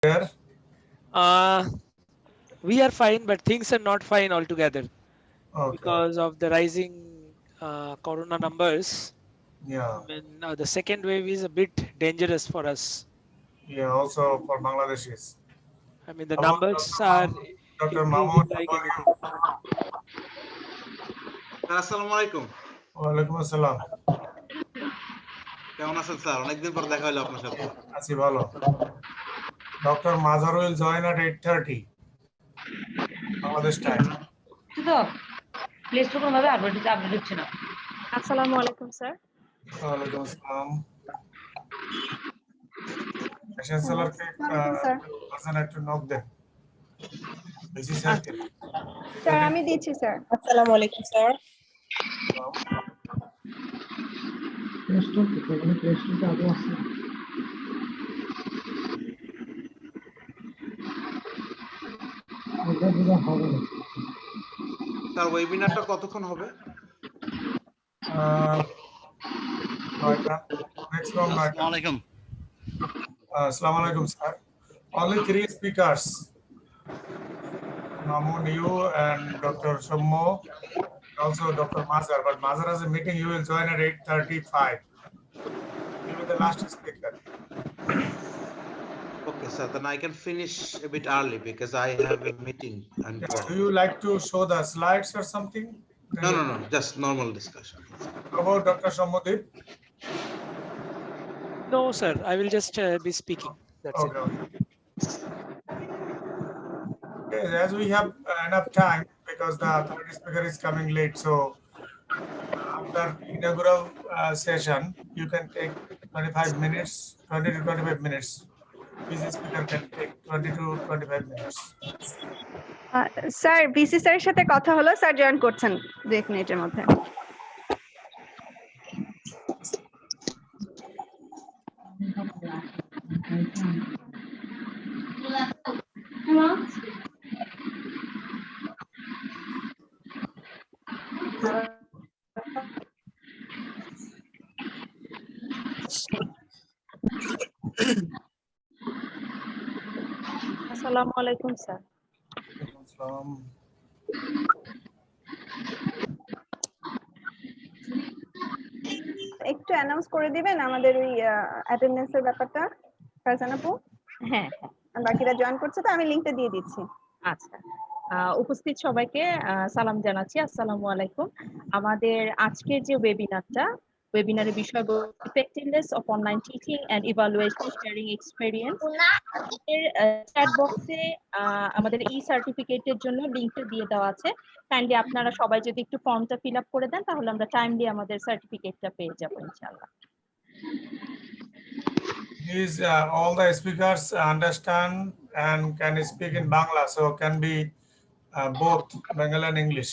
there? We are fine, but things are not fine altogether Okay. because of the rising corona numbers. Yeah. I mean, the second wave is a bit dangerous for us. Yeah. Also for Bangladeshis. I mean, the About numbers are Dr. increasing Mahmoud, like how are anything. you? আসসালামু আলাইকুম। ওয়ালাইকুম আসসালাম। কেমন আছেন sir? অনেকদিন পর দেখা হলো আপনার সাথে। আছি ভালো। Dr. Nazrul will join at 8:30 Bangladesh time. তো প্লে স্টোর কোনোভাবে আপডেট হচ্ছে না। আসসালামু আলাইকুম স্যার। ওয়ালাইকুম আসসালাম। Chancellor কে person একটু knock দেন। Busy circle. স্যার আমি দিচ্ছি স্যার। আসসালামু আলাইকুম স্যার। স্যার ওয়েবিনারটা কতক্ষণ হবে? Maximum 9. Assalamu alaikum. Assalamu alaikum, sir. Only 3 speakers. Mamun, you and Dr. Shammo, also Dr. Mazhar. But Mazhar has a meeting. You will join at 8:35. You will be the last speaker. Okay, sir. Then I can finish a bit early because I have a meeting. Do you like to show the slides or something? No. Just normal discussion. How about Dr. Shammodip? No, sir. I will just be speaking. That's it. Okay, as we have enough time because the third speaker is coming late, so after inaugural session, you can take 25 minutes, 20 to 25 minutes. Each speaker can take 20 to 25 minutes. Sir VC স্যারের সাথে কথা হলো, sir join করছেন 2 মিনিটের মধ্যে। আসসালামু আলাইকুম sir. একটু অ্যানাউন্স করে দিবেন আমাদের ওই অ্যাটেন্ডেন্সের ব্যাপারটা ফারজানা আপু? হ্যাঁ, বাকিরা জয়েন করছে তো আমি লিংকটা দিয়ে দিচ্ছি। আচ্ছা। উপস্থিত সবাইকে সালাম জানাচ্ছি। আসসালামু আলাইকুম। আমাদের আজকের যে ওয়েবিনারের বিষয় effectiveness of online teaching and evaluation sharing experience। আমাদের চ্যাট বক্সে আমাদের সার্টিফিকেটের জন্য লিংকটা দিয়ে দেওয়া আছে। কাইন্ডলি আপনারা সবাই যদি একটু ফর্মটা ফিল আপ করে দেন তাহলে আমরা টাইমলি আমাদের সার্টিফিকেটটা পেয়ে যাব ইনশাআল্লাহ। Is all the speakers understand and can speak in Bangla, so can be both Bengali and English.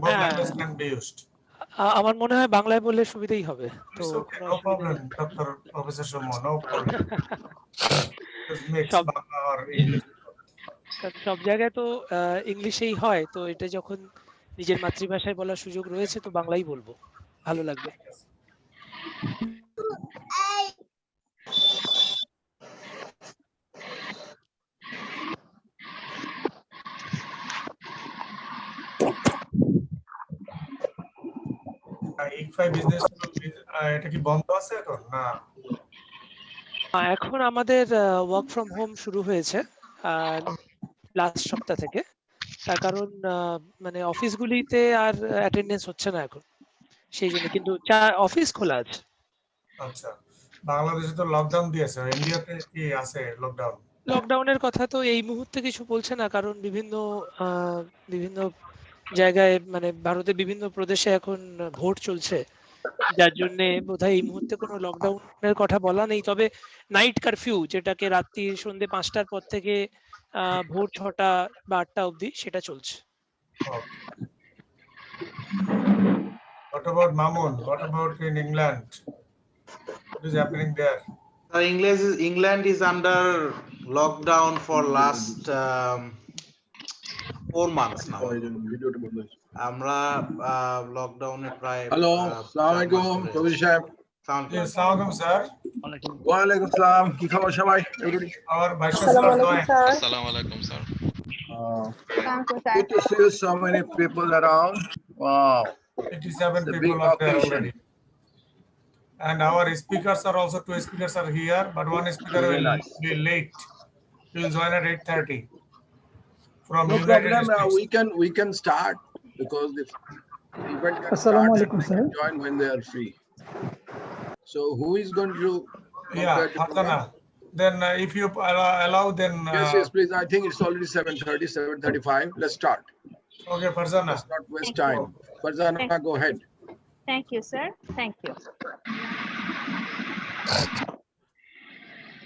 Both languages can be used. আমার মনে হয় বাংলায় বললে সুবিধাই হবে। তো no problem, Dr. Professor Shumo, no problem. Just mix Bangla or English. সব জায়গায় তো ইংলিশেই হয়, তো এটা যখন নিজের মাতৃভাষায় বলার সুযোগ রয়েছে তো বাংলাই বলবো, ভালো লাগবে। বিজনেস এটা কি বন্ধ আছে এখন না? এখন আমাদের ওয়ার্ক ফ্রম হোম শুরু হয়েছে লাস্ট সপ্তাহ থেকে। তার কারণ মানে অফিসগুলিতে আর অ্যাটেন্ডেন্স হচ্ছে না এখন, সেই জন্য। কিন্তু অফিস খোলা আছে। আচ্ছা, বাংলাদেশে তো লকডাউন দিয়েছে, ইন্ডিয়াতে কি আছে লকডাউন? লকডাউনের কথা তো এই মুহূর্তে কিছু বলছে না, কারণ বিভিন্ন জায়গায় মানে ভারতের বিভিন্ন প্রদেশে এখন ভোট চলছে, যার জন্য বোধহয় এই মুহূর্তে কোনো লকডাউনের কথা বলা নেই। তবে নাইট কারফিউ, যেটাকে রাত্রি সন্ধ্যে 5টার পর থেকে ভোর 6টা বা 8টা অবধি, সেটা চলছে। What about Mamun? What about in England? What is happening there? England is under lockdown for last 4 months now. আমরা লকডাউনে প্রায় হ্যালো, আসসালামু আলাইকুম প্রবীর সাহেব। Sound clear. Assalamualaikum, sir. ওয়ালাইকুম আসসালাম কি খবর সবাই everybody Our Vice আসসালামু Chancellor আলাইকুম joined. Sir Assalamu alaikum, sir. good to see so many people around. Wow, 87 it's a people big are there occasion. already. And our speakers are also, two speakers are here, but one speaker Very will nice. be late. He will join at 8:30 from No United problem. States. We can start because the event can Assalamu start and alaikum, they sir. can join when they are free. So who is going to Yeah, compare the program? Farzana. Then if you allow, then Yes, please. I think it's already 7:30, 7:35. Let's start. okay, Farzana. Let's not waste Thank time. Farzana, go ahead. Thank you, sir. Thank you.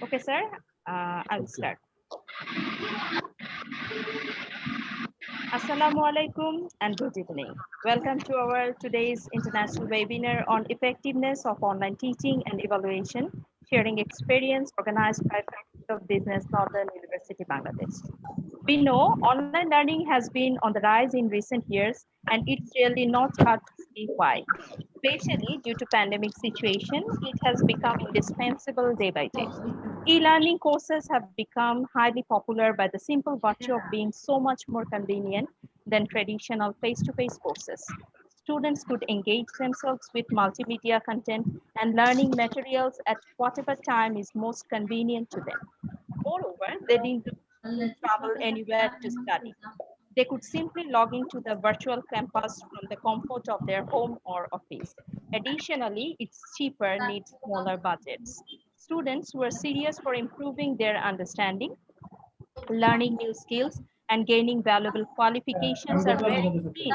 Okay, sir. I'll Okay. start. Assalamu alaikum and good evening. Welcome to our today's international webinar on effectiveness of online teaching and evaluation, sharing experience organized by Faculty of Business, Northern University, Bangladesh. We know online learning has been on the rise in recent years, and it's really not hard to see why. Especially due to pandemic situation, it has become indispensable day by day. E-learning courses have become highly popular by the simple virtue of being so much more convenient than traditional face-to-face courses. Students could engage themselves with multimedia content and learning materials at whatever time is most convenient to them. Moreover, they didn't travel anywhere to study. They could simply log into the virtual campus from the comfort of their home or office. Additionally, it's cheaper, needs smaller budgets. Students who are serious for improving their understanding, learning new skills, and gaining valuable qualifications are very keen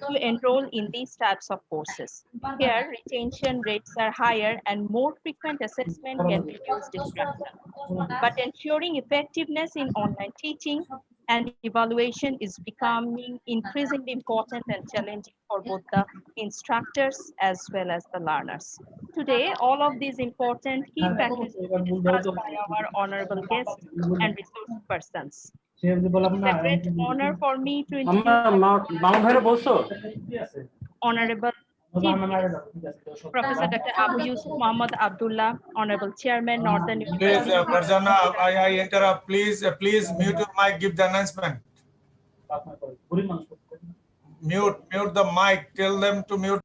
to enroll in these types of courses. Here, retention rates are higher and more frequent assessment can reduce distraction. But ensuring effectiveness in online teaching and evaluation is becoming increasingly important and challenging for both the instructors as well as the learners. Today, all of these important key factors will be discussed by our honorable guests and resource persons. It's a great honor for me to introduce Honorable Chief Guest, Professor Dr. Abu Yusuf Muhammad Abdullah, Honorable Chairman, Northern Please, University. Farzana, I interrupt. Please mute your mic. Give the announcement. Mute the mic. Tell them to mute.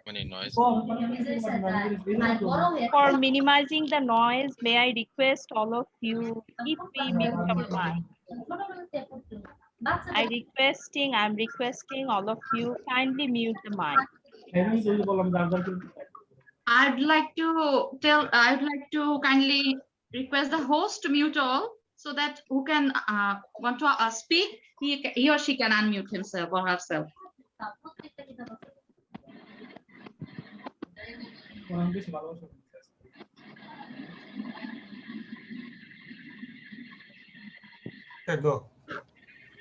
Any noise? For minimizing the noise, may I request all of you, if we mute our mic. I'm requesting all of you kindly mute the mic. I'd like to kindly request the host to mute all so that who can want to speak, he or she can unmute himself or herself. Okay, go.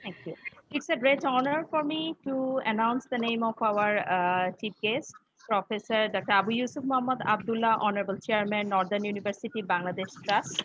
Thank you. It's a great honor for me to announce the name of our chief guest, Professor Dr. Abu Yusuf Muhammad Abdullah, Honorable Chairman, Northern University, Bangladesh Trust.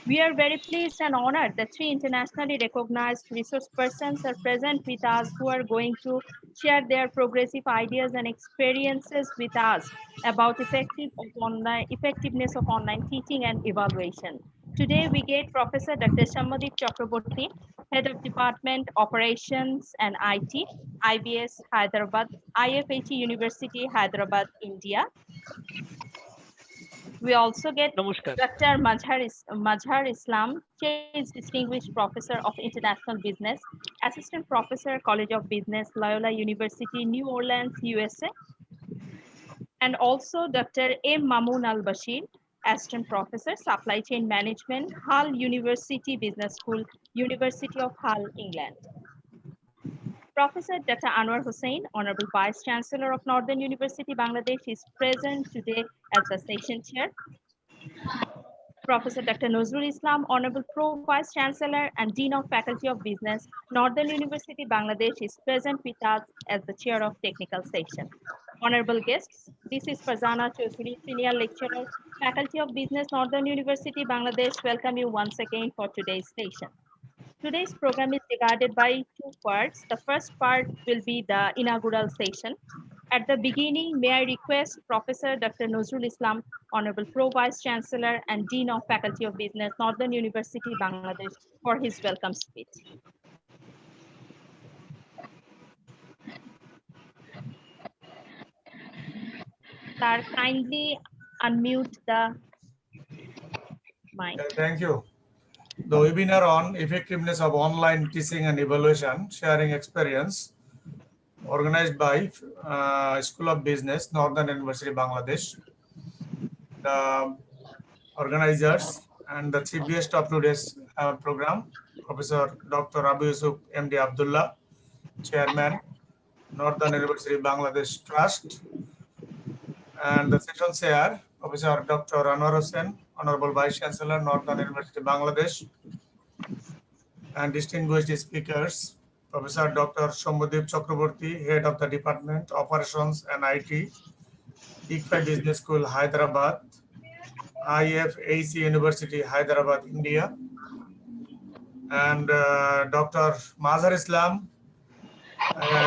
We are very pleased and honored that three internationally recognized resource persons are present with us who are going to share their progressive ideas and experiences with us about effectiveness of online teaching and evaluation. Today, we get Professor Dr. Shammadip Chakraborty, Head of Department Operations and IT, IBS Hyderabad, IFHE University, Hyderabad, India. We also get নমস্কার Dr. Mazhar Islam, Chase Distinguished Professor of International Business, Assistant Professor, College of Business, Loyola University, New Orleans, USA. And also Dr. M. Mamoon Al-Bashir, Assistant Professor, Supply Chain Management, Hull University Business School, University of Hull, England. Professor Dr. Anwar Hussain, Honorable Vice Chancellor of Northern University, Bangladesh, is present today as the session chair. Professor Dr. Nazrul Islam, Honorable Pro Vice Chancellor and Dean of Faculty of Business, Northern University, Bangladesh, is present with us as the chair of technical session. Honorable guests, this is Farzana Chaudhary, Senior Lecturer, Faculty of Business, Northern University, Bangladesh. Welcome you once again for today's session. Today's program is divided by two parts. The first part will be the inaugural session. At the beginning, may I request Professor Dr. Nazrul Islam, Honorable Pro Vice Chancellor and Dean of Faculty of Business, Northern University, Bangladesh, for his welcome speech. Sir, kindly unmute the mic. Thank you. The webinar on effectiveness of online teaching and evaluation, sharing experience, organized by School of Business, Northern University, Bangladesh. The organizers and the chief guest of today's program, Professor Dr. Abu Yusuf MD Abdullah, Chairman, Northern University, Bangladesh Trust, and the session chair, Professor Dr. Anwar Hussain, Honorable Vice Chancellor, Northern University, Bangladesh, and distinguished speakers, Professor Dr. Shambhudip Chakraborty, Head of the Department, Operations and IT, ICFI Business School, Hyderabad, IFAC University, Hyderabad, India, and Dr. Mazhar Islam,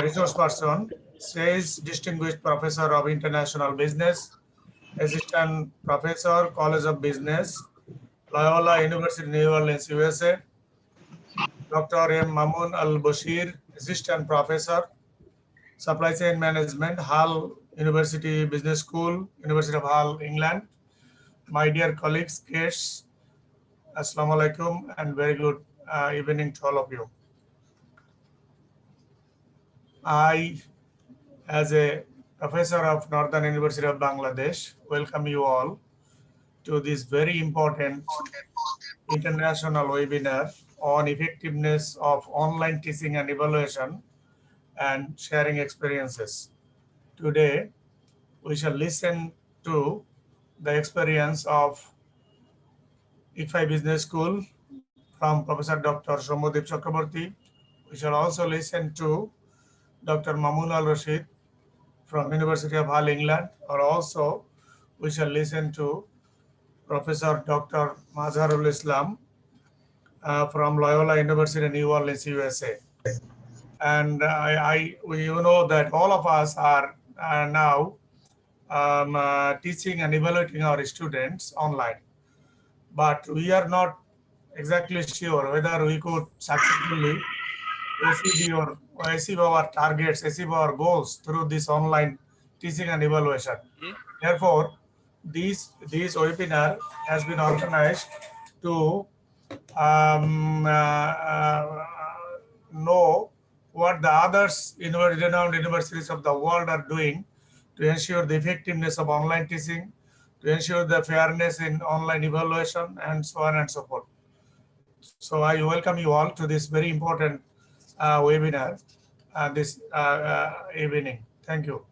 resource person, says Distinguished Professor of International Business, Assistant Professor, College of Business, Loyola University, New Orleans, USA, Dr. M. Mamun Al-Bashir, Assistant Professor, Supply Chain Management, Hull University Business School, University of Hull, England. My dear colleagues, guests, Assalamu alaikum and very good evening to all of you. I, as a professor of Northern University of Bangladesh, welcome you all to this very important international webinar on effectiveness of online teaching and evaluation and sharing experiences. Today, we shall listen to the experience of ICFI Business School from Professor Dr. Shambhudip Chakraborty. We shall also listen to Dr. Mamun Al-Rashid from University of Hull, England, or also we shall listen to Professor Dr. Mazharul Islam from Loyola University, New Orleans, USA. And you know that all of us are now teaching and evaluating our students online. But we are not exactly sure whether we could successfully achieve our targets, achieve our goals through this online teaching and evaluation. Therefore, this webinar has been organized to know what the others renowned universities of the world are doing to ensure the effectiveness of online teaching, to ensure the fairness in online evaluation, and so on and so forth. So I welcome you all to this very important webinar this evening. Thank you.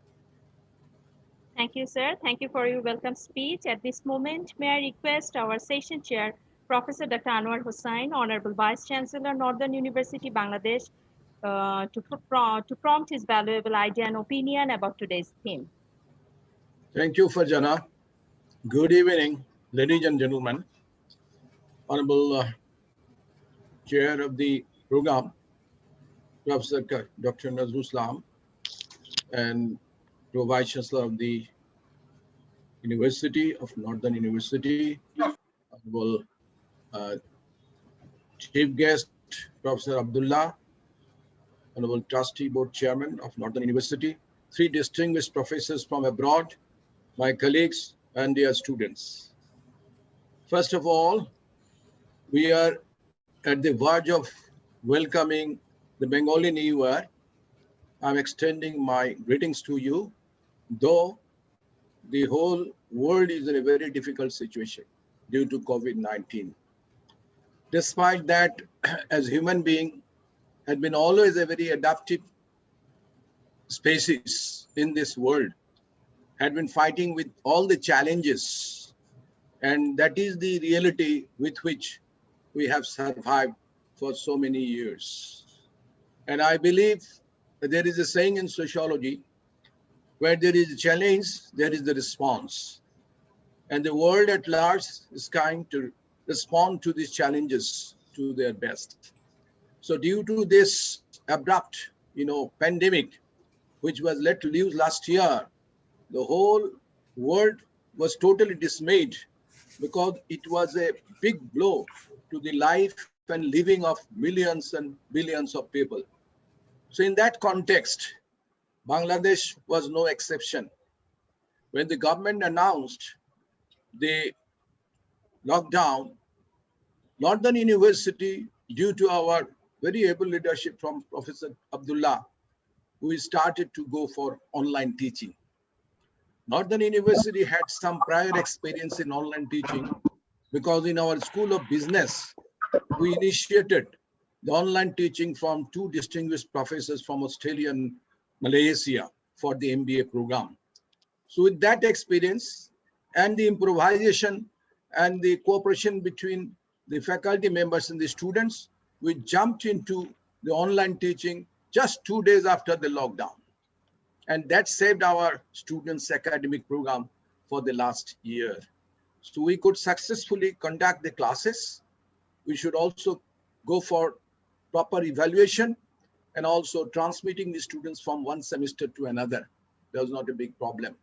Thank you, sir. Thank you for your welcome speech. At this moment, may I request our session chair, Professor Dr. Anwar Hussain, Honorable Vice Chancellor, Northern University, Bangladesh, to prompt his valuable idea and opinion about today's theme. Thank you, Farjana. Good evening, ladies and gentlemen. Honorable Chair of the program, Professor Dr. Nazrul Islam, and Vice Chancellor of the University of Northern University, Honorable Chief Guest, Professor Abdullah, Honorable Trustee Board Chairman of Northern University, three distinguished professors from abroad, my colleagues and their students. First of all, we are at the verge of welcoming the Bengali New Year. I'm extending my greetings to you, though the whole world is in a very difficult situation due to COVID-19. Despite that, as human being, had been always a very adaptive species in this world, had been fighting with all the challenges, and that is the reality with which we have survived for so many years. And I believe that there is a saying in sociology, where there is a challenge, there is the response. And the world at large is trying to respond to these challenges to their best. So due to this abrupt, pandemic, which was let loose last year, the whole world was totally dismayed because it was a big blow to the life and living of millions and billions of people. So in that context, Bangladesh was no exception. When the government announced the lockdown, Northern University, due to our very able leadership from Professor Abdullah, we started to go for online teaching. Northern University had some prior experience in online teaching because in our School of Business, we initiated the online teaching from two distinguished professors from Australia and Malaysia for the MBA program. So with that experience and the improvisation and the cooperation between the faculty members and the students, we jumped into the online teaching just 2 days after the lockdown. And that saved our students' academic program for the last year. So we could successfully conduct the classes. We should also go for proper evaluation and also transmitting the students from one semester to another. That was not a big problem.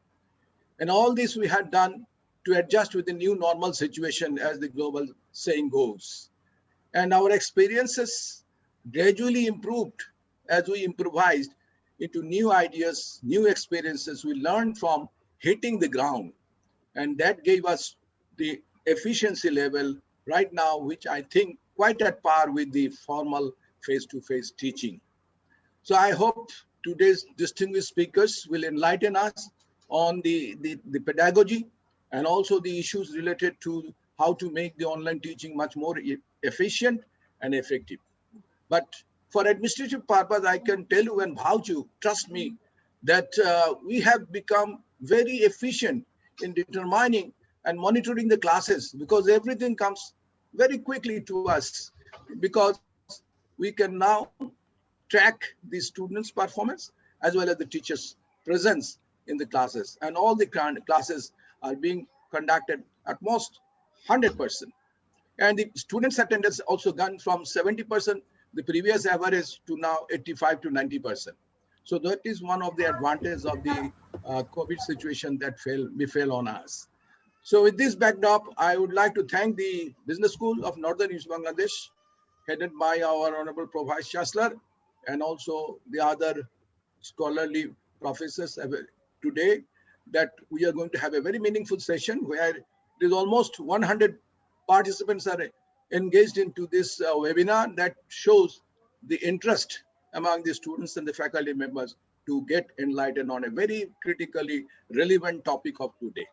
And all this we had done to adjust with the new normal situation, as the global saying goes. And our experiences gradually improved as we improvised into new ideas, new experiences we learned from hitting the ground. And that gave us the efficiency level right now, which I think quite at par with the formal face-to-face teaching. So I hope today's distinguished speakers will enlighten us on the pedagogy and also the issues related to how to make the online teaching much more efficient and effective. But for administrative purpose, I can tell you and vouch you, trust me, that we have become very efficient in determining and monitoring the classes because everything comes very quickly to us because we can now track the students' performance as well as the teachers' presence in the classes. And all the classes are being conducted at most 100%. And the students' attendance also gone from 70%, the previous average, to now 85 to 90%. So that is one of the advantages of the COVID situation that befell on us. So with this backdrop, I would like to thank the Business School of Northern East Bangladesh, headed by our Honorable Prof. Vice Chancellor, and also the other scholarly professors today, that we are going to have a very meaningful session where it is almost 100 participants are engaged into this webinar. That shows the interest among the students and the faculty members to get enlightened on a very critically relevant topic of today.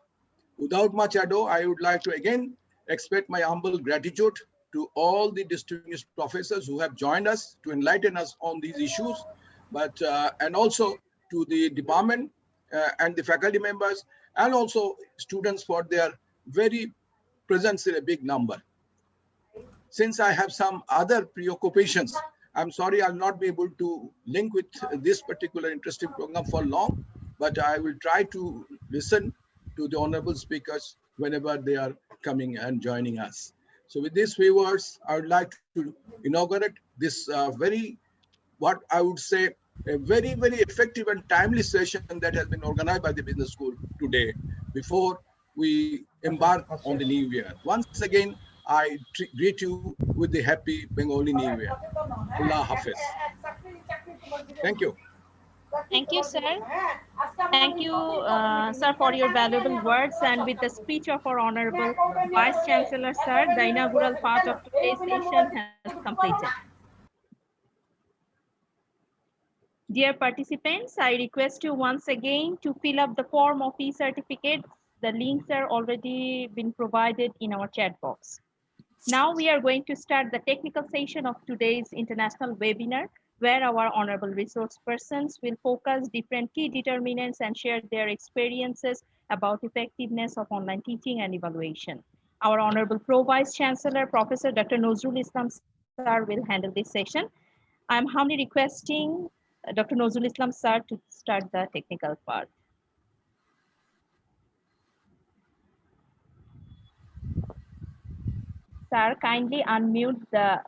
Without much ado, I would like to again express my humble gratitude to all the distinguished professors who have joined us to enlighten us on these issues, and also to the department and the faculty members, and also students for their very presence in a big number. Since I have some other preoccupations, I'm sorry I'll not be able to link with this particular interesting program for long, but I will try to listen to the honorable speakers whenever they are coming and joining us. So with these few words, I would like to inaugurate this what I would say, a very, very effective and timely session that has been organized by the Business School today before we embark on the new year. Once again, I greet you with the happy Bengali New Year. Allah Hafiz. Thank you. Thank you, sir. Thank you, sir, for your valuable words. And with the speech of our Honorable Vice Chancellor, sir, the inaugural part of today's session has completed. Dear participants, I request you once again to fill up the form of e-certificate. The links are already been provided in our chat box. Now we are going to start the technical session of today's international webinar, where our honorable resource persons will focus different key determinants and share their experiences about effectiveness of online teaching and evaluation. Our honorable Pro Vice Chancellor, Professor Dr. Nazrul Islam sir will handle this session. I'm humbly requesting Dr. Nazrul Islam sir to start the technical part. Sir, kindly unmute the.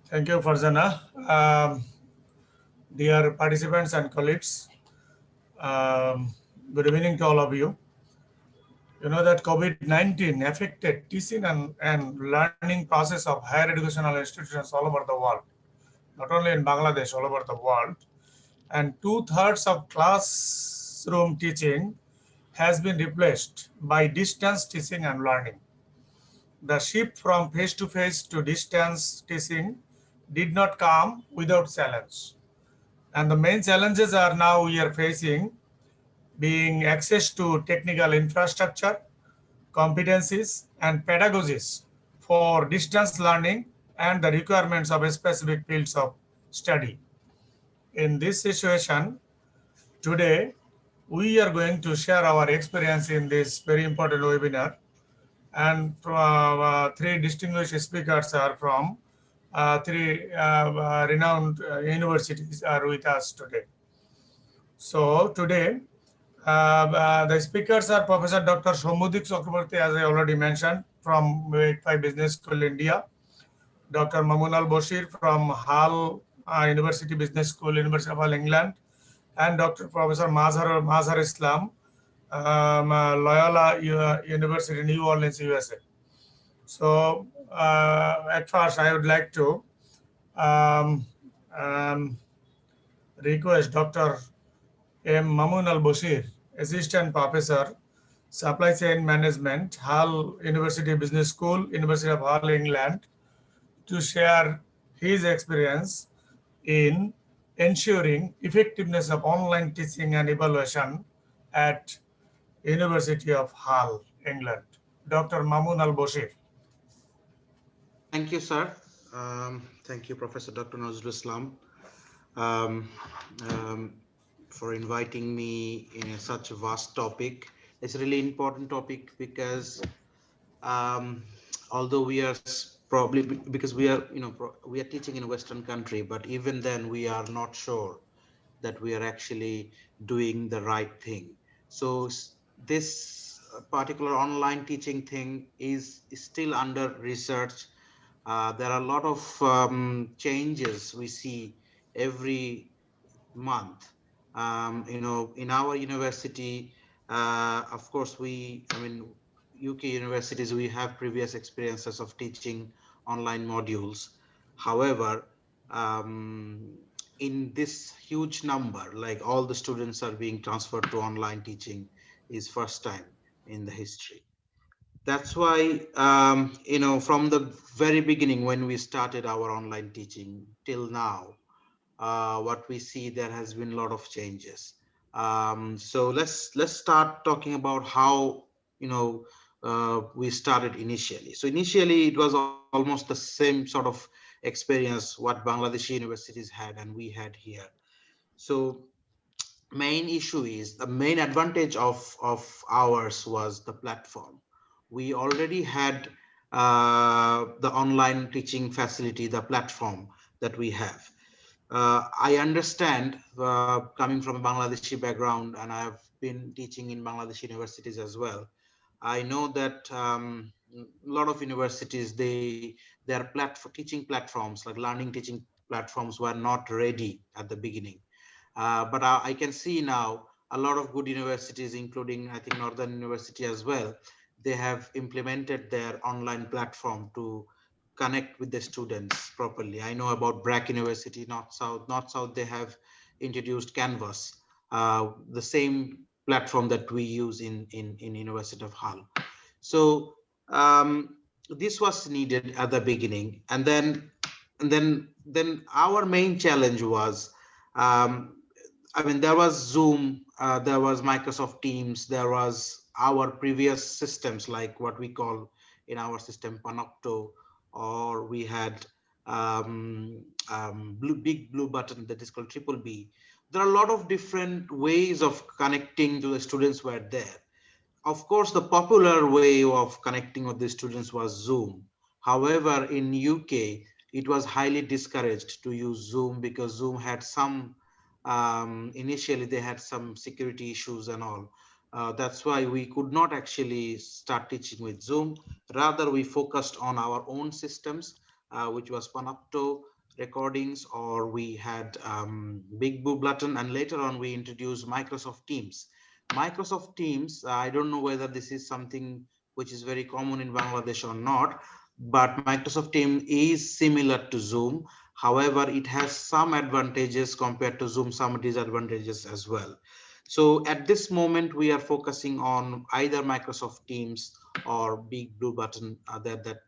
Thank you, Farzana. Dear participants and colleagues, good evening to all of you. You know that COVID-19 affected teaching and learning process of higher educational institutions all over the world, not only in Bangladesh, all over the world. And two-thirds of classroom teaching has been replaced by distance teaching and learning. The shift from face-to-face to distance teaching did not come without challenge. And the main challenges are now we are facing being access to technical infrastructure, competencies, and pedagogies for distance learning and the requirements of specific fields of study. In this situation, today, we are going to share our experience in this very important webinar. And three distinguished speakers are from three renowned universities are with us today. So today, the speakers are Professor Dr. Somudik Chakraborty, as I already mentioned, from 85 Business School, India. Dr. Mamunal Bashir from Hull University Business School, University of Hull, England. And Dr. Professor Mazhar Islam, Loyola University, New Orleans, USA. So at first, I would like to um, um, request Dr. M. Mamun Al Bashir, Assistant Professor, Supply Chain Management, Hull University Business School, University of Hull, England, to share his experience in ensuring effectiveness of online teaching and evaluation at University of Hull, England. Dr. Mamun Al Bashir. Thank you, sir. Thank you, Professor Dr. Nazrul Islam, um, um, for inviting me in such a vast topic. It's a really important topic because um, although we are probably because we are we are teaching in a Western country, but even then we are not sure that we are actually doing the right thing. So this particular online teaching thing is still under research. There are a lot of changes we see every month. In our university, of course, UK universities, we have previous experiences of teaching online modules. However, um, in this huge number, like all the students are being transferred to online teaching, is first time in the history. That's why, from the very beginning when we started our online teaching till now, what we see, there has been a lot of changes. So let's start talking about how we started initially. So initially it was almost the same sort of experience what Bangladeshi universities had and we had here. So main issue is the main advantage of ours was the platform. We already had the online teaching facility, the platform that we have. I understand, coming from a Bangladeshi background, and I've been teaching in Bangladeshi universities as well. I know that a lot of universities, their teaching platforms, like learning teaching platforms, were not ready at the beginning. But I can see now a lot of good universities, including I think Northern University as well, they have implemented their online platform to connect with the students properly. I know about BRAC University, North South, they have introduced Canvas, the same platform that we use in University of Hull. So this was needed at the beginning, and then our main challenge was, there was Zoom, there was Microsoft Teams, there was our previous systems like what we call in our system Panopto, or we had big blue button that is called Triple B. There are a lot of different ways of connecting to the students were there. Of course, the popular way of connecting with the students was Zoom. However, in UK, it was highly discouraged to use Zoom because Zoom had some, initially they had some security issues and all. That's why we could not actually start teaching with Zoom. Rather, we focused on our own systems, which was Panopto, recordings, or we had Big Blue Button, and later on we introduced Microsoft Teams. Microsoft Teams, I don't know whether this is something which is very common in Bangladesh or not, but Microsoft Teams is similar to Zoom. However, it has some advantages compared to Zoom, some disadvantages as well. So at this moment, we are focusing on either Microsoft Teams or Big Blue Button, that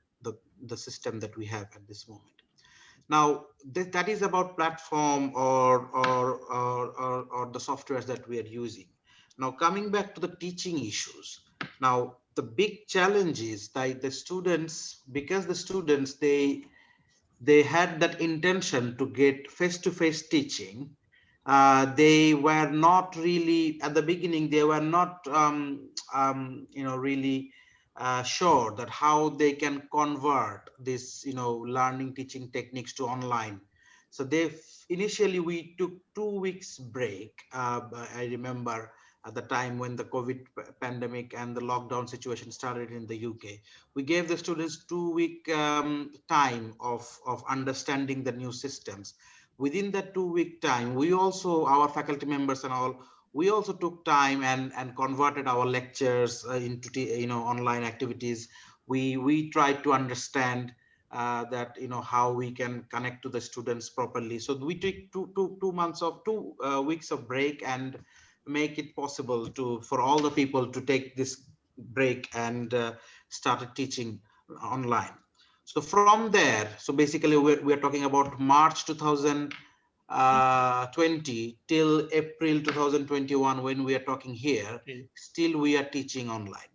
the system that we have at this moment. Now, that is about platform or the softwares that we are using. Now, coming back to the teaching issues. Now, the big challenge is that the students, because the students, they had that intention to get face-to-face teaching. They were not really at the beginning. They were not, really sure that how they can convert this, learning teaching techniques to online. So they initially we took 2 weeks break. I remember at the time when the COVID pandemic and the lockdown situation started in the UK, we gave the students 2 week time of understanding the new systems. Within that 2 week time, we also, our faculty members and all, we also took time and converted our lectures into online activities. We tried to understand that how we can connect to the students properly. So we took two months of 2 weeks of break and make it possible to for all the people to take this break and started teaching online. So from there, so basically we're talking about March 2020 till April 2021 when we are talking here, still we are teaching online.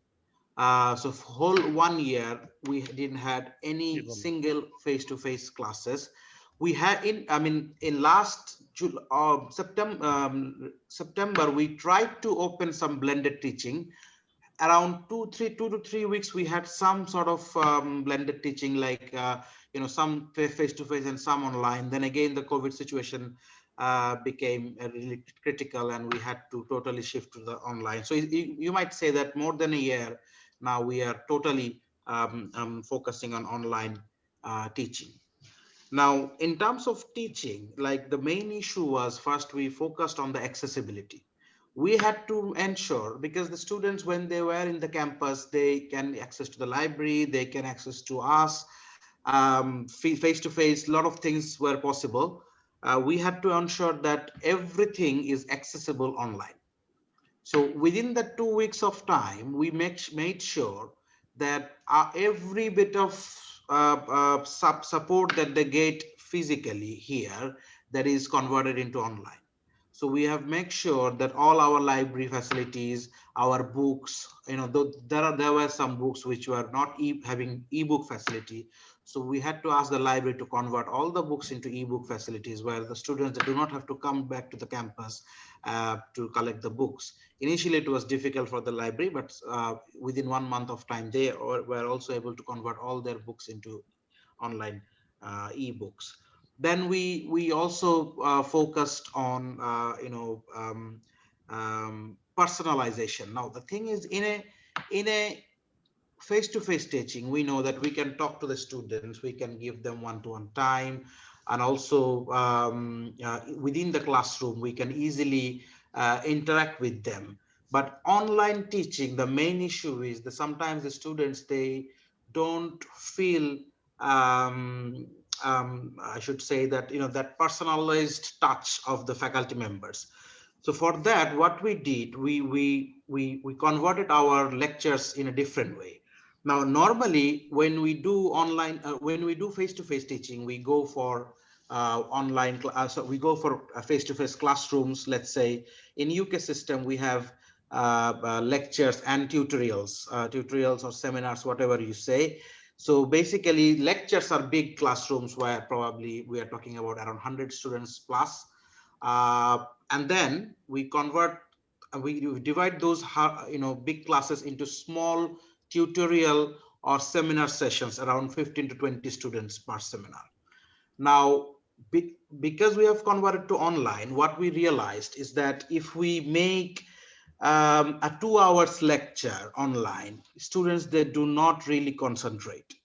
So for whole 1 year, we didn't had any single face-to-face classes. We had in last September, we tried to open some blended teaching. Around 2 to 3 weeks, we had some sort of blended teaching, like some face-to-face and some online. Then again, the COVID situation became really critical, and we had to totally shift to the online. So you might say that more than a year now we are totally focusing on online teaching. Now, in terms of teaching, like the main issue was, first we focused on the accessibility. We had to ensure, because the students, when they were in the campus, they can access to the library, they can access to us, face to face, a lot of things were possible. We had to ensure that everything is accessible online. So within the 2 weeks of time, we made sure that every bit of support that they get physically here, that is converted into online. So we have made sure that all our library facilities, our books, there were some books which were not having ebook facility. So we had to ask the library to convert all the books into ebook facilities, where the students do not have to come back to the campus to collect the books. Initially, it was difficult for the library, but within 1 month of time, they were also able to convert all their books into online ebooks. Then we also focused on personalization. Now the thing is, in a face-to-face teaching, we know that we can talk to the students, we can give them one-to-one time, and also within the classroom, we can easily interact with them. But online teaching, the main issue is that sometimes the students, they don't feel, I should say that, that personalized touch of the faculty members. So for that, what we did, we converted our lectures in a different way. Now, normally when we do online, when we do face-to-face teaching, we go for so we go for face-to-face classrooms. Let's say in UK system, we have lectures and tutorials or seminars, whatever you say. So basically, lectures are big classrooms where probably we are talking about around 100 students plus. And then we convert, we divide those big classes into small tutorial or seminar sessions, around 15 to 20 students per seminar. Now, because we have converted to online, what we realized is that if we make a 2 hours lecture online, students, they do not really concentrate.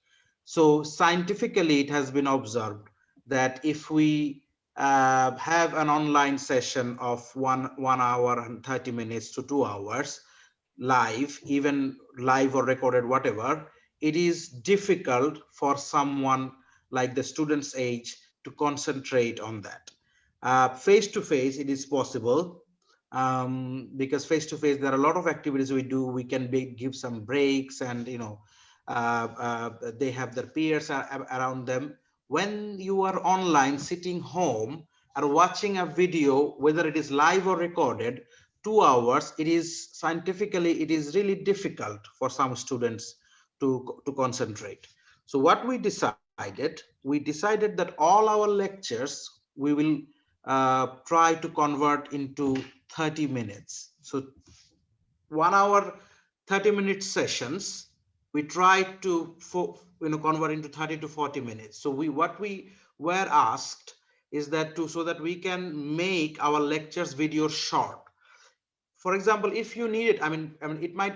So scientifically, it has been observed that if we have an online session of one hour and 30 minutes to 2 hours, live, even live or recorded, whatever, it is difficult for someone like the student's age to concentrate on that. Face to face, it is possible, because face to face, there are a lot of activities we do. We can give some breaks, and they have their peers around them. When you are online, sitting home and watching a video, whether it is live or recorded, 2 hours, it is scientifically, it is really difficult for some students to concentrate. So what we decided that all our lectures, we will try to convert into 30 minutes. So 1 hour, 30-minute sessions, we try to convert into 30 to 40 minutes. So what we were asked is that so that we can make our lectures video short. For example, if you need it,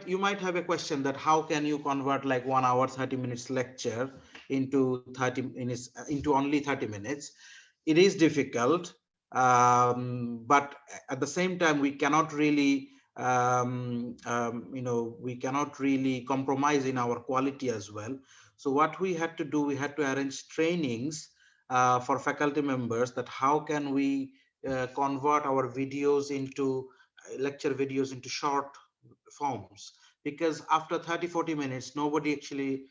you might have a question that how can you convert like 1 hour 30 minutes lecture into 30 minutes, into only 30 minutes. It is difficult, but at the same time we cannot really we cannot really compromise in our quality as well. So what we had to do, we had to arrange trainings for faculty members, that how can we convert our videos into lecture videos into short forms, because after 30-40 minutes nobody actually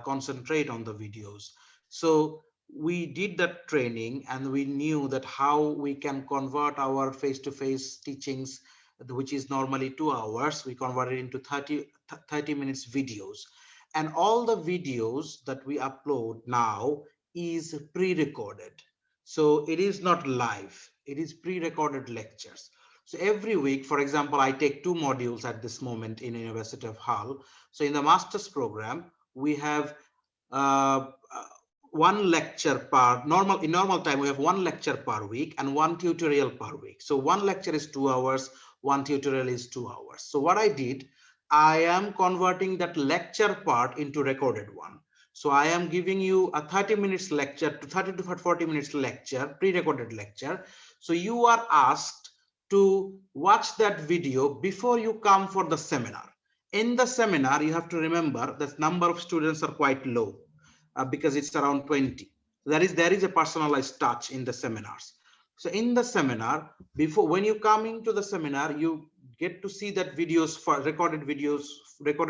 concentrate on the videos. So we did that training, and we knew that how we can convert our face-to-face teachings, which is normally 2 hours, we converted into 30 minutes videos. And all the videos that we upload now is pre-recorded, so it is not live, it is pre-recorded lectures. So every week, for example, I take 2 modules at this moment in University of Hull. So in the master's program, we have uh, one lecture per in normal time, we have 1 lecture per week and 1 tutorial per week. So 1 lecture is 2 hours, 1 tutorial is 2 hours. So what I did, I am converting that lecture part into recorded one. So I am giving you a 30 minutes lecture to 30 to 40 minutes lecture, pre-recorded lecture. So you are asked to watch that video before you come for the seminar. In the seminar, you have to remember that number of students are quite low, because it's around 20. There is a personalized touch in the seminars. So in the seminar, when you come into the seminar, you get to see that recorded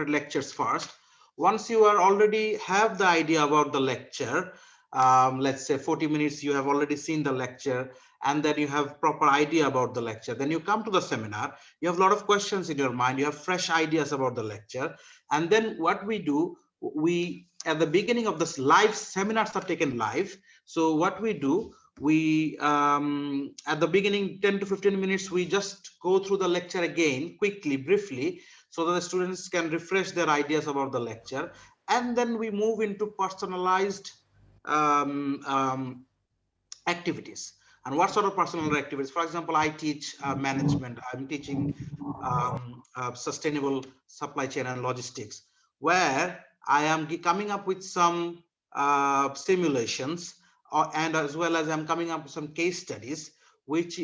lectures first. Once you are already have the idea about the lecture, let's say 40 minutes, you have already seen the lecture, and then you have proper idea about the lecture. Then you come to the seminar, you have a lot of questions in your mind, you have fresh ideas about the lecture. And then what we do, we at the beginning of this, live seminars are taken live. So what we do, we at the beginning 10 to 15 minutes, we just go through the lecture again quickly, briefly, so that the students can refresh their ideas about the lecture. And then we move into personalized activities. And what sort of personal activities? For example, I teach management. I'm teaching sustainable supply chain and logistics, where I am coming up with some simulations, and as well as I'm coming up with some case studies, which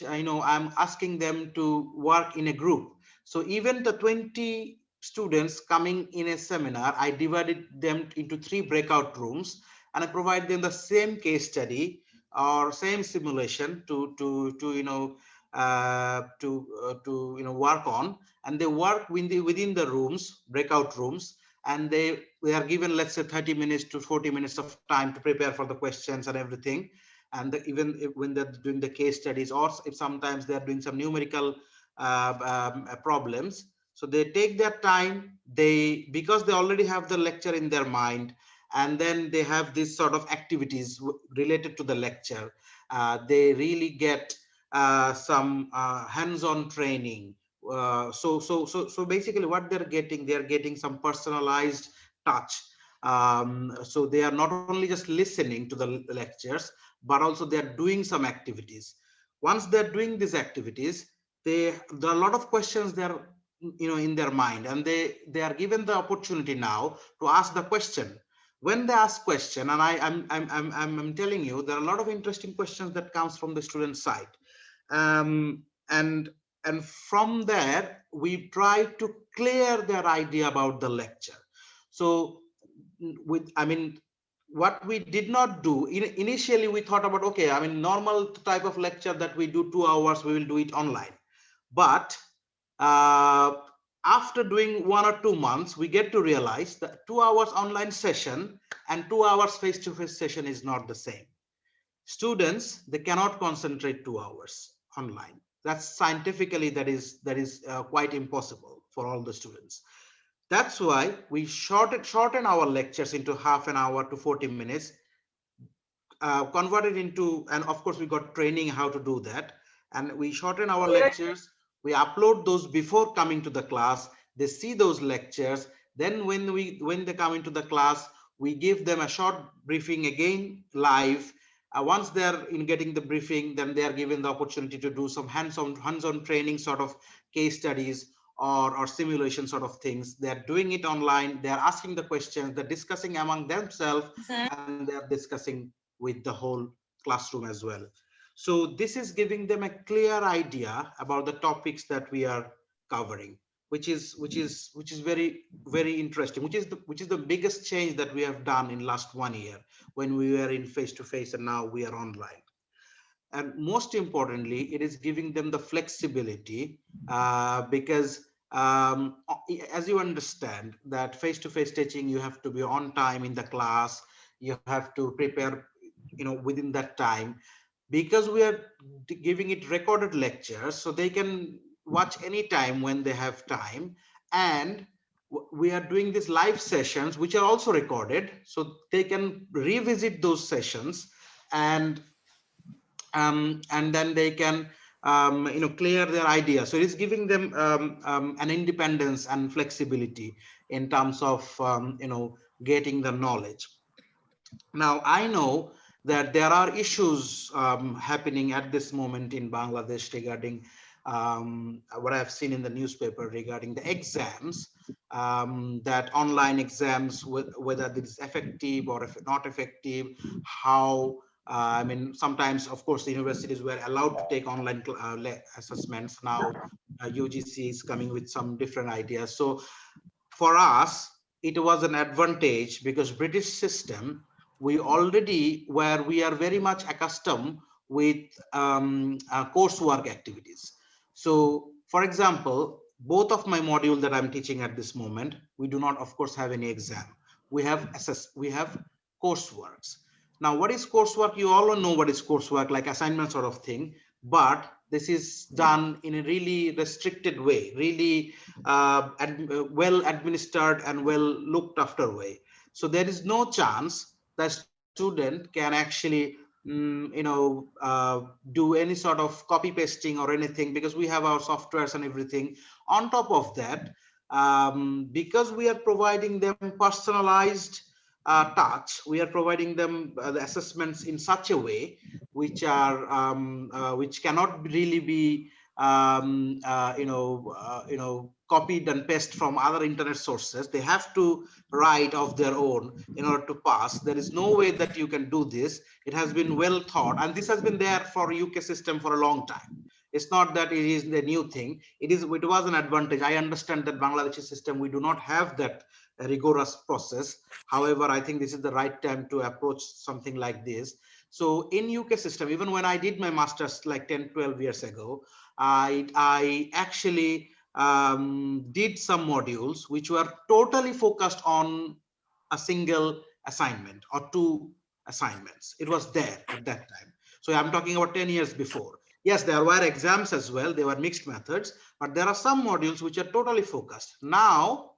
I'm asking them to work in a group. So even the 20 students coming in a seminar, I divided them into 3 breakout rooms, and I provide them the same case study or same simulation to work on. And they work within the rooms, breakout rooms, and they are given, let's say, 30 minutes to 40 minutes of time to prepare for the questions and everything. And even when they're doing the case studies, or if sometimes they're doing some numerical problems, so they take their time, because they already have the lecture in their mind, and then they have this sort of activities related to the lecture. They really get some hands-on training. So basically what they're getting some personalized touch. So they are not only just listening to the lectures, but also they're doing some activities. Once they're doing these activities, there are a lot of questions there, in their mind, and they are given the opportunity now to ask the question. when they ask question, and I'm telling you, there are a lot of interesting questions that comes from the student side, um, and from there we try to clear their idea about the lecture. So what we did not do initially, we thought about, okay, normal type of lecture that we do 2 hours, we will do it online. But uh, after doing 1 or 2 months, we get to realize that 2 hours online session and 2 hours face-to-face session is not the same. Students, they cannot concentrate 2 hours online. That's scientifically, that is quite impossible for all the students. That's why we shorten our lectures into half an hour to 40 minutes, converted into, and of course we got training how to do that, and we shorten our lectures. We upload those before coming to the class. They see those lectures. Then when they come into the class, we give them a short briefing again live. Once they're in getting the briefing, then they are given the opportunity to do some hands-on training, sort of case studies or simulation sort of things. They're doing it online. They're asking the questions. They're discussing among themselves, and they're discussing with the whole classroom as well. So this is giving them a clear idea about the topics that we are covering, which is very interesting, which is the biggest change that we have done in last 1 year, when we were in face to face and now we are online. And most importantly, it is giving them the flexibility, because as you understand that face-to-face teaching, you have to be on time in the class, you have to prepare within that time. Because we are giving it recorded lectures, so they can watch anytime when they have time. And we are doing these live sessions which are also recorded, so they can revisit those sessions, and then they can clear their ideas. So it is giving them an independence and flexibility in terms of getting the knowledge. Now I know that there are issues happening at this moment in Bangladesh regarding what I've seen in the newspaper regarding the exams, that online exams, whether this is effective or if not effective, how sometimes, of course, the universities were allowed to take online assessments. Now UGC is coming with some different ideas. So for us, it was an advantage, because British system, we are very much accustomed with coursework activities. So for example, both of my module that I'm teaching at this moment, we do not, of course, have any exam. We have courseworks. Now, what is coursework? You all know what is coursework, like assignment sort of thing, but this is done in a really restricted way, really well administered and well looked after way. So there is no chance that student can actually do any sort of copy pasting or anything, because we have our softwares and everything. On top of that, because we are providing them personalized touch, we are providing them the assessments in such a way which are which cannot really be copied and pasted from other internet sources. They have to write of their own in order to pass. There is no way that you can do this. It has been well thought, and this has been there for UK system for a long time. It's not that it is the new thing. It was an advantage. I understand that Bangladeshi system, we do not have that rigorous process. However, I think this is the right time to approach something like this. So in UK system, even when I did my master's like 10-12 years ago, I actually did some modules which were totally focused on a single assignment or 2 assignments. It was there at that time. So I'm talking about 10 years before. Yes, there were exams as well. They were mixed methods, but there are some modules which are totally focused. Now,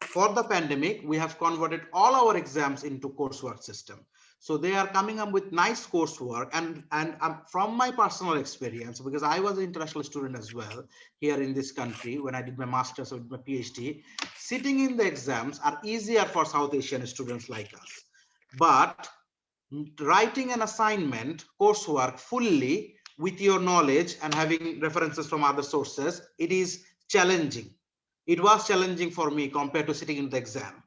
for the pandemic, we have converted all our exams into coursework system. So they are coming up with nice coursework, and from my personal experience, because I was an international student as well here in this country when I did my master's or my PhD, sitting in the exams are easier for South Asian students like us. But writing an assignment coursework fully with your knowledge and having references from other sources, it is challenging. It was challenging for me compared to sitting in the exam.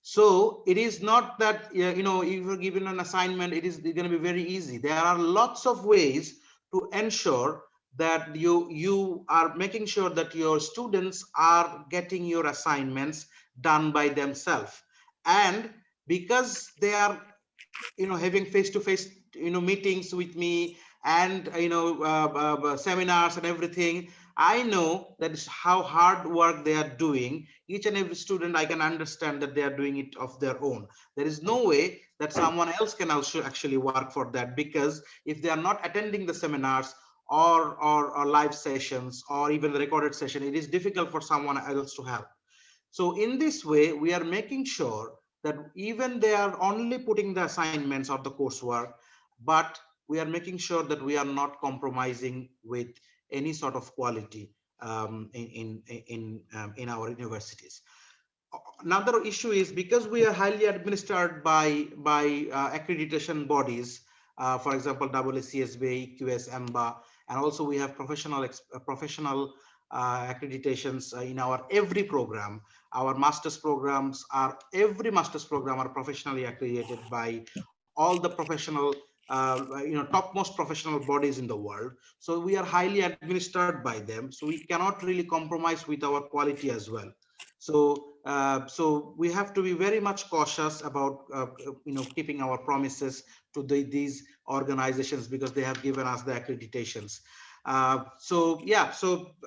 So it is not that, if you're given an assignment, it is going to be very easy. There are lots of ways to ensure that you are making sure that your students are getting your assignments done by themselves. And because they are having face-to-face meetings with me, and seminars and everything, I know that is how hard work they are doing. Each and every student, I can understand that they are doing it of their own. There is no way that someone else can also actually work for that, because if they are not attending the seminars or live sessions or even the recorded session, it is difficult for someone else to help. So in this way, we are making sure that even they are only putting the assignments or the coursework, but we are making sure that we are not compromising with any sort of quality in our universities. Another issue is, because we are highly administered by accreditation bodies, for example, AACSB, QS, EMBA, and also we have professional accreditations in our every program. Our master's programs are, every master's program are professionally accredited by all the professional, topmost professional bodies in the world. So we are highly administered by them. So we cannot really compromise with our quality as well. So we have to be very much cautious about keeping our promises to these organizations, because they have given us the accreditations. So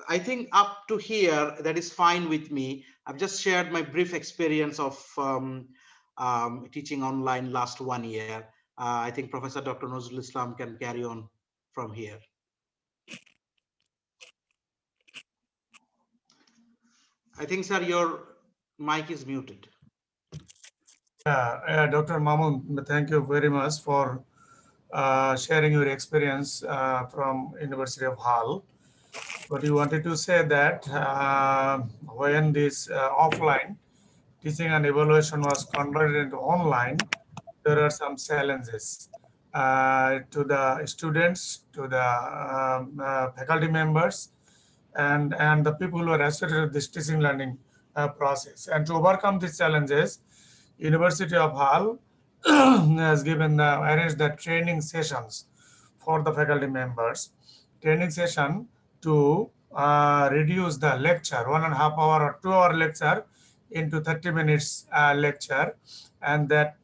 I think up to here, that is fine with me. I've just shared my brief experience of teaching online last 1 year. I think Professor Dr. Nazrul Islam can carry on from here. I think, sir, your mic is muted. Dr. Mamun, thank you very much for sharing your experience from University of Hull. But you wanted to say that when this offline teaching and evaluation was converted into online, there are some challenges to the students, to the faculty members, and the people who are associated with this teaching learning process. And to overcome these challenges, University of Hull has given arranged the training sessions for the faculty members. Training session to reduce the lecture, 1.5 hour or 2 hour lecture, into 30 minutes lecture, and that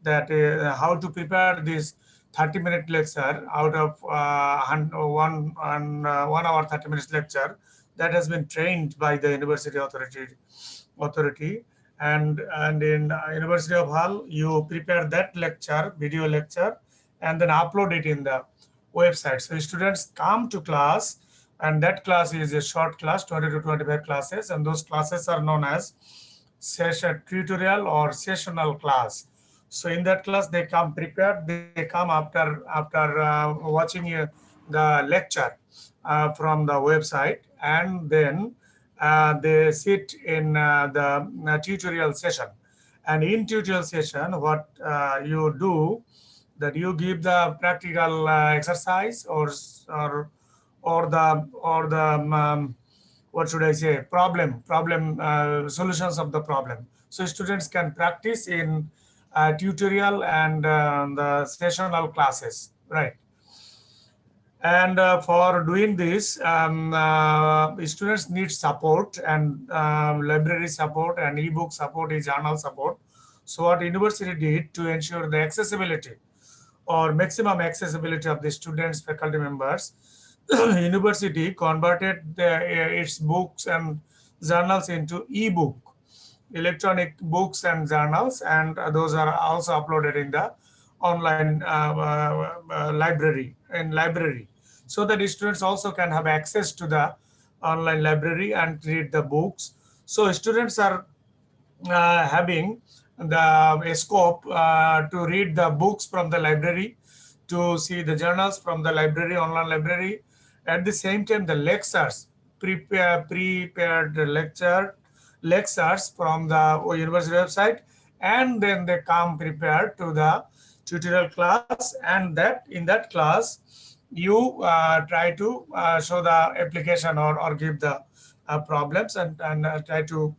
how to prepare this 30-minute lecture out of 1 hour 30 minutes lecture, that has been trained by the university authority. And in University of Hull, you prepare that lecture, video lecture, and then upload it in the website. So students come to class, and that class is a short class, 20 to 25 classes, and those classes are known as session tutorial or sessional class. So in that class, they come prepared. They come after watching the lecture from the website, and then they sit in the tutorial session. And in tutorial session, what you do, that you give the practical exercise or the what should I say, problem solutions of the problem. So students can practice in tutorial and the sessional classes, right? And for doing this, students need support, and library support, and ebook support, journal support. So what university did to ensure the accessibility or maximum accessibility of the students, faculty members, university converted its books and journals into ebook, electronic books and journals, and those are also uploaded in the online library, so that students also can have access to the online library and read the books. So students are having the scope to read the books from the library, to see the journals from the library, online library. At the same time, the lectures, prepared lectures from the university website, and then they come prepared to the tutorial class, and that in that class you try to show the application or give the problems, and try to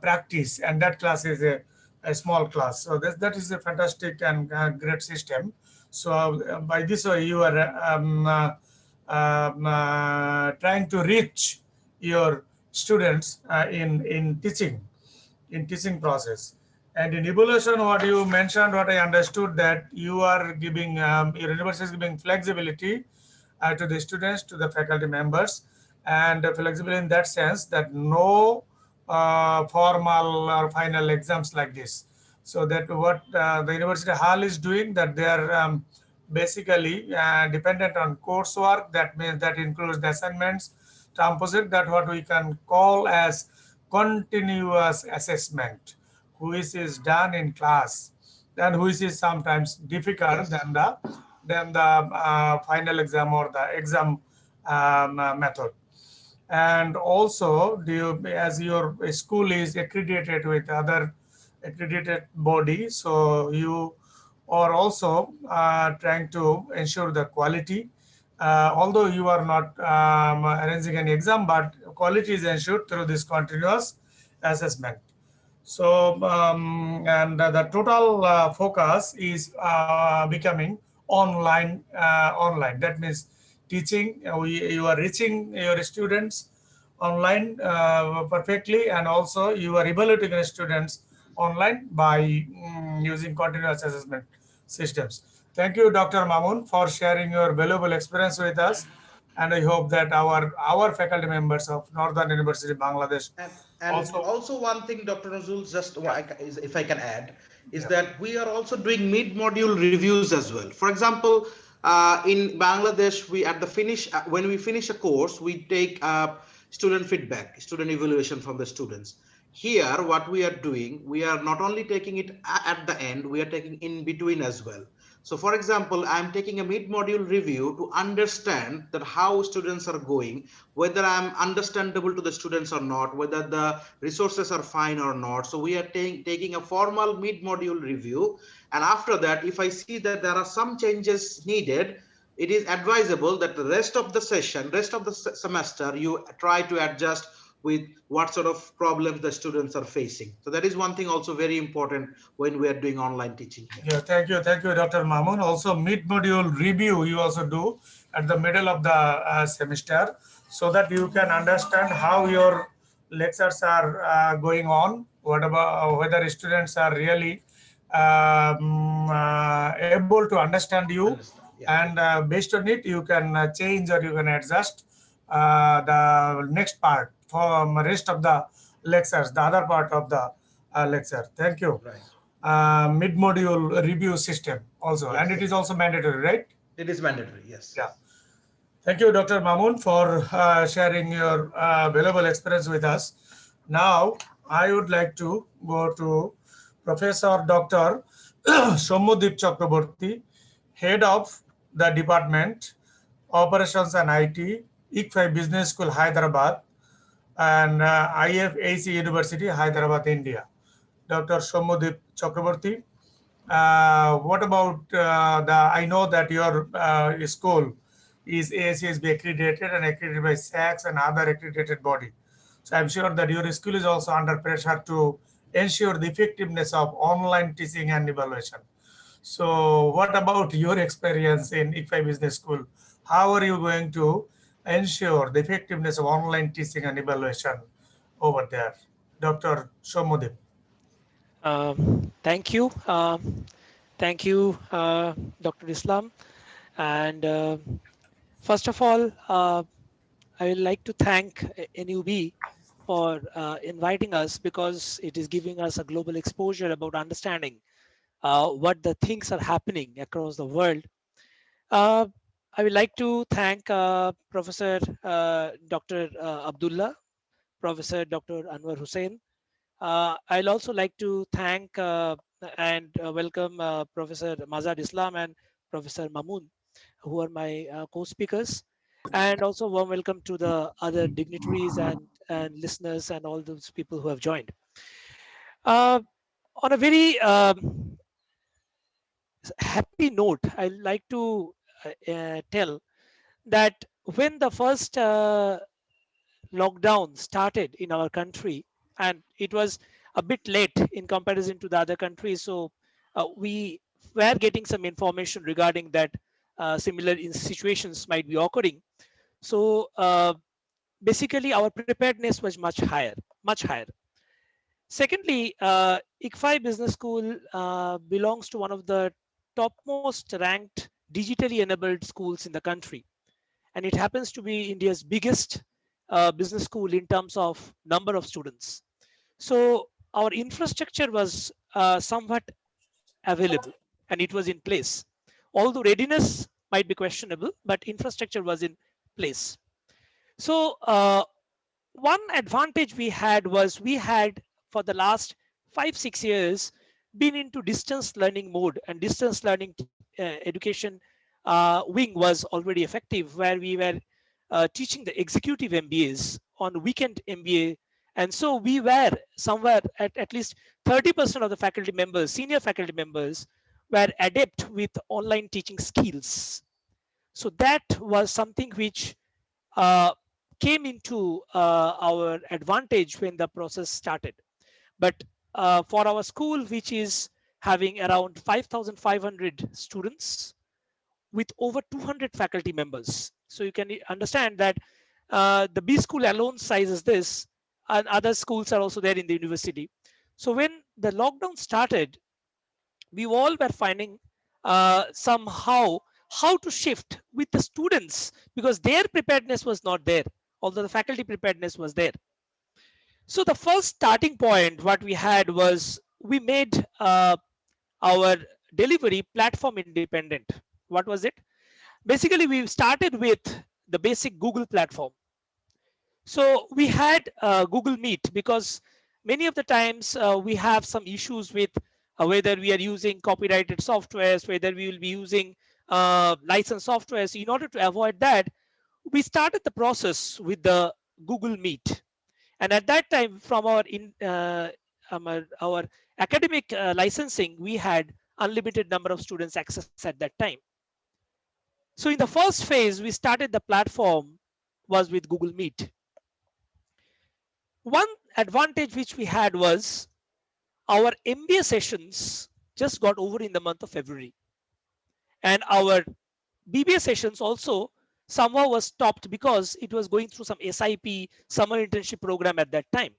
practice. And that class is a a small class. So that is a fantastic and great system. So by this way, you are trying to reach your students in teaching process. And in evaluation, what you mentioned, what I understood, that you are giving your university is giving flexibility to the students, to the faculty members, and flexible in that sense that no formal or final exams like this. So that what the university hall is doing, that they are basically dependent on coursework. That means that includes the assignments, term project, that what we can call as continuous assessment, which is done in class, and which is sometimes difficult Yes. than the final exam or the exam method. And also, do you, as your school is accredited with other accredited body, so you are also trying to ensure the quality. Although you are not arranging any exam, but quality is ensured through this continuous assessment. So, the total focus is becoming online. That means teaching, you are reaching your students online perfectly, and also you are evaluating the students online by using continuous assessment systems. Thank you, Dr. Mamun, for sharing your valuable experience with us. And I hope that our faculty members of Northern University, Bangladesh, And also. also one thing, Dr. Nazrul, just Yeah, if I can add, is yeah. that we are also doing mid-module reviews as well. For example, in Bangladesh, we at the finish when we finish a course, we take student feedback, student evaluation from the students. Here, what we are doing, we are not only taking it at the end, we are taking in between as well. So for example, I'm taking a mid-module review to understand that how students are going, whether I'm understandable to the students or not, whether the resources are fine or not. So we are taking a formal mid-module review. And after that, if I see that there are some changes needed, it is advisable that the rest of the session, rest of the semester, you try to adjust with what sort of problems the students are facing. So that is one thing also very important when we are doing online teaching here. Yeah, thank you, Dr. Mamun. Also, mid-module review you also do at the middle of the semester, so that you can understand how your lectures are going on, what about whether students are really able to understand you, Understand? Yeah. and based on it, you can change or you can adjust the next part for rest of the lectures, the other part of the lecture. Thank you. Right. Mid-module review system also, and Yes. it is also mandatory, right? It is mandatory. Yes. Yeah. Thank you, Dr. Mamun, for sharing your valuable experience with us. Now, I would like to go to Professor Dr. Somodip Chakraborty, Head of the Department, Operations and IT, ICFI Business School, Hyderabad, and IFAC University, Hyderabad, India. Dr. Somodip Chakraborty, what about I know that your school is ASCSB accredited and accredited by SACS and other accredited body. So I'm sure that your school is also under pressure to ensure the effectiveness of online teaching and evaluation. So what about your experience in ICFI Business School? How are you going to ensure the effectiveness of online teaching and evaluation over there? Dr. Shomudip. Thank you. Thank you, Dr. Islam. And first of all, I would like to thank NUB for inviting us, because it is giving us a global exposure about understanding what the things are happening across the world. Uh, I would like to thank Professor Dr. Abdullah, Professor Dr. Anwar Hussain. I'll also like to thank and welcome Professor Mazad Islam and Professor Mamun, who are my co-speakers, and also warm welcome to the other dignitaries and listeners and all those people who have joined. Uh, on a very happy note, I'd like to tell that when the first lockdown started in our country, and it was a bit late in comparison to the other countries. So we were getting some information regarding that similar situations might be occurring. So basically our preparedness was much higher, much higher. Secondly, ICFI Business School belongs to one of the topmost ranked digitally enabled schools in the country. And it happens to be India's biggest business school in terms of number of students. So our infrastructure was somewhat available and it was in place. Although readiness might be questionable, but infrastructure was in place. So one advantage we had was we had for the last 5-6 years been into distance learning mode, and distance learning education wing was already effective, where we were teaching the executive MBAs on weekend MBA. And so we were somewhere at least 30% of the faculty members, senior faculty members, were adept with online teaching skills. So that was something which uh, came into our advantage when the process started. But for our school, which is having around 5,500 students with over 200 faculty members, so you can understand that the B school alone size is this, and other schools are also there in the university. So when the lockdown started, we all were finding somehow how to shift with the students, because their preparedness was not there, although the faculty preparedness was there. So the first starting point what we had was we made our delivery platform independent. What was it? Basically, we started with the basic Google platform. So we had Google Meet, because many of the times we have some issues with whether we are using copyrighted softwares, whether we will be using licensed softwares. In order to avoid that, we started the process with the Google Meet. And at that time, from our academic licensing, we had unlimited number of students access at that time. So in the first phase, we started the platform was with Google Meet. One advantage which we had was our MBA sessions just got over in the month of February, and our BBA sessions also somehow was stopped because it was going through some SIP summer internship program at that time.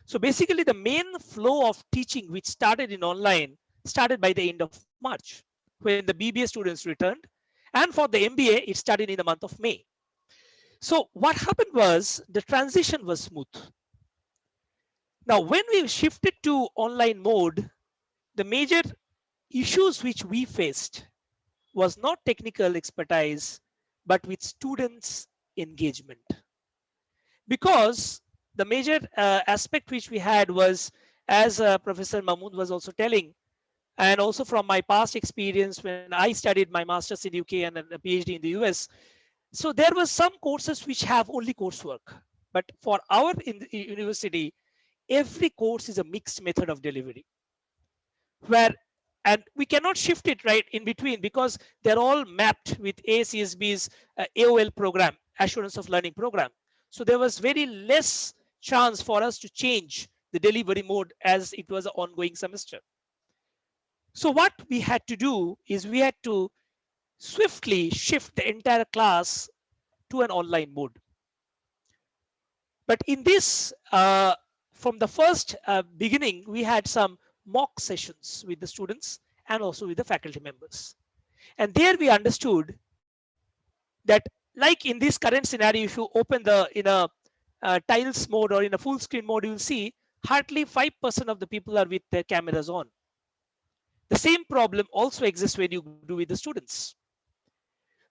So basically the main flow of teaching which started in online started by the end of March when the BBA students returned, and for the MBA it started in the month of May. So what happened was the transition was smooth. Now when we shifted to online mode, the major issues which we faced was not technical expertise, but with students' engagement. Because the major aspect which we had was, as Professor Mahmood was also telling, and also from my past experience when I studied my master's in UK and a PhD in the US, so there was some courses which have only coursework. But for our in the university, every course is a mixed method of delivery, where and we cannot shift it right in between because they're all mapped with ACSB's AOL program, assurance of learning program. So there was very less chance for us to change the delivery mode as it was an ongoing semester. So what we had to do is we had to swiftly shift the entire class to an online mode. But in this, from the first beginning, we had some mock sessions with the students and also with the faculty members. And there we understood that, like in this current scenario, if you open the in a tiles mode or in a full screen mode, you will see hardly 5% of the people are with their cameras on. The same problem also exists when you do with the students.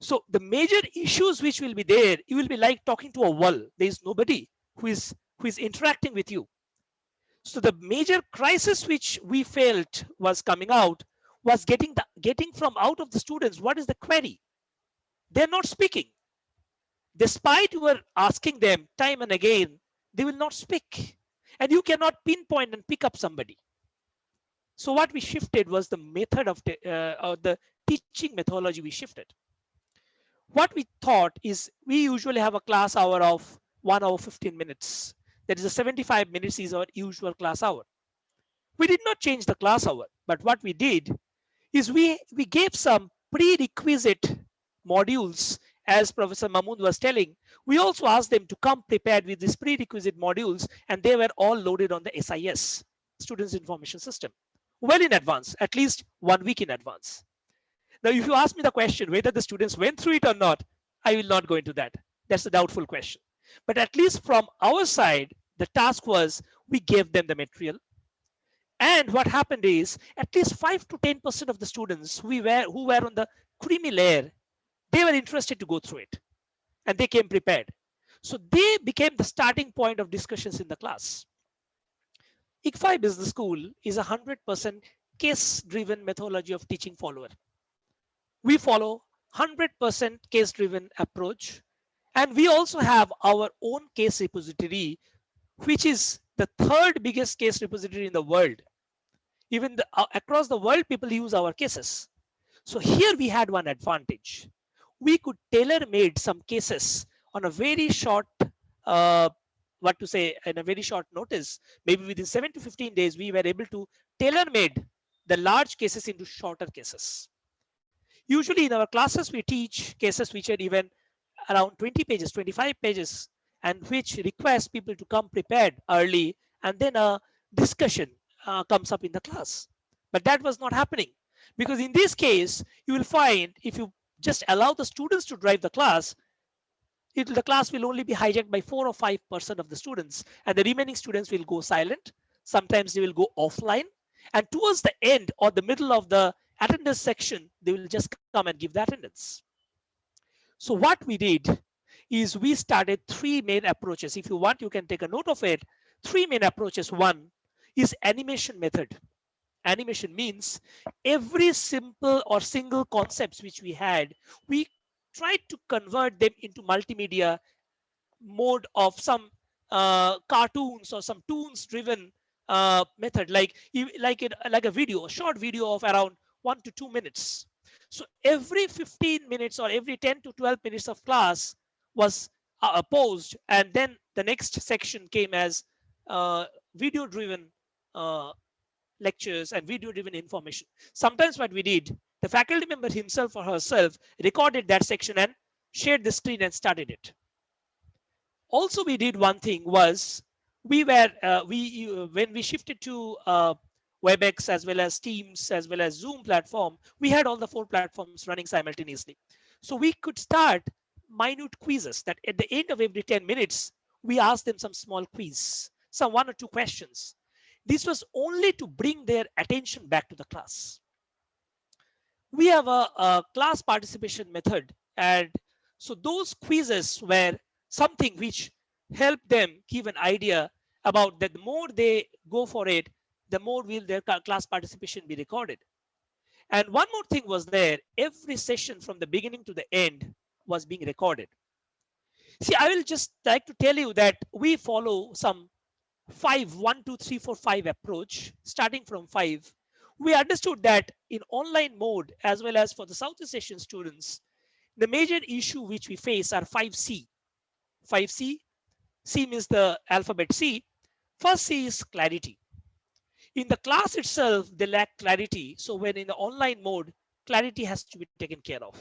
So the major issues which will be there, you will be like talking to a wall. There is nobody who is interacting with you. So the major crisis which we felt was coming out was getting from out of the students what is the query. They're not speaking. Despite you were asking them time and again, they will not speak. And you cannot pinpoint and pick up somebody. So what we shifted was the method of the teaching methodology we shifted. What we thought is we usually have a class hour of 1 hour 15 minutes. That is a 75 minutes is our usual class hour. We did not change the class hour, but what we did is we gave some prerequisite modules. As Professor Mahmood was telling, we also asked them to come prepared with these prerequisite modules, and they were all loaded on the SIS, Students Information System, well in advance, at least 1 week in advance. Now, if you ask me the question whether the students went through it or not, I will not go into that. That's a doubtful question. But at least from our side, the task was we gave them the material. And what happened is at least 5 to 10% of the students who were on the creamy layer, they were interested to go through it and they came prepared. So they became the starting point of discussions in the class. ICFI Business School is a 100% case driven methodology of teaching follower. We follow 100% case driven approach, and we also have our own case repository, which is the third biggest case repository in the world. Even across the world, people use our cases. So here we had one advantage. We could tailor made some cases on a very short, what to say, in a very short notice. Maybe within 7 to 15 days, we were able to tailor made the large cases into shorter cases. Usually in our classes, we teach cases which are even around 20 pages, 25 pages, and which requires people to come prepared early, and then a discussion comes up in the class. But that was not happening, because in this case, you will find if you just allow the students to drive the class, the class will only be hijacked by 4 or 5% of the students, and the remaining students will go silent. Sometimes they will go offline, and towards the end or the middle of the attendance section, they will just come and give the attendance. So what we did is we started 3 main approaches. If you want, you can take a note of it. 3 main approaches. One is animation method. Animation means every simple or single concepts which we had, we tried to convert them into multimedia mode of some cartoons or some toons driven method, like a video, a short video of around 1 to 2 minutes. So every 15 minutes or every 10 to 12 minutes of class was paused, and then the next section came as video driven lectures and video driven information. Sometimes what we did, the faculty member himself or herself recorded that section and shared the screen and started it. Also, we did one thing was when we shifted to WebEx as well as Teams as well as Zoom platform, we had all the 4 platforms running simultaneously. So we could start minute quizzes that at the end of every 10 minutes, we asked them some small quiz, some 1 or 2 questions. This was only to bring their attention back to the class. We have a class participation method, and so those quizzes were something which helped them give an idea about that. The more they go for it, the more will their class participation be recorded. And one more thing was there, every session from the beginning to the end was being recorded. See, I will just like to tell you that we follow some 5, 1, 2, 3, 4, 5 approach. Starting from 5, we understood that in online mode as well as for the Southeast Asian students, the major issue which we face are 5C. 5C, C means the alphabet C. First C is clarity. In the class itself, they lack clarity. So when in the online mode, clarity has to be taken care of.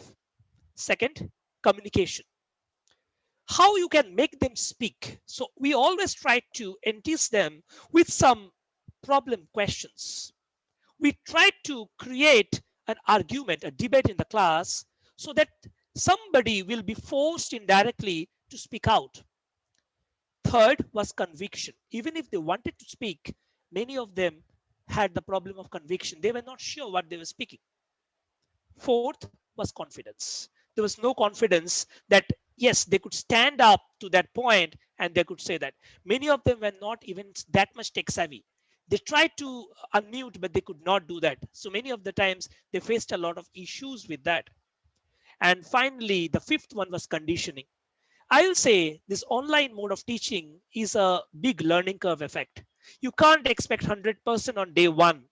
Second, communication. How you can make them speak. So we always try to entice them with some problem questions. We try to create an argument, a debate in the class, so that somebody will be forced indirectly to speak out. Third was conviction. Even if they wanted to speak, many of them had the problem of conviction. They were not sure what they were speaking. Fourth was confidence. There was no confidence that yes, they could stand up to that point and they could say that. Many of them were not even that much tech savvy. They tried to unmute, but they could not do that. So many of the times they faced a lot of issues with that. And finally, the fifth one was conditioning. I will say this online mode of teaching is a big learning curve effect. You can't expect 100% on day 1,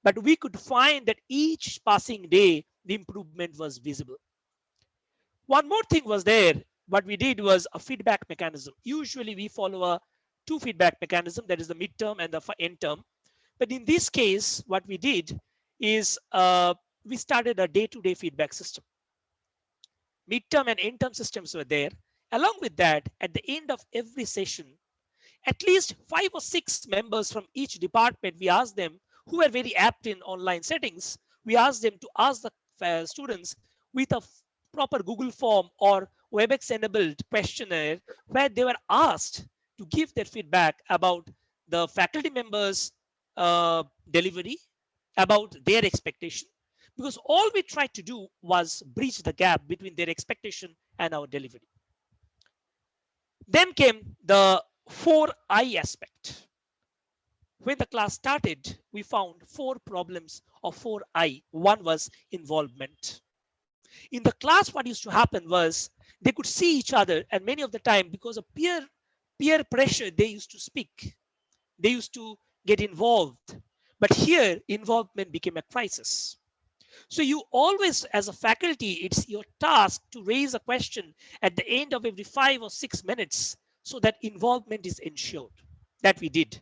but we could find that each passing day, the improvement was visible. One more thing was there. What we did was a feedback mechanism. Usually we follow a 2 feedback mechanism, that is the midterm and the end term. But in this case, what we did is we started a day-to-day feedback system. Midterm and end term systems were there. Along with that, at the end of every session, at least 5 or 6 members from each department, we asked them, who are very apt in online settings, we asked them to ask the students with a proper Google form or WebEx enabled questionnaire, where they were asked to give their feedback about the faculty members delivery, about their expectation, because all we tried to do was bridge the gap between their expectation and our delivery. Then came the 4I aspect. When the class started, we found 4 problems of 4I. One was involvement. In the class, what used to happen was they could see each other, and many of the time, because of peer pressure, they used to speak. They used to get involved. But here, involvement became a crisis. So you always, as a faculty, it's your task to raise a question at the end of every 5 or 6 minutes so that involvement is ensured. That we did.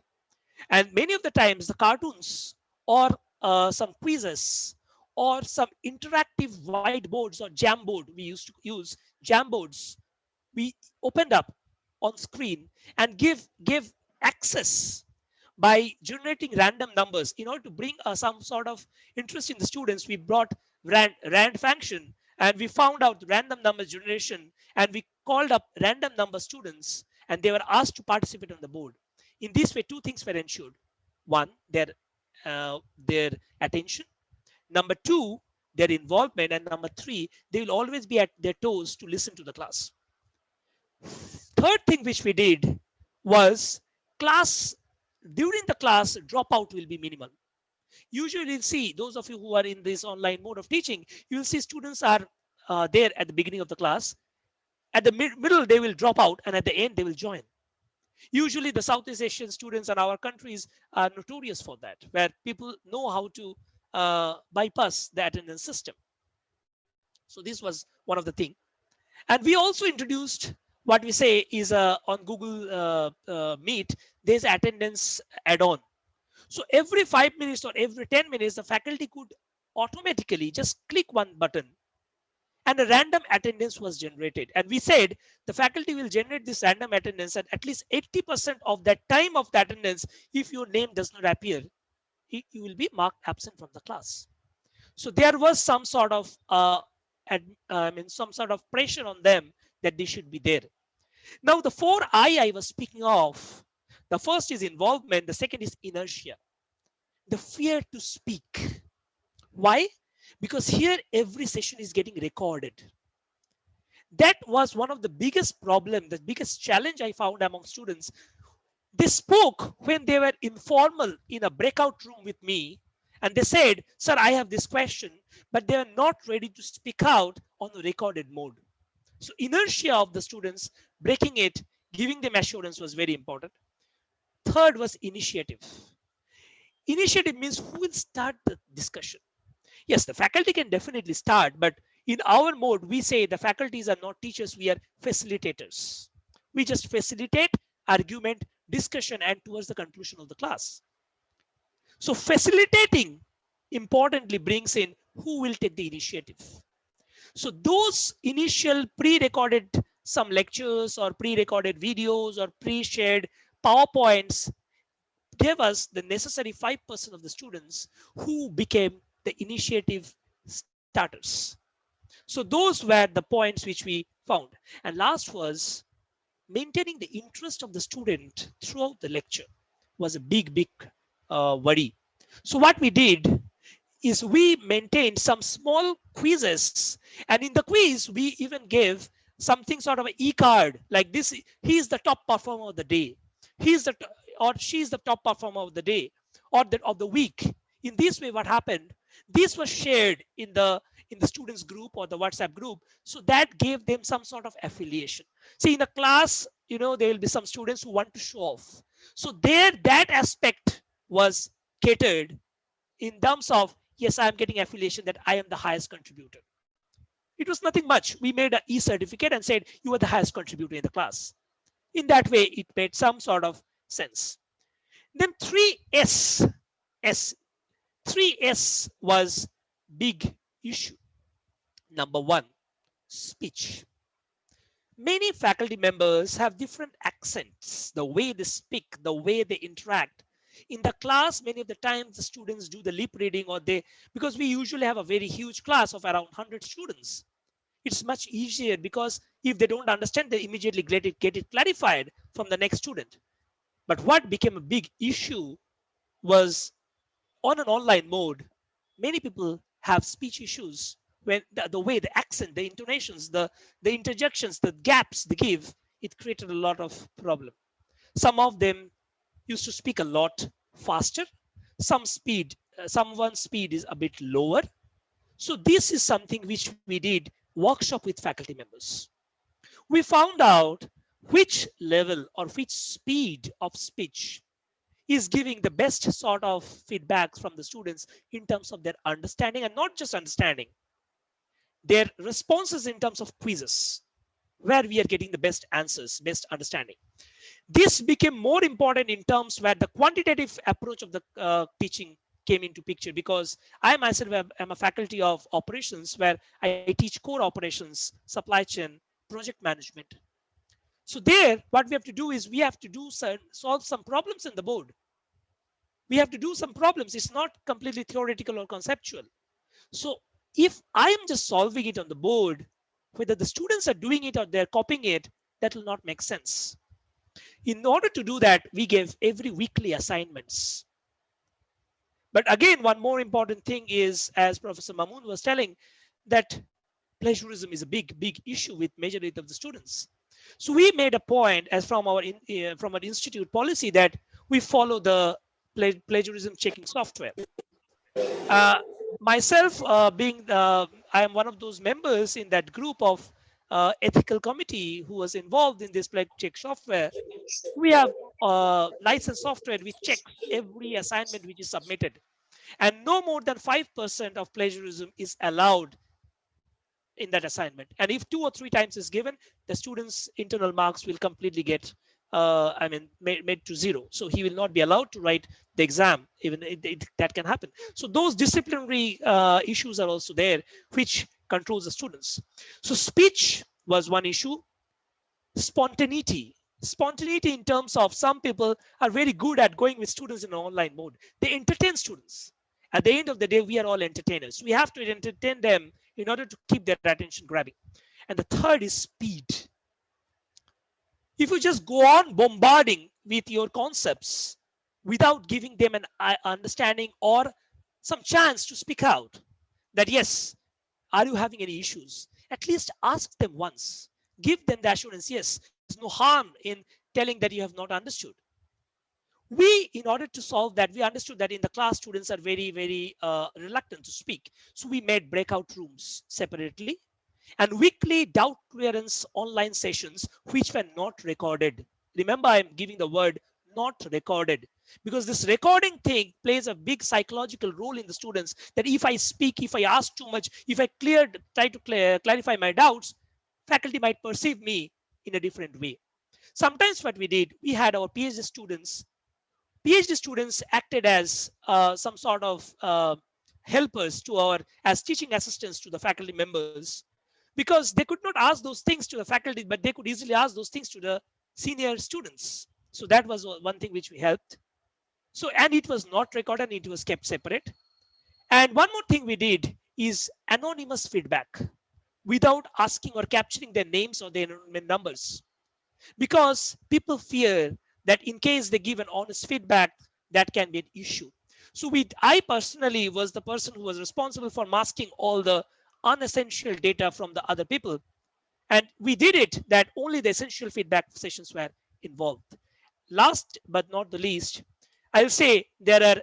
And many of the times the cartoons or some quizzes or some interactive whiteboards or Jamboard, we used to use Jamboards, we opened up on screen and give access by generating random numbers. In order to bring some sort of interest in the students, we brought rand function, and we found out random number generation, and we called up random number students, and they were asked to participate on the board. In this way, 2 things were ensured. One, their attention. Number 2, their involvement. And number 3, they will always be at their toes to listen to the class. Third thing which we did was during the class, dropout will be minimal. Usually you'll see, those of you who are in this online mode of teaching, you'll see students are there at the beginning of the class. At the middle, they will drop out, and at the end, they will join. Usually the Southeast Asian students in our countries are notorious for that, where people know how to bypass the attendance system. So this was one of the things. And we also introduced what we say is on Google Meet, there's attendance add-on. So every 5 minutes or every 10 minutes, the faculty could automatically just click one button and a random attendance was generated. And we said the faculty will generate this random attendance at least 80% of that time of the attendance. If your name does not appear, you will be marked absent from the class. So there was some sort of some sort of pressure on them that they should be there. Now the 4I was speaking of, the first is involvement, the second is inertia, the fear to speak. Why? Because here every session is getting recorded. That was one of the biggest problem, the biggest challenge I found among students. They spoke when they were informal in a breakout room with me, and they said, sir, I have this question, but they are not ready to speak out on the recorded mode. So inertia of the students, breaking it, giving them assurance was very important. Third was initiative. Initiative means who will start the discussion. Yes, the faculty can definitely start, but in our mode, we say the faculties are not teachers, we are facilitators. We just facilitate argument, discussion, and towards the conclusion of the class. So facilitating importantly brings in who will take the initiative. So those initial pre-recorded some lectures or pre-recorded videos or pre-shared PowerPoints gave us the necessary 5% of the students who became the initiative starters. So those were the points which we found. And last was maintaining the interest of the student throughout the lecture was a big worry. So what we did is we maintained some small quizzes, and in the quiz we even gave something sort of an e-card like this. He is the top performer of the day. He's the or she's the top performer of the day or of the week. In this way, what happened? This was shared in the students group or the WhatsApp group, so that gave them some sort of affiliation. See, in a class, there will be some students who want to show off. So there, that aspect was catered in terms of, yes, I am getting affiliation that I am the highest contributor. It was nothing much. We made an e-certificate and said you are the highest contributor in the class. In that way, it made some sort of sense. Then 3S. S. 3S was big issue. Number one, speech. Many faculty members have different accents, the way they speak, the way they interact. In the class, many of the times the students do the lip reading, or they, because we usually have a very huge class of around 100 students. It's much easier because if they don't understand, they immediately get it clarified from the next student. But what became a big issue was on an online mode, many people have speech issues when the way, the accent, the intonations, the interjections, the gaps they give, it created a lot of problem. Some of them used to speak a lot faster. Someone's speed is a bit lower. So this is something which we did workshop with faculty members. We found out which level or which speed of speech is giving the best sort of feedback from the students in terms of their understanding, and not just understanding, their responses in terms of quizzes, where we are getting the best answers, best understanding. This became more important in terms where the quantitative approach of the teaching came into picture, because I myself am a faculty of operations where I teach core operations, supply chain, project management. So there, what we have to do is we have to solve some problems in the board. We have to do some problems. It's not completely theoretical or conceptual. So if I am just solving it on the board, whether the students are doing it or they're copying it, that will not make sense. In order to do that, we gave every weekly assignments. But again, one more important thing is, as Professor Mamoon was telling, that plagiarism is a big issue with majority of the students. So we made a point, as from our institute policy, that we follow the plagiarism checking software. Uh, myself, I am one of those members in that group of ethical committee who was involved in this pledge check software. We have licensed software which checks every assignment which is submitted, and no more than 5% of plagiarism is allowed in that assignment. And if 2 or 3 times is given, the student's internal marks will completely get made to zero. So he will not be allowed to write the exam. Even that can happen. So those disciplinary issues are also there, which controls the students. So speech was one issue. Spontaneity in terms of, some people are very good at going with students in an online mode. They entertain students. At the end of the day, we are all entertainers. We have to entertain them in order to keep their attention grabbing. And the third is speed. If you just go on bombarding with your concepts without giving them an understanding or some chance to speak out, that yes, are you having any issues? At least ask them once. Give them the assurance, yes, there's no harm in telling that you have not understood. We, in order to solve that, we understood that in the class, students are very reluctant to speak. So we made breakout rooms separately and weekly doubt clearance online sessions, which were not recorded. Remember, I'm giving the word not recorded, because this recording thing plays a big psychological role in the students, that if I speak, if I ask too much, if I try to clarify my doubts, faculty might perceive me in a different way. Sometimes what we did, we had our PhD students acted as some sort of helpers to our, as teaching assistants to the faculty members, because they could not ask those things to the faculty, but they could easily ask those things to the senior students. So that was one thing which we helped. So, and it was not recorded and it was kept separate. And one more thing we did is anonymous feedback without asking or capturing their names or their numbers, because people fear that in case they give an honest feedback, that can be an issue. So I personally was the person who was responsible for masking all the unessential data from the other people. And we did it that only the essential feedback sessions were involved. Last but not the least, I'll say there are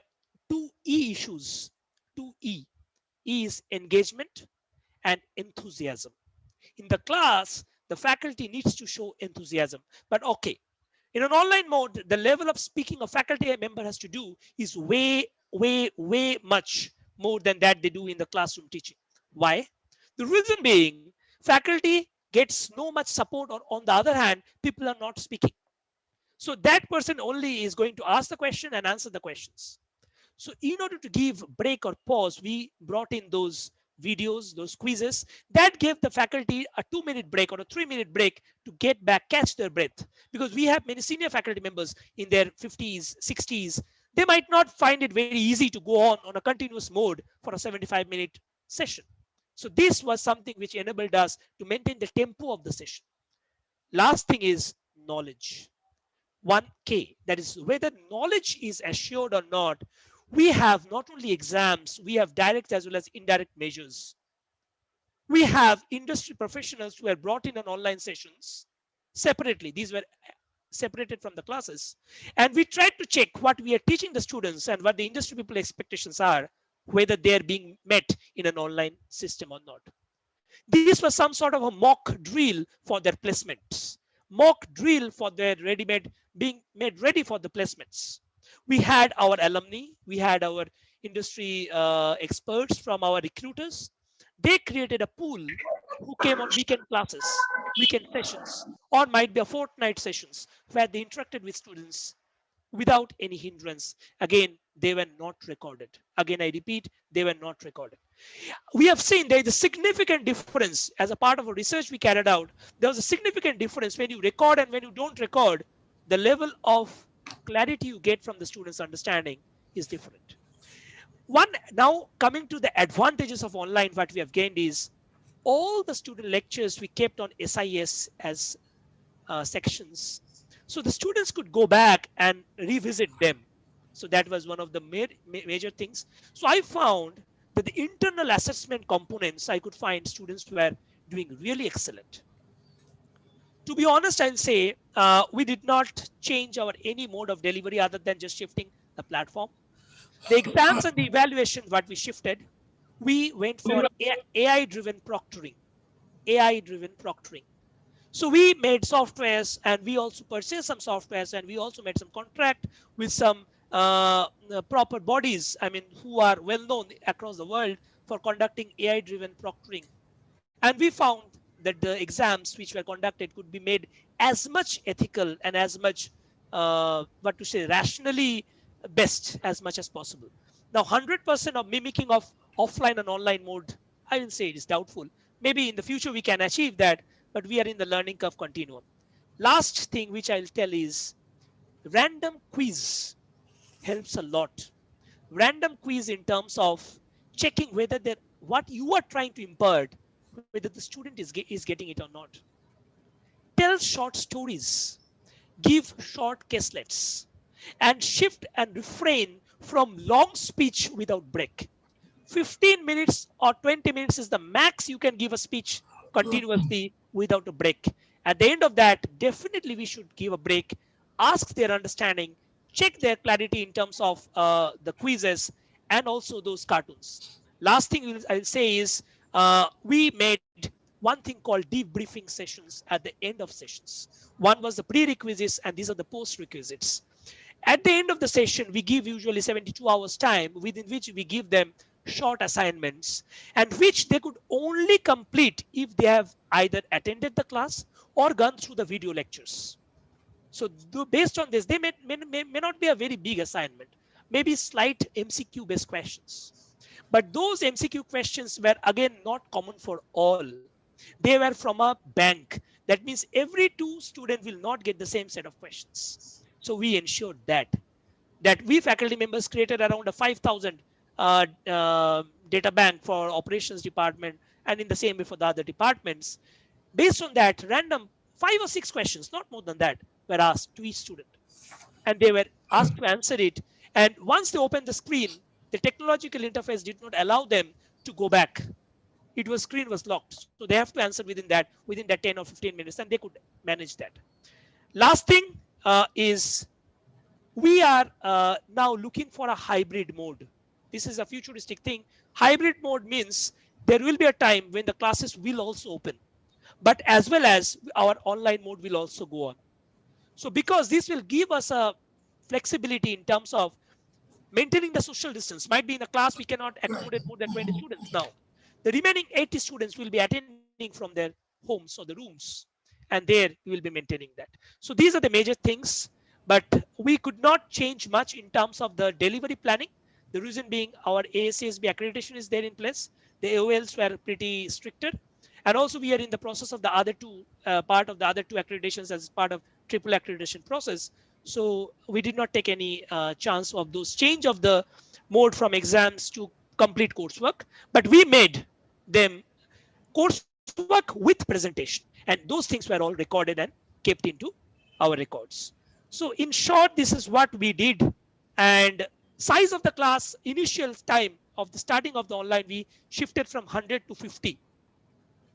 two E issues. Two E. E is engagement and enthusiasm. In the class, the faculty needs to show enthusiasm. But okay, in an online mode, the level of speaking a faculty member has to do is way much more than that they do in the classroom teaching. Why? The reason being, faculty gets no much support, or on the other hand, people are not speaking. So that person only is going to ask the question and answer the questions. So in order to give break or pause, we brought in those videos, those quizzes that gave the faculty a 2-minute break or a 3-minute break to get back, catch their breath. Because we have many senior faculty members in their 50s, 60s. They might not find it very easy to go on a continuous mode for a 75-minute session. So this was something which enabled us to maintain the tempo of the session. Last thing is knowledge. 1K, that is whether knowledge is assured or not. We have not only exams, we have direct as well as indirect measures. We have industry professionals who are brought in on online sessions separately. These were separated from the classes. And we tried to check what we are teaching the students and what the industry people expectations are, whether they are being met in an online system or not. This was some sort of a mock drill for their placements, mock drill for their ready-made, being made ready for the placements. We had our alumni, we had our industry experts from our recruiters. They created a pool who came on weekend classes, weekend sessions, or might be a fortnight sessions where they interacted with students without any hindrance. Again, they were not recorded. Again, I repeat, they were not recorded. We have seen there is a significant difference as a part of a research we carried out. There was a significant difference when you record and when you don't record. The level of clarity you get from the students' understanding is different. One, now coming to the advantages of online, what we have gained is all the student lectures we kept on SIS as sections. So the students could go back and revisit them. So that was one of the major things. So I found that the internal assessment components, I could find students were doing really excellent. To be honest, I'll say we did not change our any mode of delivery other than just shifting the platform. The exams and the evaluation, what we shifted, we went for AI-driven proctoring. AI-driven proctoring. So we made softwares and we also purchased some softwares and we also made some contract with some proper bodies, I mean, who are well known across the world for conducting AI driven proctoring. And we found that the exams which were conducted could be made as much ethical and as much, what to say, rationally best as much as possible. Now, 100% of mimicking of offline and online mode, I will say it is doubtful. Maybe in the future we can achieve that, but we are in the learning curve continuum. Last thing which I'll tell is random quiz helps a lot. Random quiz in terms of checking whether what you are trying to impart, whether the student is getting it or not. Tell short stories, give short caselets, and shift and refrain from long speech without break. 15 minutes or 20 minutes is the max you can give a speech continuously without a break. At the end of that, definitely we should give a break, ask their understanding, check their clarity in terms of the quizzes and also those cartoons. Last thing I'll say is we made one thing called debriefing sessions at the end of sessions. One was the prerequisites and these are the post-requisites. At the end of the session, we give usually 72 hours time within which we give them short assignments and which they could only complete if they have either attended the class or gone through the video lectures. So based on this, they may not be a very big assignment, maybe slight MCQ based questions. But those MCQ questions were again not common for all. They were from a bank. That means every two student will not get the same set of questions. So we ensured that we faculty members created around a 5,000 data bank for operations department and in the same way for the other departments. Based on that, random 5 or 6 questions, not more than that, were asked to each student. And they were asked to answer it. And once they opened the screen, the technological interface did not allow them to go back. It was screen was locked. So they have to answer within that 10 or 15 minutes and they could manage that. Last thing is we are now looking for a hybrid mode. This is a futuristic thing. Hybrid mode means there will be a time when the classes will also open, but as well as our online mode will also go on. So because this will give us a flexibility in terms of maintaining the social distance. Might be in a class we cannot accommodate more than 20 students now. The remaining 80 students will be attending from their homes or the rooms, and there we will be maintaining that. So these are the major things, but we could not change much in terms of the delivery planning. The reason being our ASASB accreditation is there in place. The AOLs were pretty stricter. And also we are in the process of the other two, part of the other two accreditations as part of triple accreditation process. So we did not take any chance of those change of the mode from exams to complete coursework, but we made them coursework with presentation, and those things were all recorded and kept into our records. So in short, this is what we did. And size of the class, initial time of the starting of the online, we shifted from 100 to 50,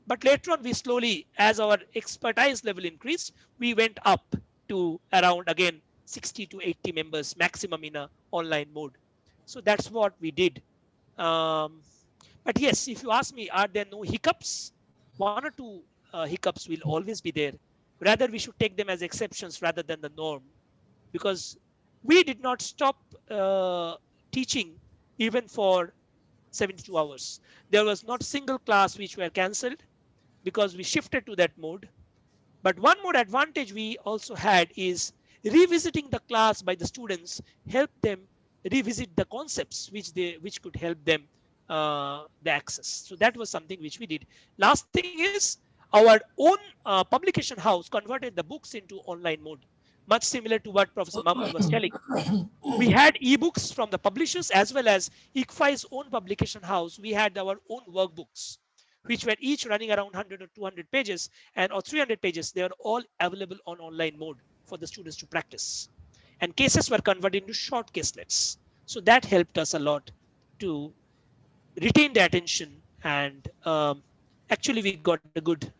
but later on we slowly, as our expertise level increased, we went up to around again 60 to 80 members maximum in a online mode. So that's what we did. um, but yes, if you ask me, are there no hiccups? One or two hiccups will always be there. Rather, we should take them as exceptions rather than the norm, because we did not stop teaching even for 72 hours. There was not a single class which were cancelled because we shifted to that mode. But one more advantage we also had is revisiting the class by the students help them revisit the concepts which could help them the access. So that was something which we did. Last thing is our own publication house converted the books into online mode, much similar to what Professor Mahmood was telling. We had ebooks from the publishers as well as ICFI's own publication house. We had our own workbooks, which were each running around 100 or 200 pages and or 300 pages. They are all available on online mode for the students to practice. And cases were converted into short caselets. So that helped us a lot to retain the attention. And actually, we got a good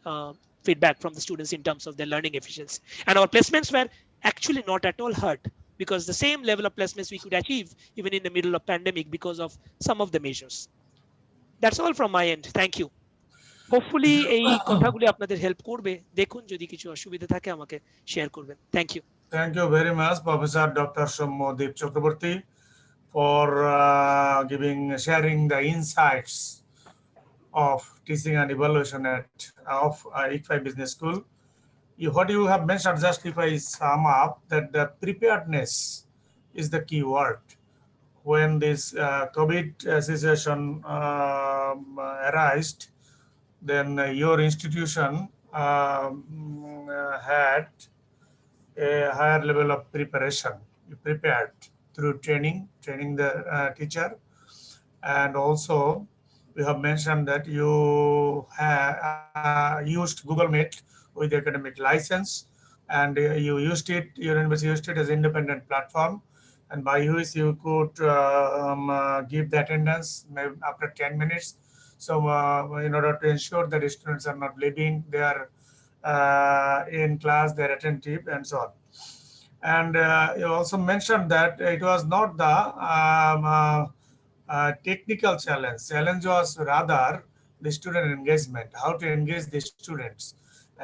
feedback from the students in terms of their learning efficiency. And our placements were actually not at all hurt, because the same level of placements we could achieve even in the middle of pandemic because of some of the measures. That's all from my end. Thank you. Hopefully এই কথাগুলি আপনাদের help করবে। দেখুন যদি কিছু অসুবিধা থাকে আমাকে শেয়ার করবেন। Thank you. Thank you very much, Professor Dr. Sommodip Chakraborty, for sharing the insights of teaching and evaluation of ICFI Business School. What you have mentioned, just if I sum up, that the preparedness is the key word. When this COVID situation arose, then your institution had a higher level of preparation. You prepared through training the teacher, and also we have mentioned that you used Google Meet with academic license, and you used it, your university used it as an independent platform, and by which you could give the attendance maybe after 10 minutes. So in order to ensure that the students are not leaving, they are in class, they're attentive, and so on. And you also mentioned that it was not the technical challenge. Challenge was rather the student engagement, how to engage the students.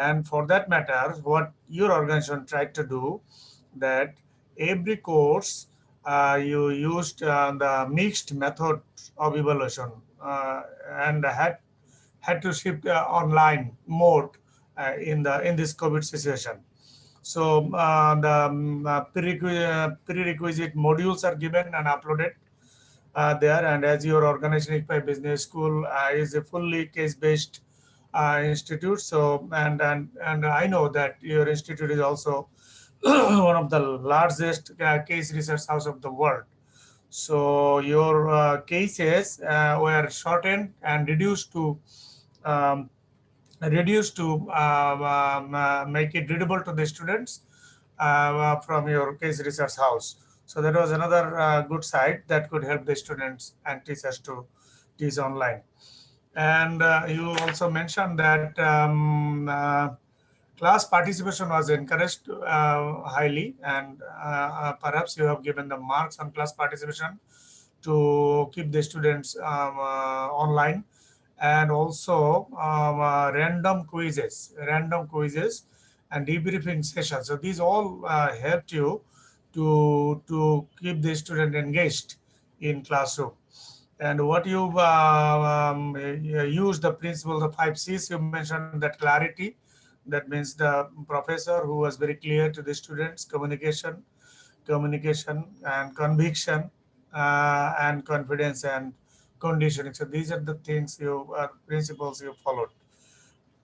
And for that matter, what your organization tried to do, that every course you used the mixed method of evaluation and had to shift online mode in this COVID situation. So the prerequisite modules are given and uploaded there. And as your organization, ICFI Business School is a fully case-based institute. So and I know that your institute is also one of the largest case research house of the world. So your cases were shortened and um, reduced to make it readable to the students from your case research house. So that was another good side that could help the students and teachers to teach online. And you also mentioned that class participation was encouraged highly, and perhaps you have given the marks on class participation to keep the students online, and also random quizzes and debriefing sessions. So these all helped you to keep the student engaged in classroom. And what you use the principles of 5 C's, you mentioned that clarity. That means the professor who was very clear to the students, communication and conviction, and confidence and conditioning. So these are the things principles you followed.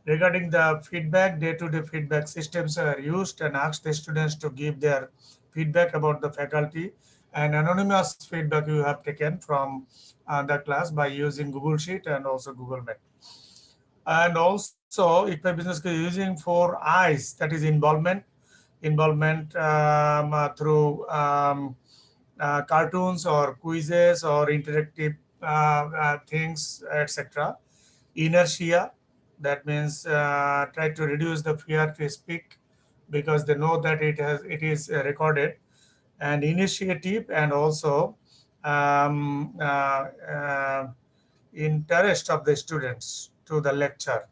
Regarding the feedback, day-to-day feedback systems are used and ask the students to give their feedback about the faculty, and anonymous feedback you have taken from the class by using Google Sheet and also Google Meet. And also, if a business is using 4 I's, that is involvement through cartoons or quizzes or interactive things, etc. Inertia, that means try to reduce the fear to speak because they know that it is recorded. And initiative, and also um, uh, uh, interest of the students to the lecture.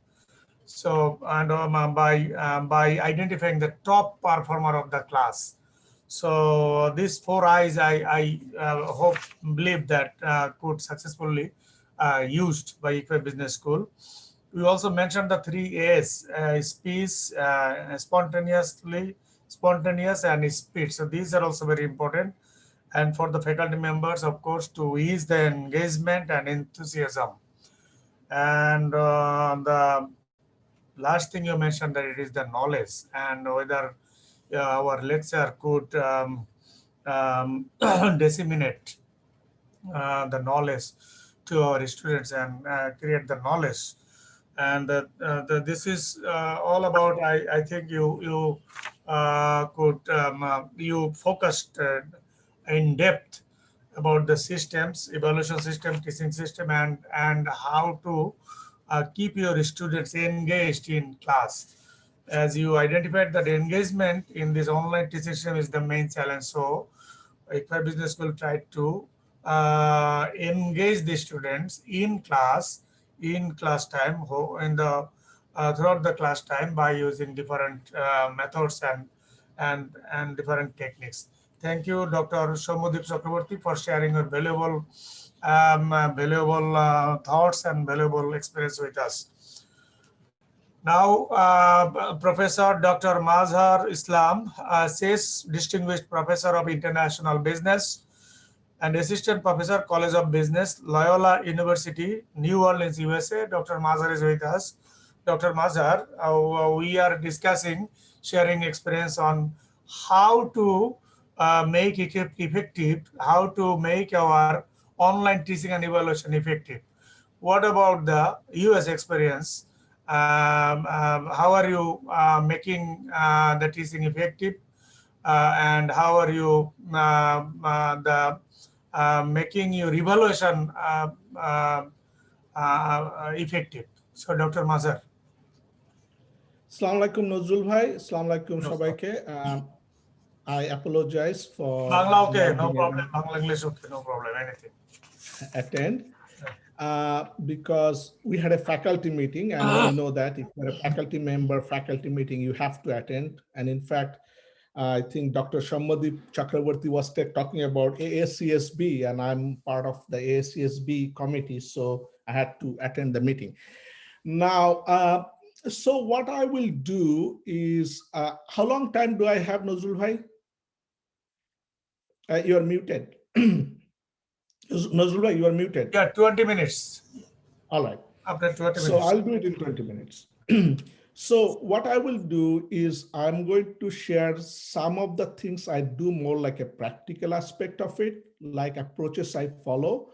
So, and by identifying the top performer of the class. So these 4 I's, I hope, believe that could successfully used by Equa Business School. We also mentioned the 3 A's: speech, spontaneous, and speed. So these are also very important. And for the faculty members, of course, to ease the engagement and enthusiasm. And the last thing you mentioned, that it is the knowledge, and whether our lecture could disseminate the knowledge to our students and create the knowledge. And this is all about. I think you focused in depth about the systems, evaluation system, teaching system, and how to keep your students engaged in class. As you identified that engagement in this online teaching system is the main challenge. So Equa Business will try to engage the students in class time, in the throughout the class time, by using different methods and different techniques. Thank you, Dr. Somodip Chakraborty, for sharing your valuable thoughts and valuable experience with us. Now, Professor Dr. Mazhar Islam, SACE Distinguished Professor of International Business and Assistant Professor, College of Business, Loyola University, New Orleans, USA. Dr. Mazhar is with us. Dr. Mazhar, we are discussing, sharing experience on how to make it effective, how to make our online teaching and evaluation effective. What about the US experience? How are you making the teaching effective? And how are you making your evaluation effective? So, Dr. Mazhar. Assalamu alaikum Nazrul bhai, assalamu alaikum সবাইকে. I apologize for Bangla, okay, not no being problem. able Bangla, English, okay, no problem, anything. to attend because we had a faculty meeting, and we know that if you're a faculty member, faculty meeting, you have to attend. And in fact, I think Dr. Shammadip Chakraborty was talking about ASCSB, and I'm part of the ASCSB committee, so I had to attend the meeting. Now, so what I will do is, how long time do I have, Nazrul bhai? You are muted. Nazrul bhai, you are muted. Yeah, 20 minutes. All right. After 20 minutes. So I'll do it in 20 minutes. So what I will do is I'm going to share some of the things I do, more like a practical aspect of it, like approaches I follow,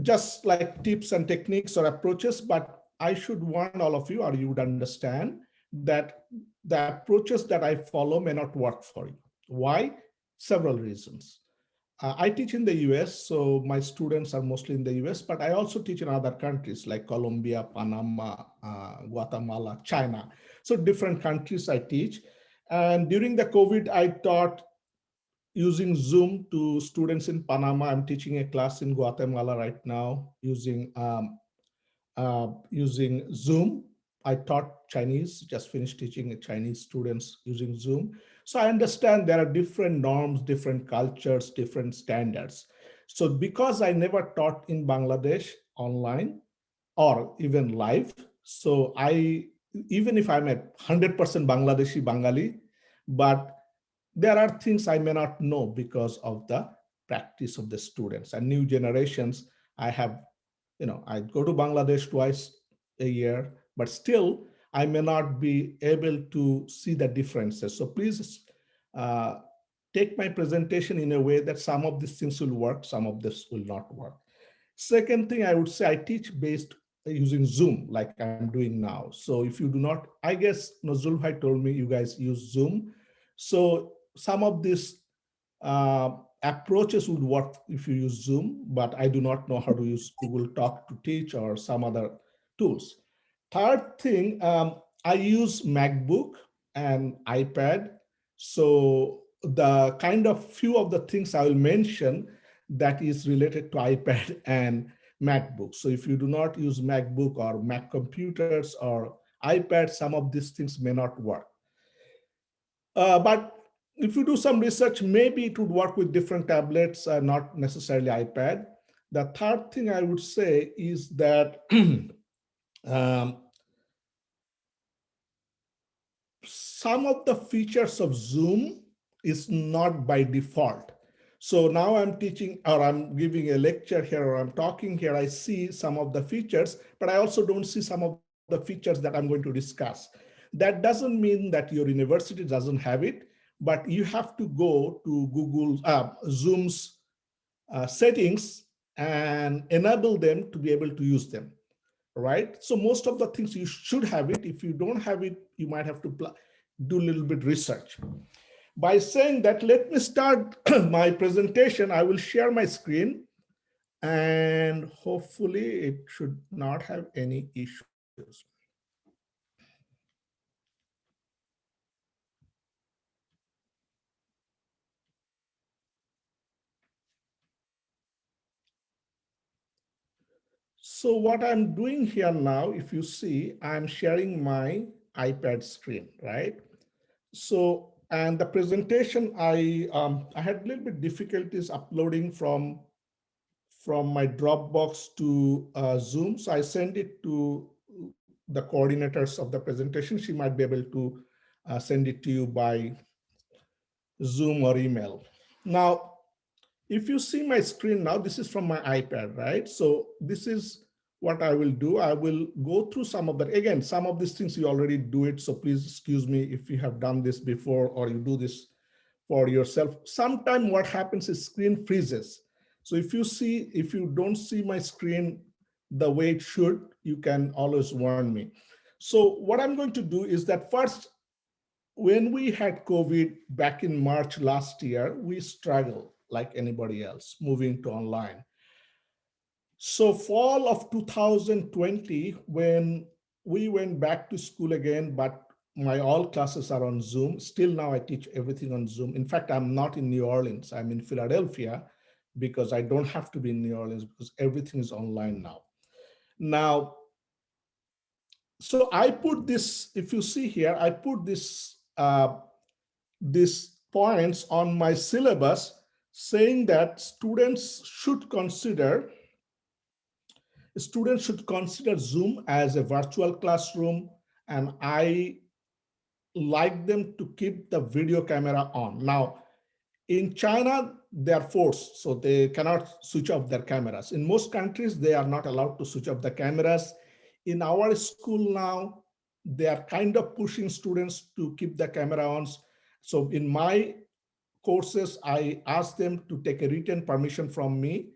just like tips and techniques or approaches. But I should warn all of you, or you would understand that the approaches that I follow may not work for you. Why? Several reasons. I teach in the US, so my students are mostly in the US, but I also teach in other countries like Colombia, Panama, Guatemala, China. So different countries I teach. And during the COVID, I taught using Zoom to students in Panama. I'm teaching a class in Guatemala right now using Zoom. I taught Chinese, just finished teaching Chinese students using Zoom. So I understand there are different norms, different cultures, different standards. So because I never taught in Bangladesh online or even live, so even if I'm a 100% Bangladeshi Bengali, but there are things I may not know because of the practice of the students and new generations. I have, I go to Bangladesh twice a year, but still I may not be able to see the differences. So please uh, take my presentation in a way that some of these things will work, some of this will not work. Second thing I would say, I teach based using Zoom like I'm doing now. So if you do not, I guess Nazrul had told me you guys use Zoom. So some of these approaches would work if you use Zoom, but I do not know how to use Google Talk to teach or some other tools. Third thing, I use MacBook and iPad. So the kind of few of the things I will mention that is related to iPad and MacBook. So if you do not use MacBook or Mac computers or iPad, some of these things may not work. But if you do some research, maybe it would work with different tablets, not necessarily iPad. The third thing I would say is that um, some of the features of Zoom is not by default. So now I'm teaching or I'm giving a lecture here or I'm talking here, I see some of the features, but I also don't see some of the features that I'm going to discuss. That doesn't mean that your university doesn't have it, but you have to go to Google Zoom's settings and enable them to be able to use them, right? So most of the things you should have it. If you don't have it, you might have to do a little bit research. By saying that, let me start my presentation. I will share my screen and hopefully it should not have any issues. So what I'm doing here now, if you see, I'm sharing my iPad screen, right? So, and the presentation, I had a little bit difficulties uploading from my Dropbox to Zoom. So I send it to the coordinators of the presentation. She might be able to send it to you by Zoom or email. Now, if you see my screen now, this is from my iPad, right? So this is what I will do. I will go through some of that. Again, some of these things you already do it. So please excuse me if you have done this before or you do this for yourself. Sometime what happens is screen freezes. So if you don't see my screen the way it should, you can always warn me. So what I'm going to do is that first, when we had COVID back in March last year, we struggled like anybody else moving to online. So fall of 2020, when we went back to school again, but my all classes are on Zoom. Still now I teach everything on Zoom. In fact, I'm not in New Orleans, I'm in Philadelphia because I don't have to be in New Orleans because everything is online now. Now, so I put this, if you see here, I put these points on my syllabus saying that students should consider Zoom as a virtual classroom, and I like them to keep the video camera on. Now, in China, they are forced, so they cannot switch off their cameras. In most countries, they are not allowed to switch off the cameras. In our school now, they are kind of pushing students to keep the camera on. So in my courses, I ask them to take a written permission from me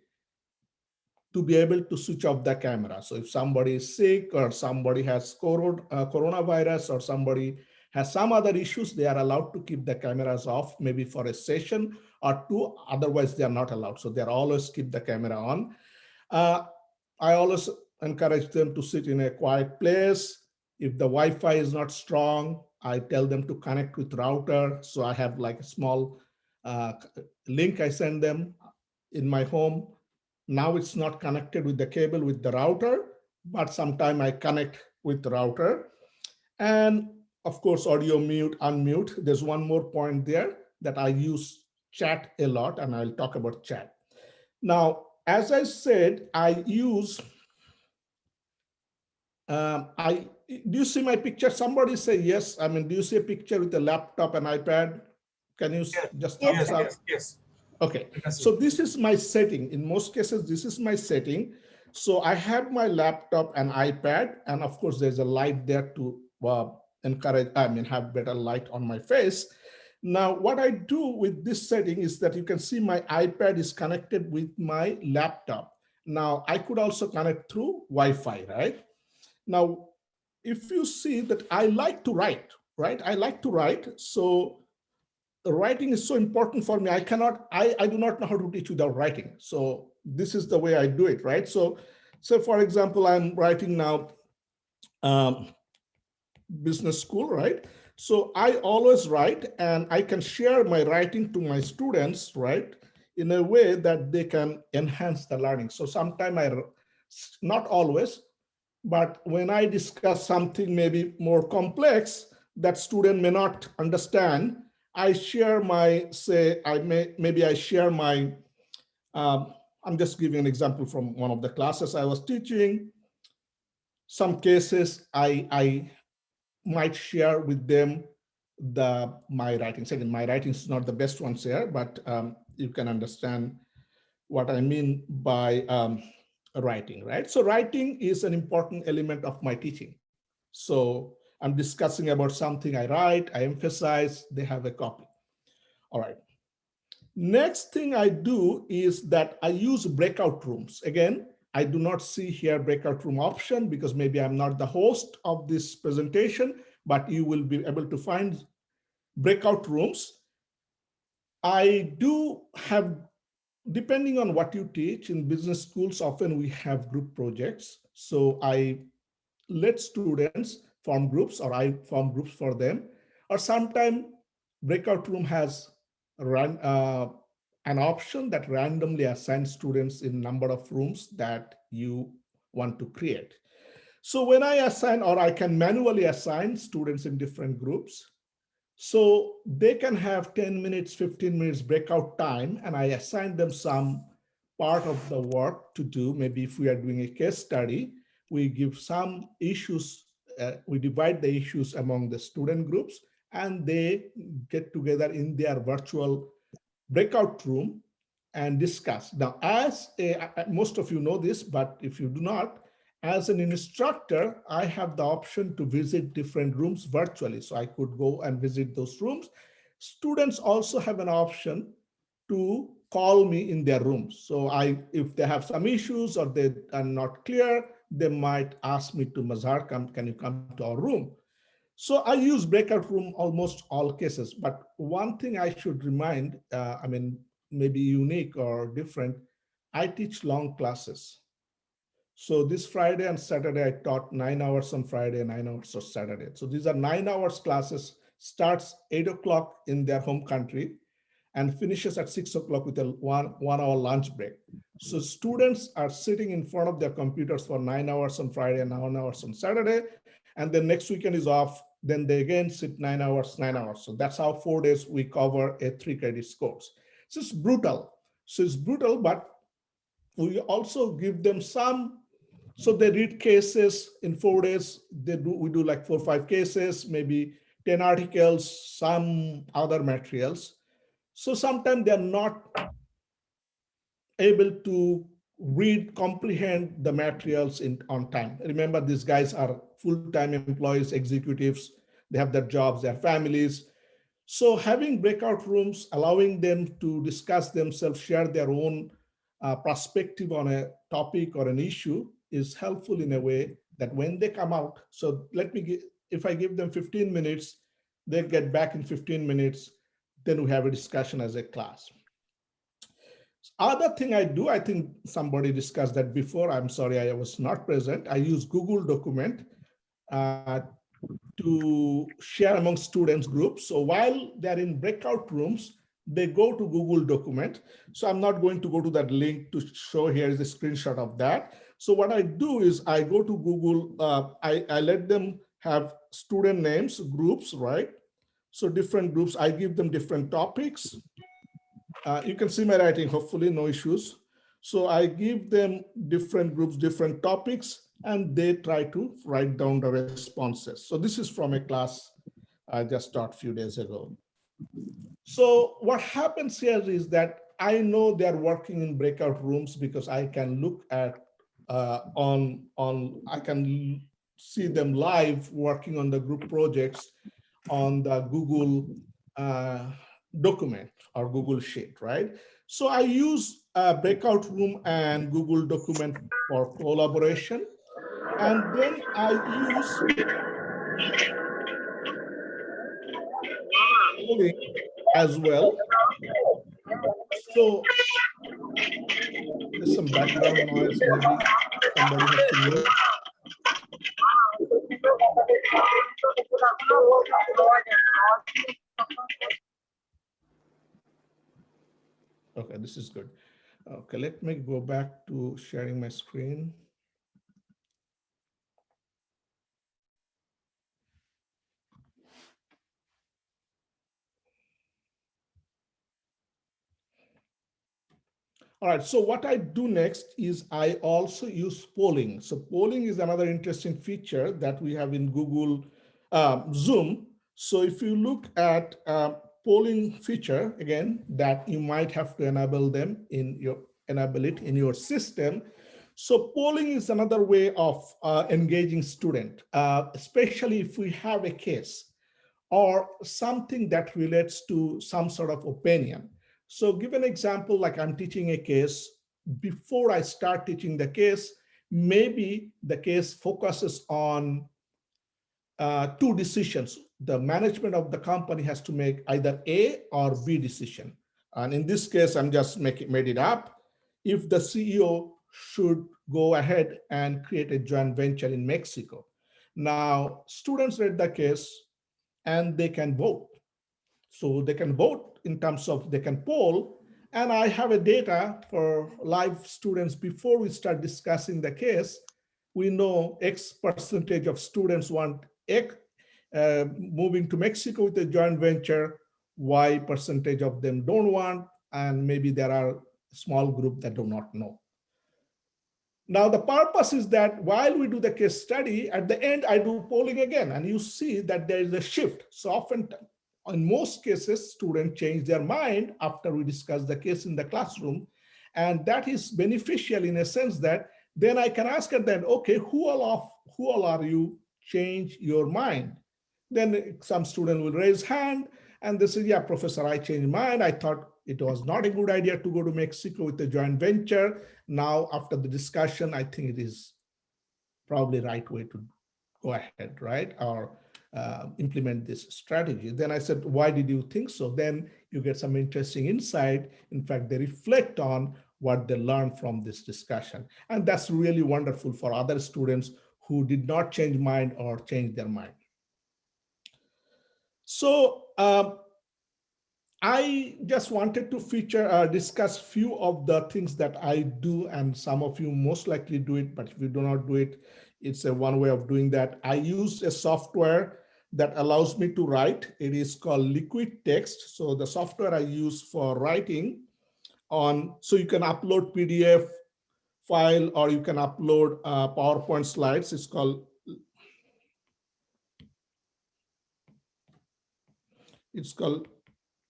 to be able to switch off the camera. So if somebody is sick or somebody has coronavirus or somebody has some other issues, they are allowed to keep the cameras off, maybe for a session or two. Otherwise, they are not allowed. So they're always keep the camera on. I always encourage them to sit in a quiet place. If the Wi-Fi is not strong, I tell them to connect with router. So I have like a small link I send them in my home. Now it's not connected with the cable with the router, but sometime I connect with the router. And of course, audio mute, unmute. There's one more point there that I use chat a lot, and I'll talk about chat. Now, as I said, I use, do you see my picture? Somebody say yes. I mean, do you see a picture with a laptop and iPad? Can you just thumbs up? Yes. Okay, so this is my setting. In most cases, this is my setting. So I have my laptop and iPad, and of course, there's a light there to encourage, have better light on my face. Now, what I do with this setting is that you can see my iPad is connected with my laptop. Now, I could also connect through Wi-Fi, right? Now, if you see that I like to write, right? I like to write. So writing is so important for me. I do not know how to teach without writing. So this is the way I do it, right? So for example, I'm writing now um, business school, right? So I always write, and I can share my writing to my students, right? In a way that they can enhance the learning. So sometimes not always, but when I discuss something maybe more complex that student may not understand, I share my, maybe I share my, I'm just giving an example from one of the classes I was teaching. Some cases I might share with them my writings. Again, my writing is not the best ones here, but you can understand what I mean by writing, right? So writing is an important element of my teaching. So I'm discussing about something I write, I emphasize, they have a copy. All right. Next thing I do is that I use breakout rooms. Again, I do not see here breakout room option because maybe I'm not the host of this presentation, but you will be able to find breakout rooms. I do have, depending on what you teach in business schools, often we have group projects. So I let students form groups, or I form groups for them, or sometimes breakout room has an option that randomly assigns students in number of rooms that you want to create. So when I assign, or I can manually assign students in different groups, so they can have 10 minutes, 15 minutes breakout time, and I assign them some part of the work to do. Maybe if we are doing a case study, we give some issues, we divide the issues among the student groups, and they get together in their virtual breakout room and discuss. Now, most of you know this, but if you do not, as an instructor, I have the option to visit different rooms virtually. So I could go and visit those rooms. Students also have an option to call me in their rooms. So if they have some issues or they are not clear, they might ask me to, Mazhar, can you come to our room? So I use breakout room almost all cases. But one thing I should remind, maybe unique or different, I teach long classes. So this Friday and Saturday, I taught 9 hours on Friday, 9 hours on Saturday. So these are 9 hours classes, starts 8 o'clock in their home country and finishes at 6 o'clock with a one hour lunch break. So students are sitting in front of their computers for 9 hours on Friday and 9 hours on Saturday. And then next weekend is off. Then they again sit 9 hours, 9 hours. So that's how 4 days we cover a 3 credit course. So it's brutal. But we also give them some. So they read cases in 4 days. We do like 4 or 5 cases, maybe 10 articles, some other materials. So sometimes they're not able to comprehend the materials on time. Remember, these guys are full-time employees, executives. They have their jobs, their families. So having breakout rooms, allowing them to discuss themselves, share their own perspective on a topic or an issue is helpful in a way that when they come out, so if I give them 15 minutes, they get back in 15 minutes, then we have a discussion as a class. Other thing I do, I think somebody discussed that before. I'm sorry, I was not present. I use Google document to share among students groups. So while they're in breakout rooms, they go to Google document. So I'm not going to go to that link to show. Here is a screenshot of that. So what I do is I go to Google, I let them have student names, groups, right? So different groups, I give them different topics. You can see my writing, hopefully no issues. So I give them different groups, different topics, and they try to write down the responses. So this is from a class I just taught a few days ago. So what happens here is that I know they're working in breakout rooms because I can look at I can see them live working on the group projects on the Google document or Google Sheet, right? So I use a breakout room and Google document for collaboration. And then I use polling as well. So there's some background noise, maybe somebody has to mute. Okay, this is good. Okay, let me go back to sharing my screen. All right, so what I do next is I also use polling. So polling is another interesting feature that we have in Google Zoom. So if you look at polling feature, again, that you might have to enable it in your system. So polling is another way of engaging student, especially if we have a case or something that relates to some sort of opinion. So give an example, like I'm teaching a case. Before I start teaching the case, maybe the case focuses on two decisions. The management of the company has to make either A or B decision. And in this case, I'm just made it up. If the CEO should go ahead and create a joint venture in Mexico. Now, students read the case and they can vote. So they can vote in terms of they can poll. And I have a data for live students before we start discussing the case. We know X percentage of students want X, moving to Mexico with a joint venture, Y percentage of them don't want, and maybe there are a small group that do not know. Now, the purpose is that while we do the case study, at the end, I do polling again, and you see that there is a shift. So often, in most cases, students change their mind after we discuss the case in the classroom. And that is beneficial in a sense that then I can ask at that, okay, who all are you change your mind? Then some student will raise hand and they say, yeah, professor, I changed mine. I thought it was not a good idea to go to Mexico with a joint venture. Now, after the discussion, I think it is probably the right way to go ahead, right? Or implement this strategy. Then I said, why did you think so? Then you get some interesting insight. In fact, they reflect on what they learned from this discussion. And that's really wonderful for other students who did not change mind or change their mind. So I just wanted to discuss few of the things that I do, and some of you most likely do it, but if you do not do it, it's a one way of doing that. I use a software that allows me to write. It is called Liquid Text. So the software I use for writing so you can upload PDF file or you can upload PowerPoint slides. It's called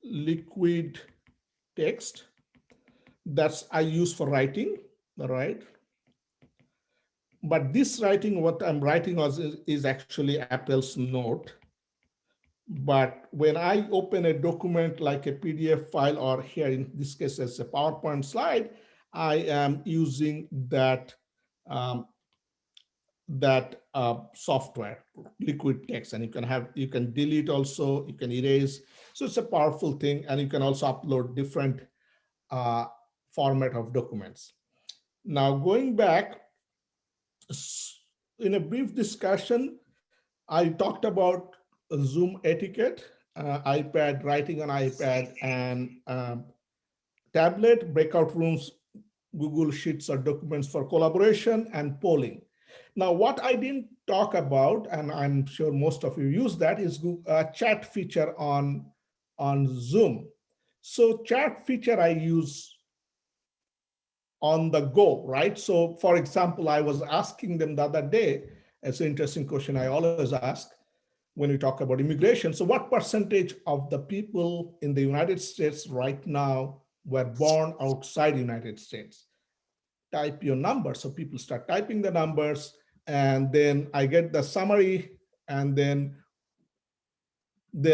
Liquid Text. That's I use for writing, all right? But this writing, what I'm writing is actually Apple's Note. But when I open a document like a PDF file, or here in this case as a PowerPoint slide, I am using that software, Liquid Text, and you can delete also, you can erase. So it's a powerful thing, and you can also upload different format of documents. Now going back, in a brief discussion, I talked about Zoom etiquette, iPad, writing on iPad, and tablet, breakout rooms, Google Sheets or documents for collaboration, and polling. Now, what I didn't talk about, and I'm sure most of you use that, is chat feature on Zoom. So chat feature I use on the go, right? So for example, I was asking them the other day, it's an interesting question I always ask when we talk about immigration. So what percentage of the people in the United States right now were born outside United States. Type your number. So people start typing the numbers, and then I get the summary, and then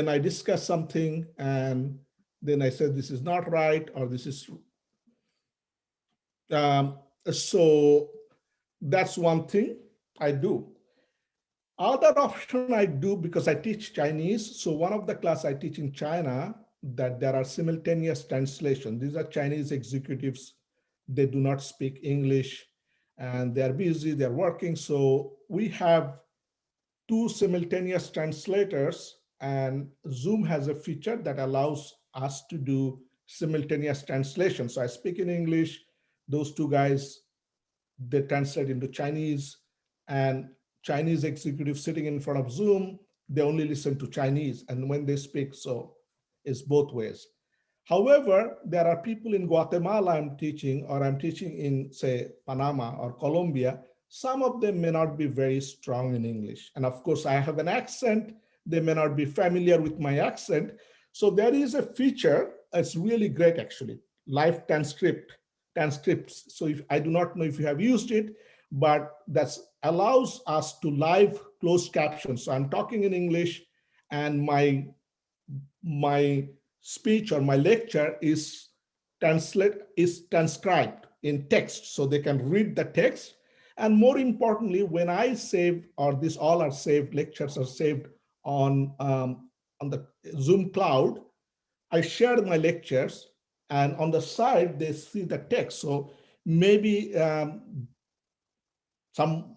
I discuss something, and then I said this is not right, or this is so that's one thing I do. Other option I do, because I teach Chinese. So one of the class I teach in China, that there are simultaneous translation. These are Chinese executives. They do not speak English and they're busy, they're working. So we have two simultaneous translators, and Zoom has a feature that allows us to do simultaneous translation. So I speak in English, those two guys, they translate into Chinese, and Chinese executives sitting in front of Zoom, they only listen to Chinese, and when they speak, so it's both ways. However, there are people in Guatemala I'm teaching, or I'm teaching in, say, Panama or Colombia. Some of them may not be very strong in English. And of course, I have an accent. They may not be familiar with my accent. So there is a feature, it's really great actually, live transcripts. So if I do not know if you have used it, but that allows us to live closed captions. So I'm talking in English, and my speech or my lecture is transcribed in text, so they can read the text. And more importantly, when I save, or this all are saved, lectures are saved on the Zoom cloud, I shared my lectures, and on the side they see the text. So maybe some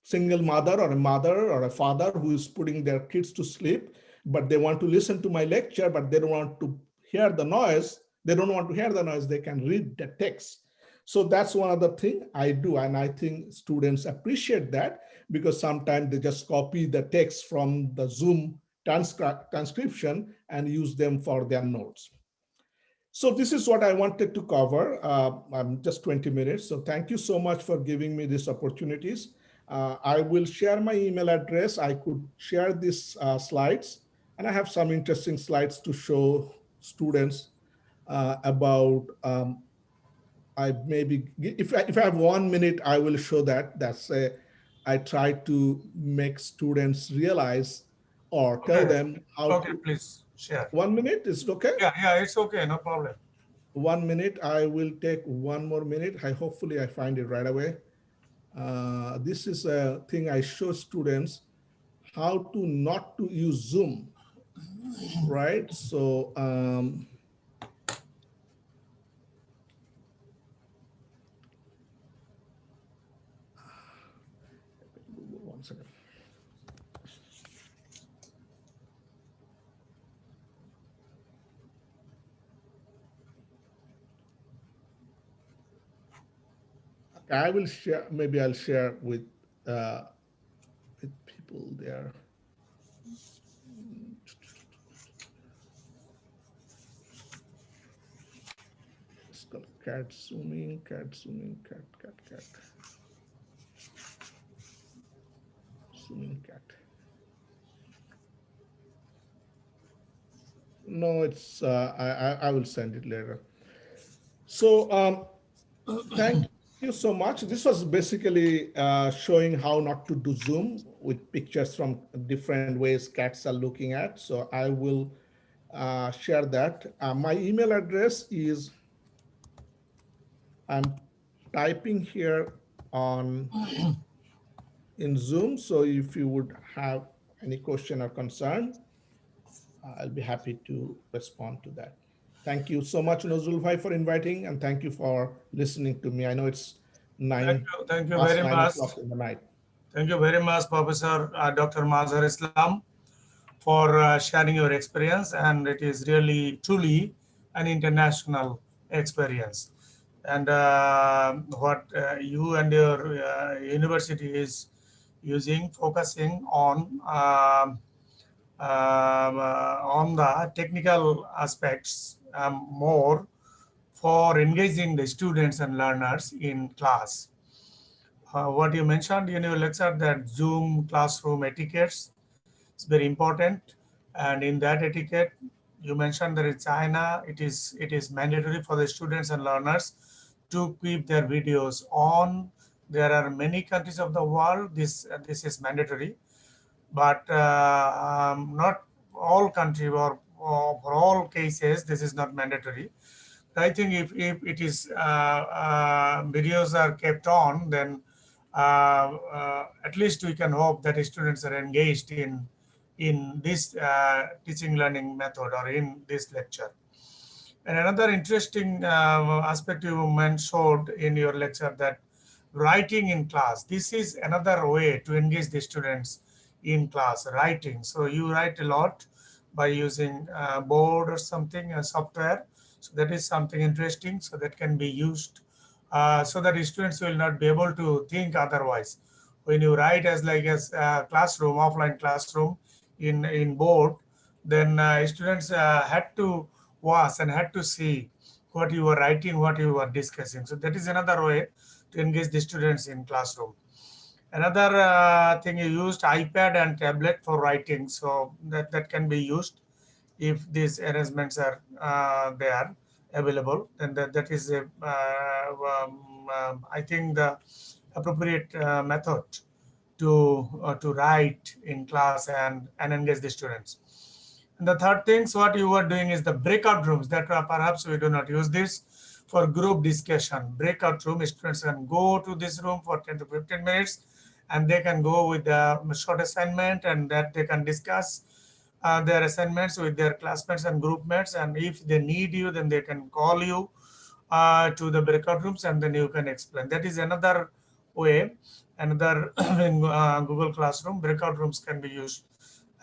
single mother or a father who is putting their kids to sleep, but they want to listen to my lecture, but they don't want to hear the noise. They don't want to hear the noise. They can read the text. So that's one other thing I do. And I think students appreciate that, because sometimes they just copy the text from the Zoom transcription and use them for their notes. So this is what I wanted to cover. I'm just 20 minutes. So thank you so much for giving me these opportunities. I will share my email address. I could share these slides, and I have some interesting slides to show students about, I maybe, if I have 1 minute, I will show that. I try to make students realize or tell them how Okay, to. please share. 1 minute, is it okay? Yeah, it's okay, no problem. 1 minute, I will take 1 more minute. Hopefully I find it right away. This is a thing I show students how to not to use Zoom, right? So, one second. I will share, maybe I'll share with people there. It's called cat zooming, cat. Zooming cat. No, it's, I will send it later. So thank you so much. This was basically showing how not to do Zoom with pictures from different ways cats are looking at. So I will share that. My email address is, I'm typing here on in Zoom. So if you would have any question or concern, I'll be happy to respond to that. Thank you so much, Nazrul Bhai, for inviting, and thank you for listening to me. I know it's Thank you past very 9 much. o'clock in the night. Thank you very much, Professor Dr. Mazhar Islam, for sharing your experience. And it is really, truly an international experience. And what you and your university is using, focusing on the technical aspects more for engaging the students and learners in class. What you mentioned in your lecture, that Zoom classroom etiquettes is very important, and in that etiquette, You mentioned that in China, it is mandatory for the students and learners to keep their videos on. There are many countries of the world. This is mandatory, but not all country or for all cases this is not mandatory. I think if it is videos are kept on, then at least we can hope that students are engaged in this teaching learning method or in this lecture. And another interesting aspect you mentioned in your lecture, that writing in class. This is another way to engage the students in class, writing. So you write a lot by using a board or something, a software. So that is something interesting. So that can be used so that students will not be able to think otherwise. When you write as like as classroom, offline classroom in board, then students had to watch and had to see what you were writing, what you were discussing. So that is another way to engage the students in classroom. Another thing, you used iPad and tablet for writing. So that can be used if these arrangements are there available, then that is a, I think the appropriate method to write in class and engage the students. And the third things what you are doing is the breakout rooms, that perhaps we do not use this for group discussion. Breakout room, students can go to this room for 10 to 15 minutes and they can go with a short assignment, and that they can discuss their assignments with their classmates and group mates. And if they need you, then they can call you to the breakout rooms and then you can explain. That is another way. Another in Google Classroom, breakout rooms can be used,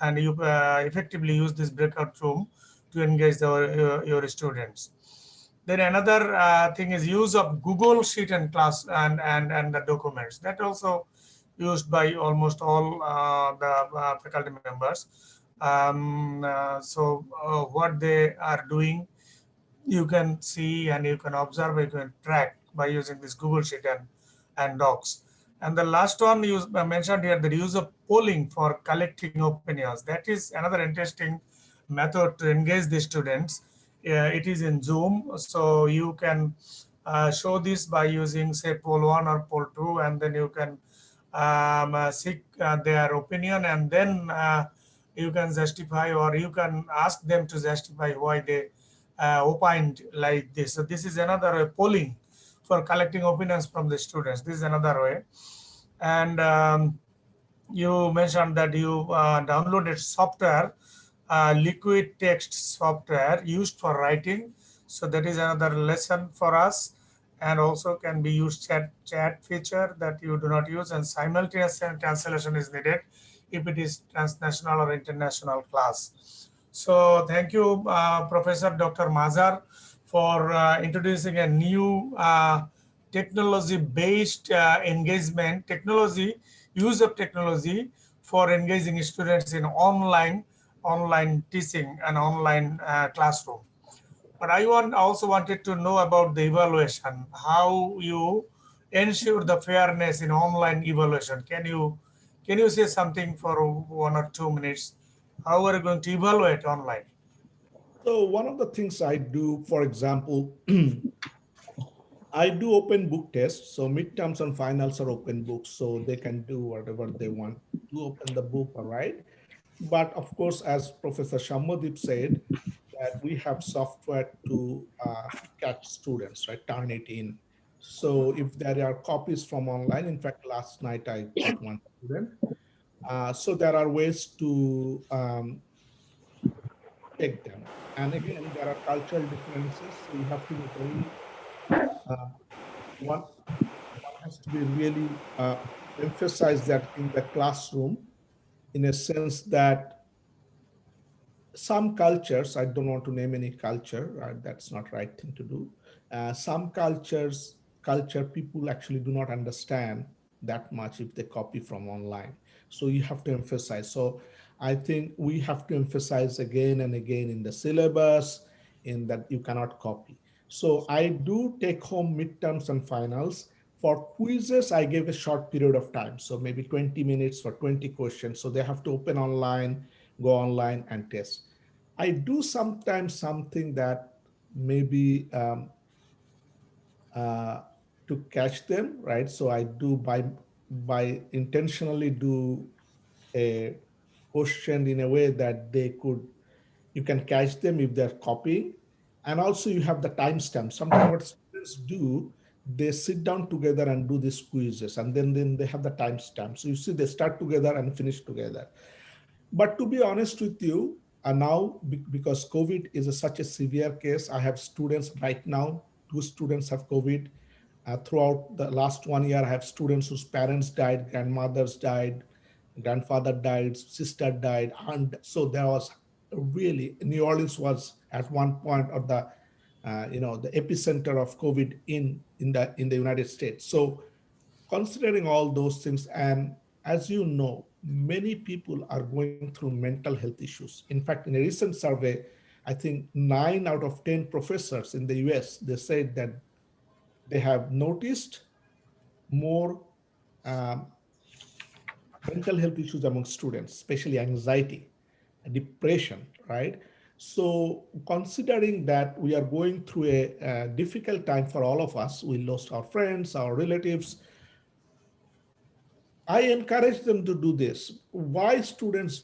and you effectively use this breakout room to engage your students. Then another thing is use of Google Sheet and class and the documents. That also used by almost all the faculty members. What they are doing, you can see and you can observe, you can track by using this Google Sheet and Docs. And the last one you mentioned here, the use of polling for collecting opinions. That is another interesting method to engage the students. It is in Zoom, so you can show this by using say poll 1 or poll 2, and then you can seek their opinion, and then you can justify or you can ask them to justify why they opined like this. So this is another way, polling for collecting opinions from the students. This is another way. And you mentioned that you downloaded software, liquid text software used for writing. So that is another lesson for us, and also can be used chat feature that you do not use, and simultaneous translation is needed if it is transnational or international class. So thank you, Professor Dr. Mazhar, for introducing a new technology-based engagement, use of technology for engaging students in online teaching and online classroom. But I also wanted to know about the evaluation, how you ensure the fairness in online evaluation. Can you say something for 1 or 2 minutes? How are you going to evaluate online? So one of the things I do, for example, I do open book tests. So midterms and finals are open books, so they can do whatever they want to open the book, all right? But of course, as Professor Shamodip said, that we have software to catch students, right? Turn it in. So if there are copies from online, in fact, last night I caught one student. So there are ways to take them. And again, there are cultural differences. So you have to be very, uh, one, one has to be really emphasize that in the classroom, in a sense that some cultures, I don't want to name any culture, right? That's not right thing to do. Some culture people actually do not understand that much if they copy from online. So you have to emphasize. So I think we have to emphasize again and again in the syllabus in that you cannot copy. So I do take home midterms and finals. For quizzes, I gave a short period of time. So maybe 20 minutes for 20 questions. So they have to open online, go online and test. I do sometimes something that maybe to catch them, right? So I do by intentionally do a question in a way that you can catch them if they're copying. And also you have the timestamp. Sometimes what students do, they sit down together and do these quizzes, and then they have the timestamp. So you see they start together and finish together. But to be honest with you, now because COVID is such a severe case, I have students right now, 2 students have COVID. Throughout the last 1 year, I have students whose parents died, grandmothers died, grandfather died, sister died, and so there was really, New Orleans was at one point of the the epicenter of COVID in the United States. So considering all those things, and as you know, many people are going through mental health issues. In fact, in a recent survey, I think 9 out of 10 professors in the US, they said that they have noticed more um, mental health issues among students, especially anxiety, depression, right? So considering that we are going through a difficult time for all of us, we lost our friends, our relatives, I encourage them to do this. Why students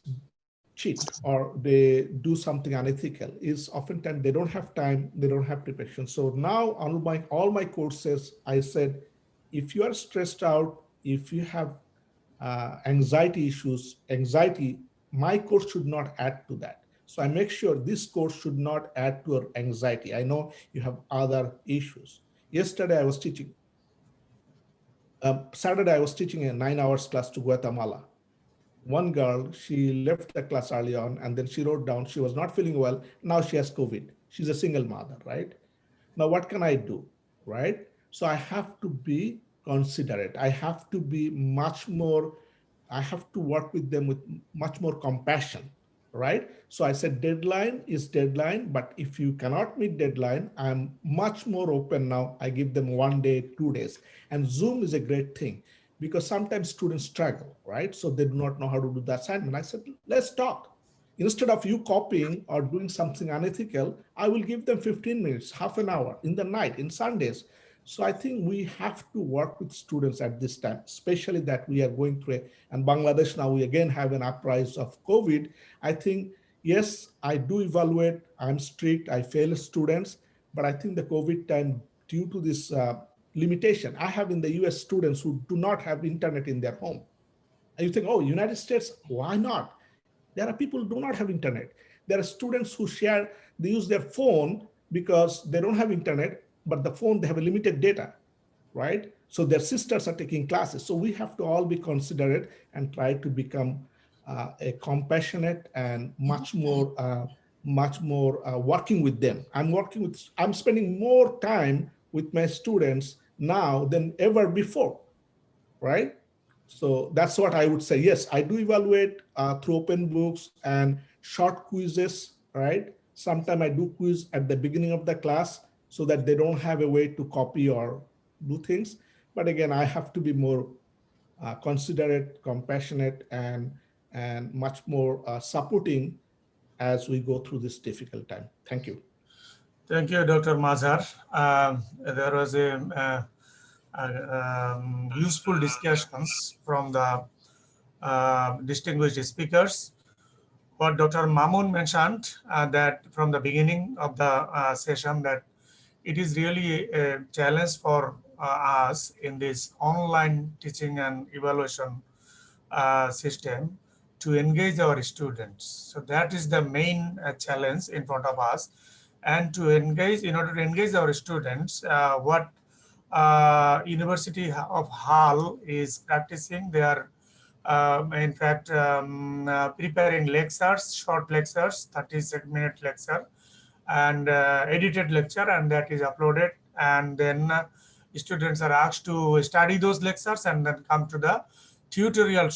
cheat or they do something unethical is oftentimes they don't have time, they don't have preparation. So now on all my courses, I said, if you are stressed out, if you have anxiety issues, my course should not add to that. So I make sure this course should not add to your anxiety. I know you have other issues. Yesterday I was teaching Saturday, I was teaching a 9 hours class to Guatemala. One girl, she left the class early on and then she wrote down she was not feeling well. Now she has COVID. She's a single mother, right? Now, what can I do, right? So I have to be considerate. I have to be much more, I have to work with them with much more compassion, right? So I said deadline is deadline, but if you cannot meet deadline, I'm much more open now. I give them 1 day, 2 days. And Zoom is a great thing because sometimes students struggle, right? So they do not know how to do the assignment. I said, let's talk. Instead of you copying or doing something unethical, I will give them 15 minutes, half an hour in the night, in Sundays. So I think we have to work with students at this time, especially that we are going through and Bangladesh now we again have an uprise of COVID. I think, yes, I do evaluate, I'm strict, I fail students, but I think the COVID time due to this limitation, I have in the US students who do not have internet in their home. And you think, oh, United States, why not? There are people who do not have internet. There are students who they use their phone because they don't have internet, but the phone, they have a limited data, right? So their sisters are taking classes. So we have to all be considerate and try to become a compassionate and much more working with them. I'm spending more time with my students now than ever before, right? So that's what I would say. Yes, I do evaluate through open books and short quizzes, right? Sometimes I do quiz at the beginning of the class so that they don't have a way to copy or do things. But again, I have to be more considerate, compassionate, and much more supporting as we go through this difficult time. Thank you. Thank you, Dr. Mazhar. There was useful discussions from the distinguished speakers. What Dr. Mamun mentioned that from the beginning of the session that it is really a challenge for us in this online teaching and evaluation system to engage our students. So that is the main challenge in front of us. And to engage, in order to engage our students, what University of Hull is practicing, they are in fact preparing lectures, short lectures, 30-minute lecture, and edited lecture, and that is uploaded, and then students are asked to study those lectures and then come to the tutorial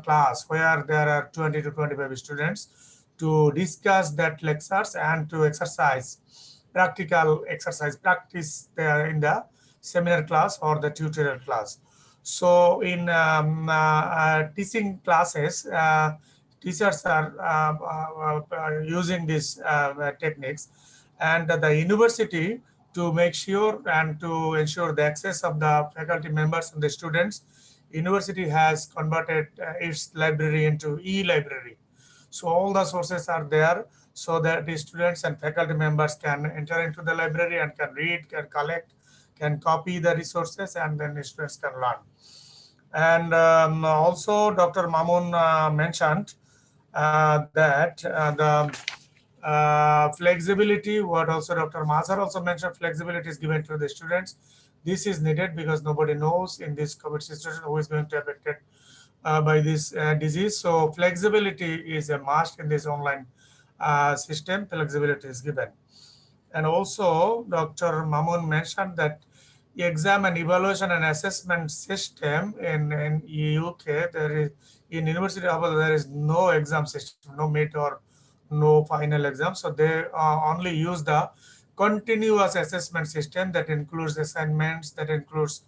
class where there are 20 to 25 students to discuss that lectures and to exercise practical exercise practice there in the seminar class or the tutorial class. So in teaching classes, teachers are using these techniques, and the university, to make sure and to ensure the access of the faculty members and the students, university has converted its library into e-library. So all the sources are there so that the students and faculty members can enter into the library and can read, can collect, can copy the resources, and then the students can learn. And also Dr. Mamun mentioned that the flexibility, what also Dr. Mazhar also mentioned, flexibility is given to the students. This is needed because nobody knows in this COVID situation who is going to be affected by this disease. So flexibility is a must in this online system. Flexibility is given. And also Dr. Mamun mentioned that exam and evaluation and assessment system in UK, there is, in University of Hull, there is no exam system, no mid or no final exam. So they only use the continuous assessment system that includes assignments, that includes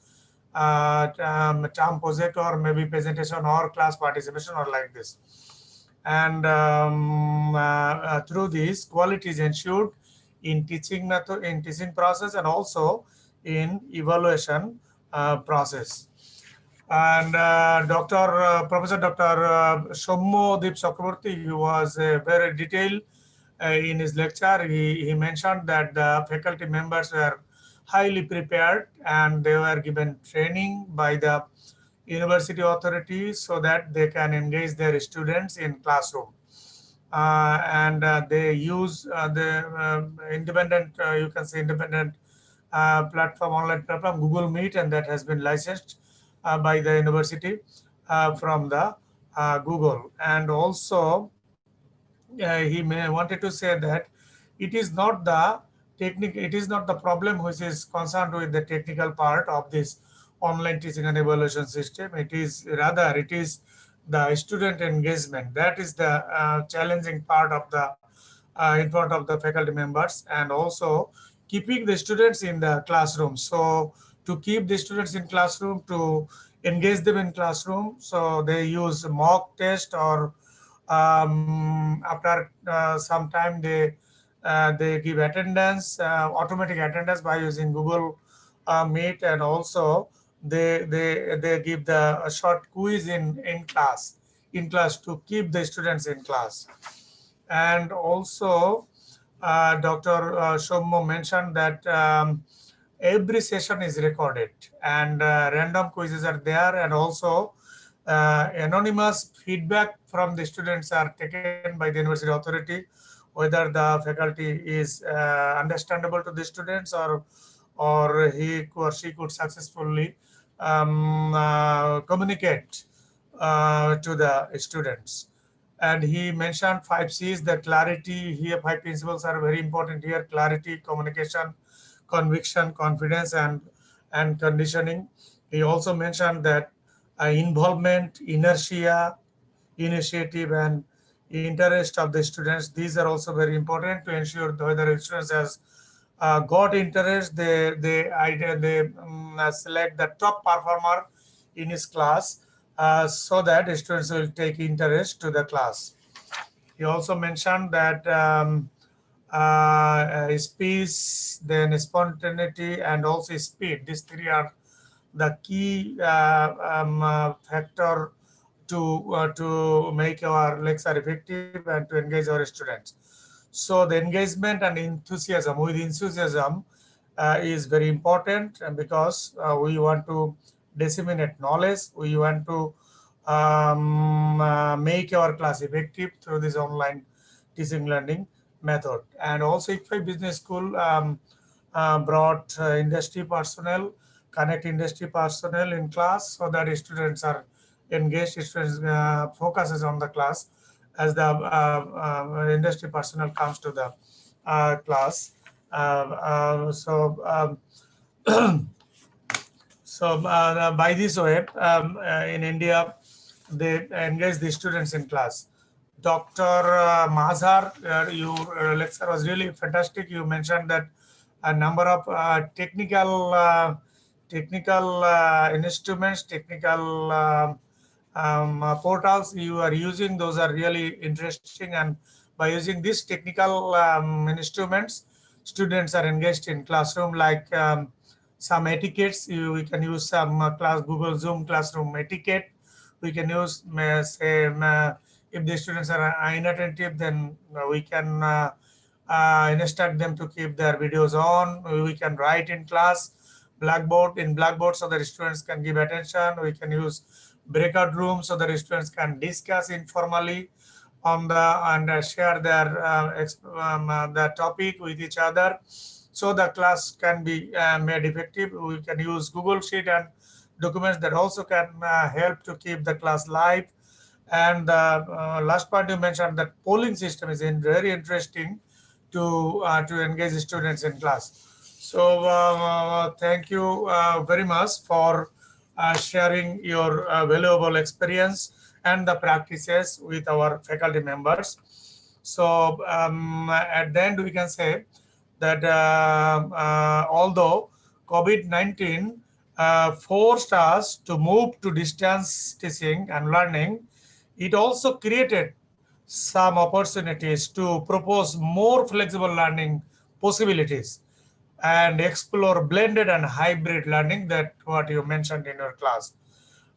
term project or maybe presentation or class participation or like this. And through this, quality is ensured in teaching method, in teaching process, and also in evaluation process. And Professor Dr. Shommo Deep Chakraborty, he was very detailed in his lecture. He mentioned that the faculty members were highly prepared and they were given training by the university authorities so that they can engage their students in classroom. And they use the independent, you can say independent platform, online platform, Google Meet, and that has been licensed by the university from the Google. And also he may wanted to say that it is not the technique, it is not the problem which is concerned with the technical part of this online teaching and evaluation system. It is rather, it is the student engagement that is the challenging part of the in front of the faculty members, and also keeping the students in the classroom. So to keep the students in classroom, to engage them in classroom, so they use mock test, or after some time they give attendance, automatic attendance by using Google Meet, and also they give the a short quiz in class to keep the students in class. And also Dr. Shommo mentioned that every session is recorded, and random quizzes are there, and also anonymous feedback from the students are taken by the university authority, whether the faculty is understandable to the students, or he or she could successfully communicate to the students. And he mentioned 5 C's, the clarity here, 5 principles are very important here: clarity, communication, conviction, confidence, and conditioning. He also mentioned that involvement, inertia, initiative, and interest of the students, these are also very important to ensure whether the students has got interest. They select the top performer in his class so that the students will take interest to the class. He also mentioned that space, then spontaneity, and also speed. These three are the key factor to make our lecture effective and to engage our students. So the engagement and enthusiasm, with enthusiasm is very important, and because we want to disseminate knowledge, we want to make our class effective through this online teaching learning method. And also ICFAI Business School brought industry personnel, connect industry personnel in class so that students are engaged, students focuses on the class as the industry personnel comes to the class. So by this way, in India, they engage the students in class. Dr. Mazhar, your lecture was really fantastic. You mentioned that a number of technical instruments, technical portals you are using, those are really interesting, and by using these technical instruments, students are engaged in classroom, like some etiquettes. We can use some class Google Zoom classroom etiquette. We can use say if the students are inattentive, then we can instruct them to keep their videos on. We can write in class Blackboard so that students can give attention. We can use breakout rooms so that students can discuss informally on the and share their topic with each other, so the class can be made effective. We can use Google Sheet and documents that also can help to keep the class live. And the last point you mentioned, that polling system is very interesting to engage students in class. So thank you very much for sharing your valuable experience and the practices with our faculty members. So at the end, we can say that although COVID-19 forced us to move to distance teaching and learning, it also created some opportunities to propose more flexible learning possibilities and explore blended and hybrid learning, that what you mentioned in your class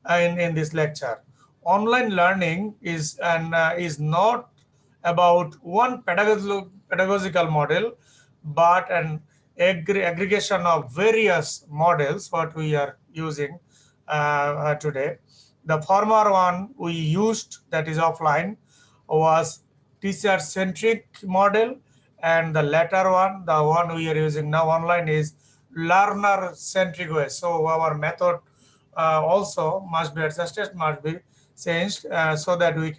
in this lecture. Online learning is not about one pedagogical model, but an aggregation of various models what we are using today. The former one we used, that is offline, was teacher-centric model, and the latter one, the one we are using now online, is learner-centric way. So our method also must be adjusted, must be changed, so that we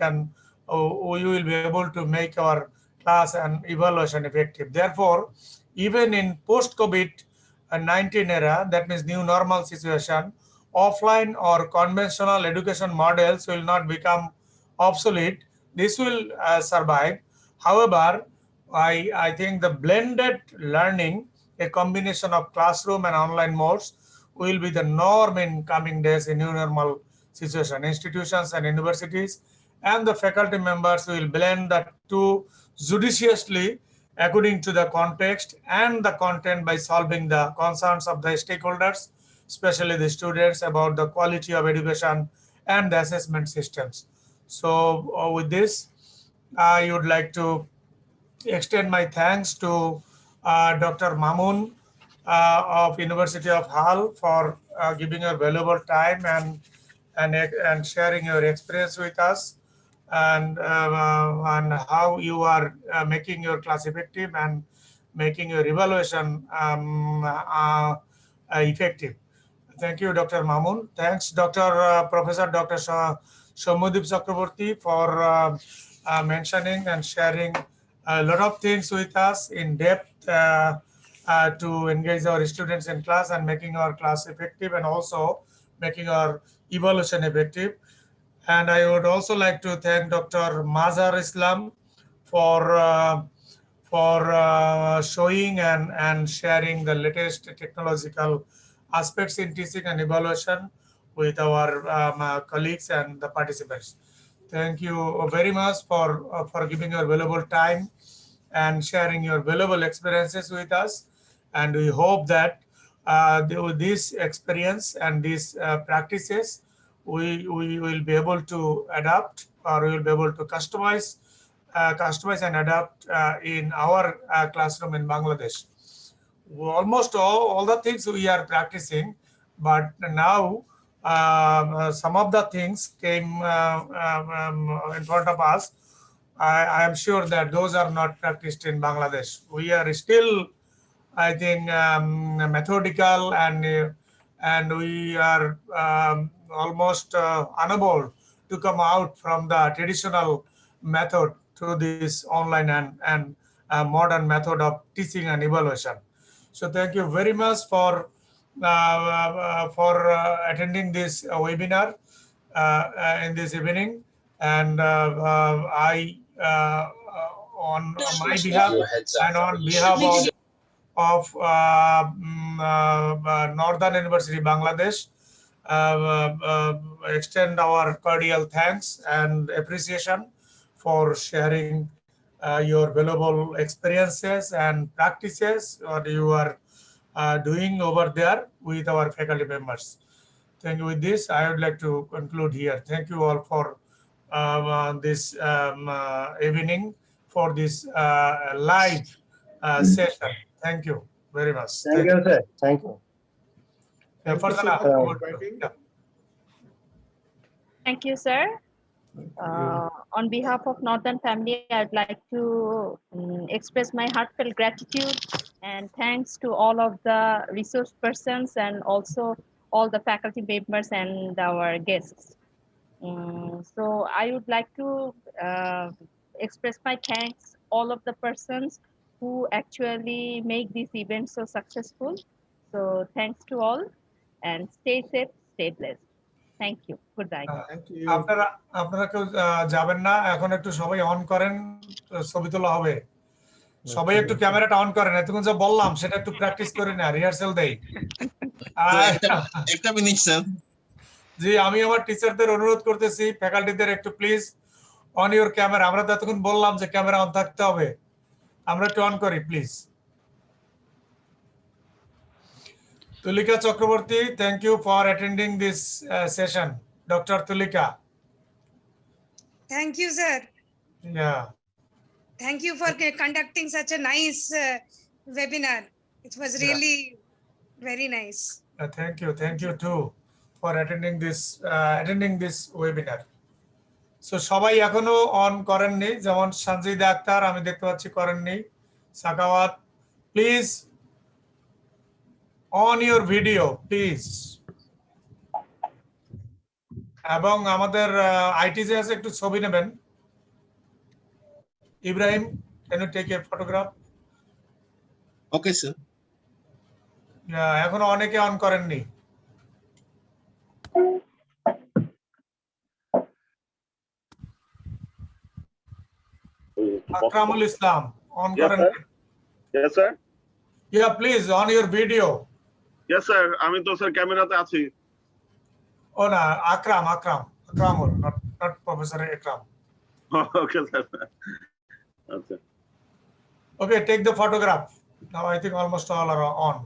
will be able to make our class and evaluation effective. Therefore, even in post-COVID-19 era, that means new normal situation, offline or conventional education models will not become obsolete. This will survive. However, I think the blended learning, a combination of classroom and online modes, will be the norm in coming days in new normal situation. Institutions and universities and the faculty members will blend the two judiciously according to the context and the content, by solving the concerns of the stakeholders, especially the students, about the quality of education and the assessment systems. So with this, I would like to extend my thanks to Dr. Mamun of University of Hull for giving your valuable time and sharing your experience with us, and how you are making your class effective and making your evaluation effective. Thank you, Dr. Mamun. Thanks, Professor Dr. Shomudip Chakraborty, for mentioning and sharing a lot of things with us in depth to engage our students in class and making our class effective, and also making our evaluation effective. And I would also like to thank Dr. Mazhar Islam for showing and sharing the latest technological aspects in teaching and evaluation with our colleagues and the participants. Thank you very much for giving your valuable time and sharing your valuable experiences with us. And we hope that with this experience and these practices, we will be able to adapt, or we will be able to customize and adapt in our classroom in Bangladesh. Almost all the things we are practicing, but now some of the things came in front of us. I am sure that those are not practiced in Bangladesh. We are still, I think, methodical, and we are almost unable to come out from the traditional method to this online and modern method of teaching and evaluation. So thank you very much for attending this webinar in this evening, and I on my behalf and on behalf of Northern University Bangladesh, extend our cordial thanks and appreciation for sharing your valuable experiences and practices what you are doing over there with our faculty members. Thank you. With this, I would like to conclude here. Thank you all for this evening, for this live session. Thank you very much. Thank you, sir. Thank you. Yeah, Thank you so Farzana, much for over to you. inviting. Yeah. Thank you, sir. Thank you. On behalf of Northern family, I'd like to express my heartfelt gratitude and thanks to all of the resource persons and also all the faculty members and our guests. So I would like to express my thanks all of the persons who actually make this event so successful. So thanks to all and stay safe, stay blessed. Thank you. Good night. Thank you. আপনারা কেউ যাবেন না, এখন একটু সবাই on করেন, ছবি তোলা হবে। সবাই একটু ক্যামেরাটা অন করেন, এতক্ষণ যা বললাম সেটা একটু প্র্যাকটিস করে না, রিহার্সাল দেই। একটা মিনিট স্যার। জি, আমি আমার টিচারদের অনুরোধ করতেছি, ফ্যাকাল্টিদের একটু প্লিজ অন ইউর ক্যামেরা। আমরা তো এতক্ষণ বললাম যে ক্যামেরা অন থাকতে হবে, আমরা একটু অন করি please. Tulika Chakraborty, thank you for attending this session. Dr. Tulika. Thank you, sir. Yeah. Thank you for conducting such a nice webinar. It was really very nice. Thank you too for attending this webinar. So সবাই এখনো on করেননি, যেমন সঞ্জিদা আক্তার আমি দেখতে পাচ্ছি করেননি, Sakawat, please on your video please. এবং আমাদের আইটি যে আছে একটু ছবি নেবেন। Ibrahim, can you take a photograph? Okay sir. এখনো অনেকে অন করেননি। আকরামুল ইসলাম অন করেন। Yes sir. Yeah, please on your video. Yes sir, আমি তো স্যার ক্যামেরাতে আছি। ও না, Akramul, not Professor Akram. Okay sir. Okay. Okay, take the photograph. Now I think almost all are on.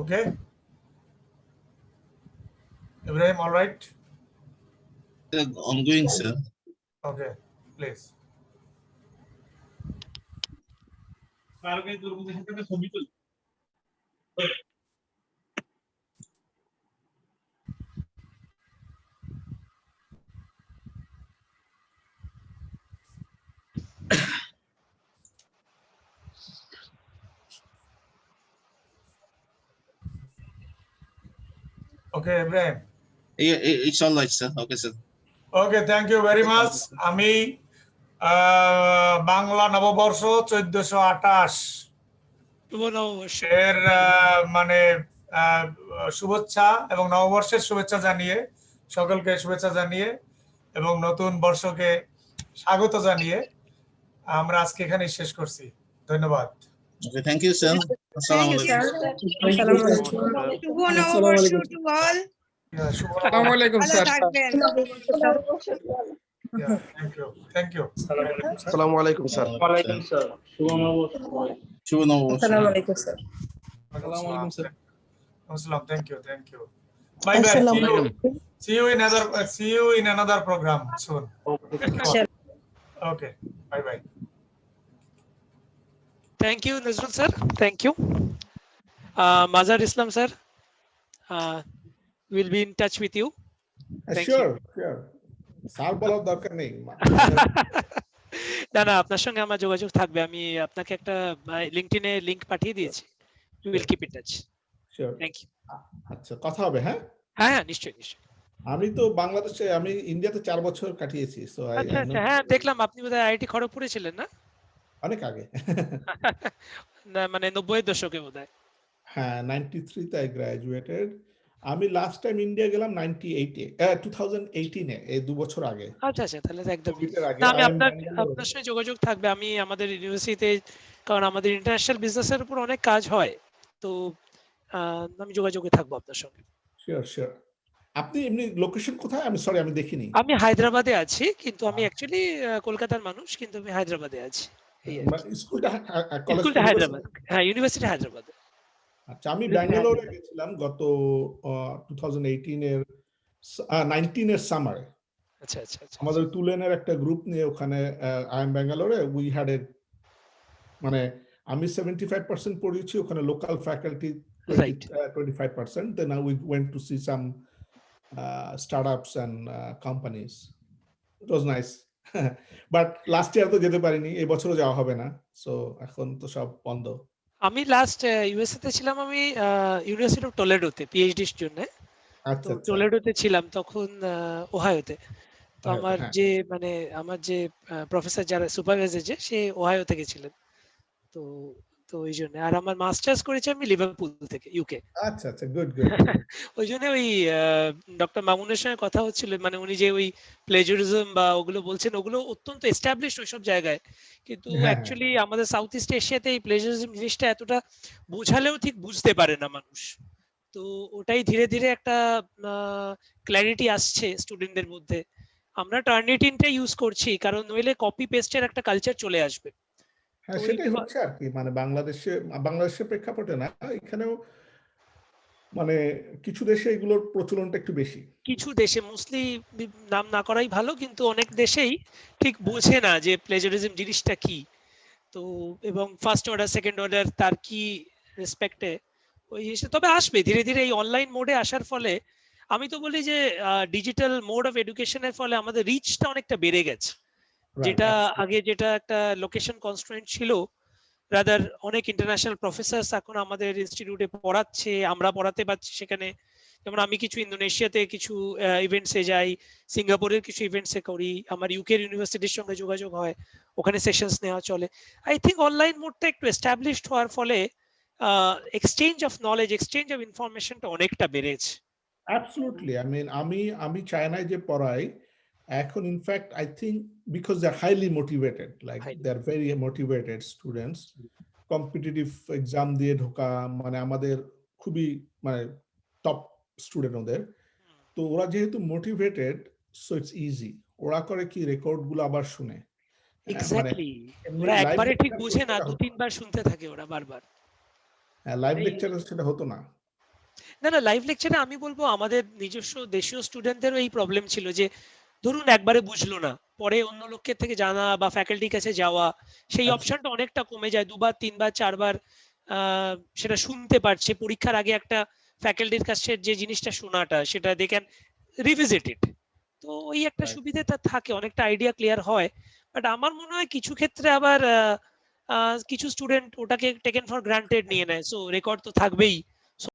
Okay. Ibrahim, all right? Ongoing, sir. Okay, please. Okay, Ibrahim. It's all right, sir. Okay, sir. Okay, thank you very much. আমি বাংলা নববর্ষ 1428 এর মানে শুভেচ্ছা এবং নববর্ষের শুভেচ্ছা জানিয়ে সকলকে শুভেচ্ছা জানিয়ে এবং নতুন বর্ষকে স্বাগত জানিয়ে আমরা আজকে এখানে শেষ করছি। ধন্যবাদ। Okay, thank you, sir. Thank you, sir. শুভ নববর্ষ to all. আসসালামু আলাইকুম স্যার। থাকবেন। Thank you. আসসালামু আলাইকুম স্যার। ওয়ালাইকুম স্যার। শুভ নববর্ষ। শুভ নববর্ষ। আসসালামু আলাইকুম স্যার। আসসালামু আলাইকুম স্যার। আসসালাম, thank you. Bye bye. See you in another program soon. Okay. Bye bye. Thank you, Nazrul sir. Thank you. Mazhar Islam sir, we'll be in touch with you. Sure. Sir বলার দরকার নেই। না আপনার সঙ্গে আমার যোগাযোগ থাকবে। আমি আপনাকে একটা লিংকডইনে লিংক পাঠিয়ে দিয়েছি। We will keep in touch. Sure. Thank you. আচ্ছা, কথা হবে। হ্যাঁ হ্যাঁ নিশ্চয়ই। আমি তো বাংলাদেশে, আমি ইন্ডিয়াতে 4 বছর কাটিয়েছি। সো আচ্ছা হ্যাঁ দেখলাম আপনি বোধহয় আইআইটি খড়গপুরে ছিলেন না? অনেক আগে। না মানে 90 এর দশকে বোধহয়। হ্যাঁ 93 তে I graduated আমি লাস্ট টাইম ইন্ডিয়া গেলাম 2018 এই 2 বছর আগে। আচ্ছা আচ্ছা, তাহলে তো একদম কোভিডের আগে। না, আমি I am আপনার Bangalore. সঙ্গে যোগাযোগ থাকবে। আমি আমাদের ইউনিভার্সিটিতে, কারণ আমাদের ইন্টারন্যাশনাল বিজনেসের উপর অনেক কাজ হয়, তো আমি যোগাযোগে থাকবো আপনার সঙ্গে। Sure sure. আপনি এমনি লোকেশন কোথায়? আমি সরি, আমি দেখিনি। আমি হায়দ্রাবাদে আছি, কিন্তু আমি অ্যাকচুয়ালি কলকাতার মানুষ, কিন্তু আমি হায়দ্রাবাদে আছি। এই আর কি। স্কুলটা কলেজ স্কুলটা হায়দ্রাবাদ, হ্যাঁ, ইউনিভার্সিটি হায়দ্রাবাদে। আচ্ছা, আমি ব্যাঙ্গালোরে গেছিলাম গত 19 এর সামারে। আচ্ছা আচ্ছা আচ্ছা। আমাদের তুলেনের একটা গ্রুপ নিয়ে ওখানে আই এম ব্যাঙ্গালোরে উই হ্যাড এ, মানে আমি 75% পড়িয়েছি, ওখানে local faculty 25%. Then we went to see some startups and companies. It was nice. But last year তো যেতে পারিনি, এই বছরও যাওয়া হবে না, সো এখন তো সব বন্ধ। আমি লাস্ট ইউএসএ তে ছিলাম, আমি ইউনিভার্সিটি অফ টলেডোতে পিএইচডির জন্য। তো আচ্ছা আচ্ছা। টলেডোতে ছিলাম তখন, ওহাইওতে। তো আমার হ্যাঁ। যে আমার যে প্রফেসর, যারা সুপারভাইজার, সে ওহাইও থেকে ছিলেন। তো তো ওই জন্য। আর আমার মাস্টার্স করেছি আমি লিভারপুল থেকে, ইউকে। আচ্ছা আচ্ছা, গুড গুড। ওই জন্য ওই ডক্টর মামুনের সঙ্গে কথা হচ্ছিল, মানে উনি যে ওই প্লেজারিজম বা ওগুলো বলছেন, ওগুলো অত্যন্ত এস্টাবলিশড ওইসব জায়গায়, কিন্তু অ্যাকচুয়ালি আমাদের সাউথ ইস্ট এশিয়াতে এই প্লেজারিজম জিনিসটা এতটা বোঝালেও ঠিক বুঝতে পারে না মানুষ। তো ওটাই ধীরে ধীরে একটা ক্ল্যারিটি আসছে স্টুডেন্টদের মধ্যে। আমরা টার্নিটিনটা ইউজ করছি, কারণ নইলে কপি পেস্টের একটা কালচার চলে আসবে। হ্যাঁ, সেটাই হচ্ছে আর কি, মানে বাংলাদেশের প্রেক্ষাপটে না, এখানেও মানে কিছু দেশে এগুলোর প্রচলনটা একটু বেশি। কিছু দেশে, মোস্টলি নাম না করাই ভালো, কিন্তু অনেক দেশেই ঠিক বোঝে না যে প্লেজারিজম জিনিসটা কি। তো এবং ফার্স্ট অর্ডার, সেকেন্ড অর্ডার, তার কি রেসপেক্টে ওই জিনিসটা তবে আসবে ধীরে ধীরে। এই অনলাইন মোডে আসার ফলে আমি তো বলি যে ডিজিটাল মোড অফ এডুকেশনের ফলে আমাদের রিচটা অনেকটা বেড়ে গেছে। যেটা আগে যেটা একটা লোকেশন কনস্ট্রেন্ট ছিল, রাদার অনেক ইন্টারন্যাশনাল প্রফেসর এখন আমাদের ইনস্টিটিউটে পড়াচ্ছে, আমরা পড়াতে পারছি সেখানে। যেমন আমি কিছু ইন্দোনেশিয়াতে কিছু ইভেন্টসে যাই, সিঙ্গাপুরের কিছু ইভেন্টসে করি, আমার ইউকের ইউনিভার্সিটির সঙ্গে যোগাযোগ হয়, ওখানে সেশনস নেওয়া চলে। আই থিঙ্ক অনলাইন মোডটা একটু এস্টাবলিশড হওয়ার ফলে exchange of knowledge, exchange of ইনফরমেশনটা অনেকটা বেড়েছে। অ্যাবসলিউটলি। আমি চায়নায় যে পড়াই এখন, in fact I think because they are highly motivated, like they are very motivated students, competitive exam দিয়ে ঢোকা, মানে আমাদের খুবই মানে টপ স্টুডেন্ট ওদের। তো ওরা যেহেতু মোটিভেটেড, সো ইটস ইজি। ওরা করে কি, রেকর্ড গুলো আবার শুনে। এক্স্যাক্টলি, ওরা একবারে ঠিক বুঝে না, 2-3 বার শুনতে থাকে ওরা বারবার। লাইভ লেকচারে সেটা হতো না। না না, লাইভ লেকচারে আমি বলবো আমাদের নিজস্ব দেশীয় স্টুডেন্টদেরও এই প্রবলেম ছিল যে ধরুন একবারে বুঝলো না, পরে অন্য লোকের থেকে জানা বা ফ্যাকাল্টির কাছে যাওয়া, সেই অপশনটা অনেকটা কমে যায়। 2 বার 3 বার 4 বার সেটা শুনতে পারছে। পরীক্ষার আগে একটা ফ্যাকাল্টির কাছে যে জিনিসটা শোনাটা, সেটা দে ক্যান রিভিজিট ইট। তো ওই একটা সুবিধাটা থাকে, অনেকটা আইডিয়া ক্লিয়ার হয়। বাট আমার মনে হয় কিছু ক্ষেত্রে আবার কিছু স্টুডেন্ট ওটাকে টেকেন ফর গ্রান্টেড নিয়ে নেয়। সো রেকর্ড তো থাকবেই,